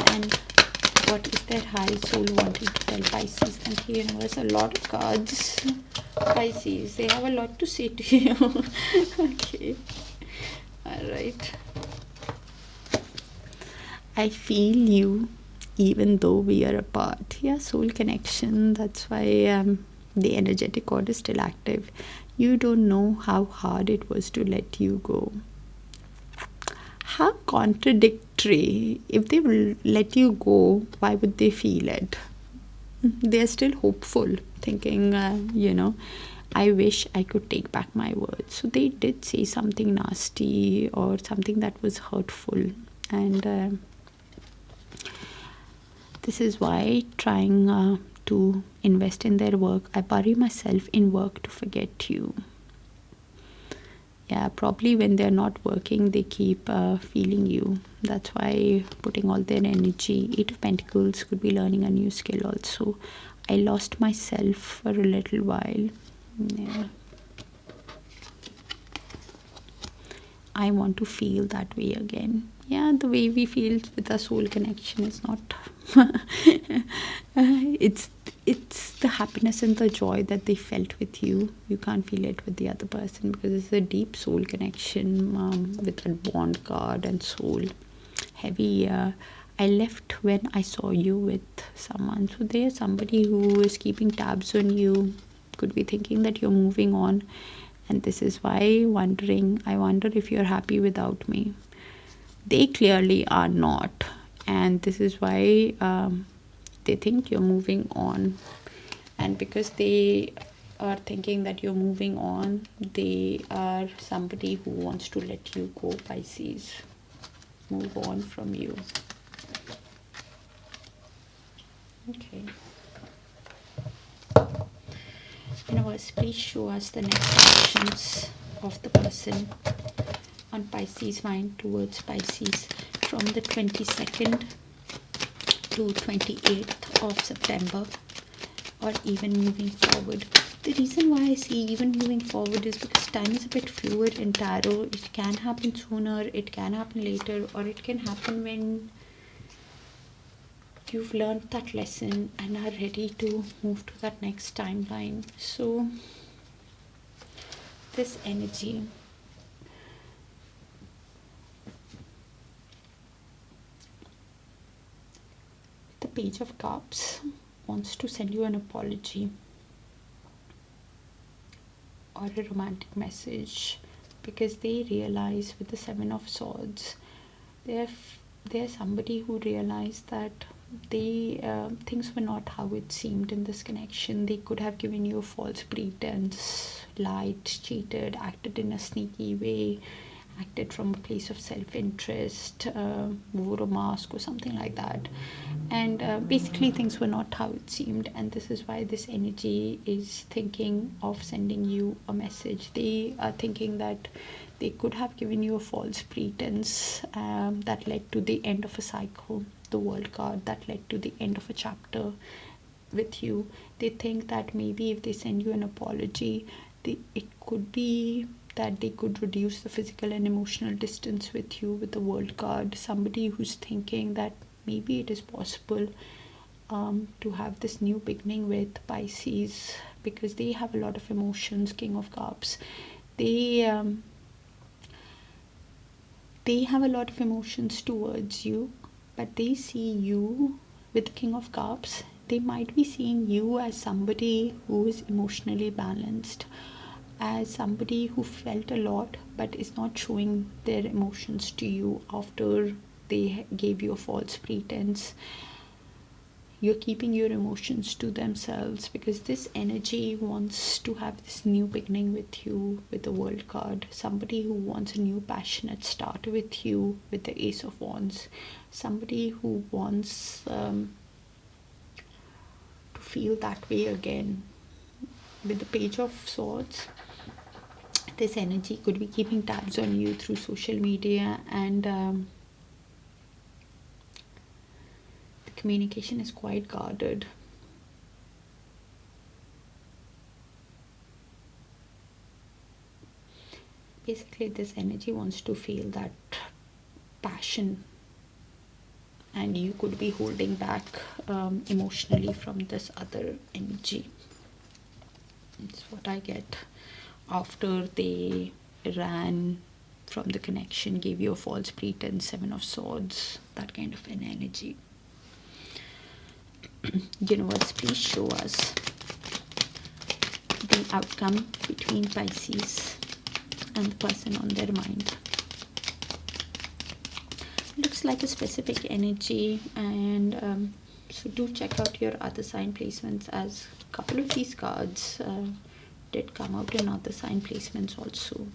And what is their high soul wanting to tell Pisces? Thank you, universe. A lot of cards, Pisces. They have a lot to say to you. Okay. Alright. I feel you even though we are apart. Yeah, soul connection. That's why the energetic cord is still active. You don't know how hard it was to let you go. How contradictory. If they will let you go, why would they feel it? They're still hopeful, thinking, I wish I could take back my words. So they did say something nasty or something that was hurtful. And this is why, trying to invest in their work, I bury myself in work to forget you. Yeah, probably when they're not working, they keep feeling you. That's why putting all their energy. 8 of Pentacles could be learning a new skill also. I lost myself for a little while. Yeah. I want to feel that way again. Yeah, the way we feel with our soul connection is not it's the happiness and the joy that they felt with you. You can't feel it with the other person because it's a deep soul connection with a bond card and soul. Heavy. I left when I saw you with someone. So there's somebody who is keeping tabs on you. Could be thinking that you're moving on. And this is why I wonder if you're happy without me. They clearly are not. And this is why they think you're moving on. And because they are thinking that you're moving on, they are somebody who wants to let you go, Pisces. Move on from you. Okay. Universe, please show us the next actions of the person on Pisces' mind towards Pisces from the 22nd to 28th of September, or even moving forward. The reason why I see even moving forward is because time is a bit fluid in tarot. It can happen sooner, it can happen later, or it can happen when you've learned that lesson and are ready to move to that next timeline. So this energy, the Page of Cups, wants to send you an apology or a romantic message, because they realize with the 7 of Swords, they're somebody who realized that things were not how it seemed in this connection. They could have given you a false pretense, lied, cheated, acted in a sneaky way, acted from a place of self-interest, wore a mask or something like that. And basically things were not how it seemed, and this is why this energy is thinking of sending you a message. They are thinking that They could have given you a false pretense that led to the end of a cycle. The World card, that led to the end of a chapter with you. They think that maybe if they send you an apology, it could be that they could reduce the physical and emotional distance with you. With the World card, somebody who's thinking that maybe it is possible to have this new beginning with Pisces, because they have a lot of emotions. King of Cups, they have a lot of emotions towards you, but they see you with the King of Cups. They might be seeing you as somebody who is emotionally balanced, as somebody who felt a lot but is not showing their emotions to you after they gave you a false pretense. You're keeping your emotions to themselves, because this energy wants to have this new beginning with you with the World card. Somebody who wants a new passionate start with you with the Ace of Wands. Somebody who wants to feel that way again. With the Page of Swords, this energy could be keeping tabs on you through social media, and communication is quite guarded. Basically, this energy wants to feel that passion, and you could be holding back emotionally from this other energy. That's what I get. After they ran from the connection, gave you a false pretense, Seven of Swords, that kind of an energy. Universe, please show us the outcome between Pisces and the person on their mind. Looks like a specific energy, and so do check out your other sign placements, as a couple of these cards did come out in other sign placements also.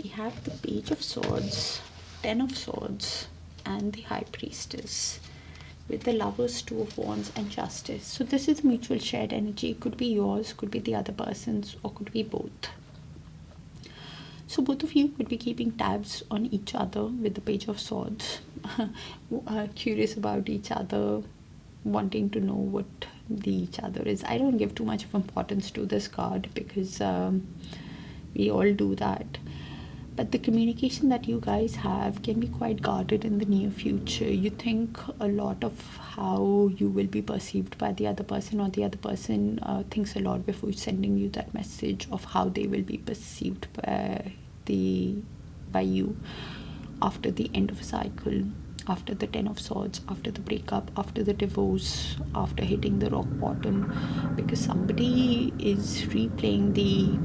We have the Page of Swords, Ten of Swords, and the High Priestess, with the Lovers, Two of Wands, and Justice. So this is mutual shared energy. It could be yours, could be the other person's, or could be both. So both of you could be keeping tabs on each other with the Page of Swords, curious about each other, wanting to know what each other is. I don't give too much of importance to this card, because we all do that. But the communication that you guys have can be quite guarded in the near future. You think a lot of how you will be perceived by the other person, or the other person thinks a lot before sending you that message of how they will be perceived by you after the end of a cycle, after the Ten of Swords, after the breakup, after the divorce, after hitting the rock bottom, because somebody is replaying the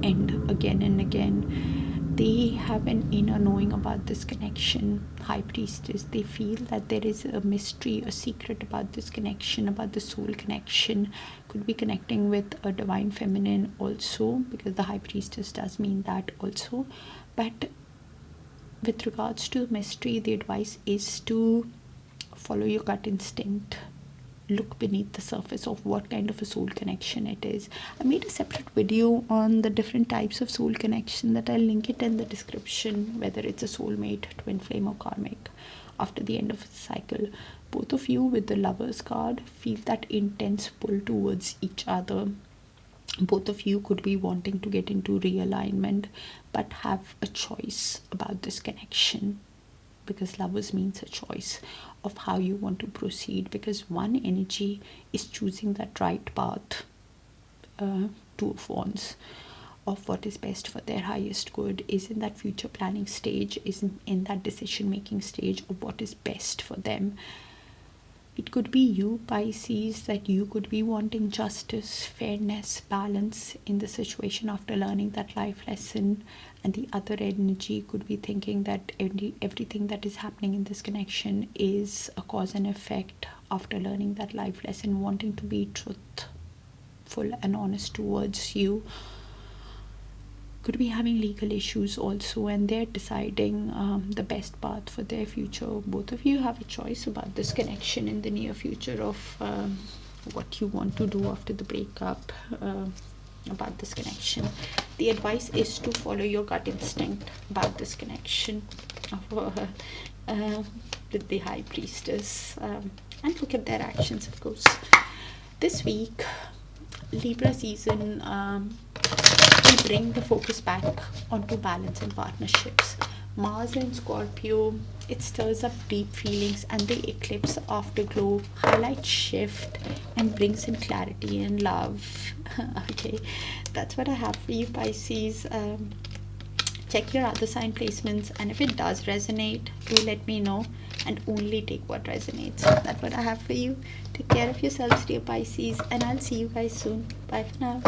end again and again. They have an inner knowing about this connection. High Priestess, they feel that there is a mystery, a secret about this connection, about the soul connection. Could be connecting with a divine feminine also, because the High Priestess does mean that also. But with regards to mystery, the advice is to follow your gut instinct. Look beneath the surface of what kind of a soul connection it is. I made a separate video on the different types of soul connection that I'll link it in the description, whether it's a soulmate, twin flame, or karmic. After the end of a cycle, both of you with the Lovers card feel that intense pull towards each other. Both of you could be wanting to get into realignment, but have a choice about this connection, because Lovers means a choice of how you want to proceed, because one energy is choosing that right path, Two of Wands, of what is best for their highest good, is in that future planning stage, is in that decision making stage of what is best for them. It could be you, Pisces, that you could be wanting justice, fairness, balance in the situation after learning that life lesson. And the other energy could be thinking that everything that is happening in this connection is a cause and effect after learning that life lesson, wanting to be truthful and honest towards you. Could be having legal issues also, and they're deciding the best path for their future. Both of you have a choice about this connection in the near future of what you want to do after the breakup. about this connection. The advice is to follow your gut instinct about this connection with the High Priestess, and look at their actions, of course. This week, Libra season will bring the focus back onto balance and partnerships. Mars and Scorpio, it stirs up deep feelings, and the eclipse afterglow highlights shift and brings in clarity and love. Okay, that's what I have for you, Pisces. Check your other sign placements, and if it does resonate, do let me know, and only take what resonates. That's what I have for you. Take care of yourselves, dear Pisces, and I'll see you guys soon. Bye for now.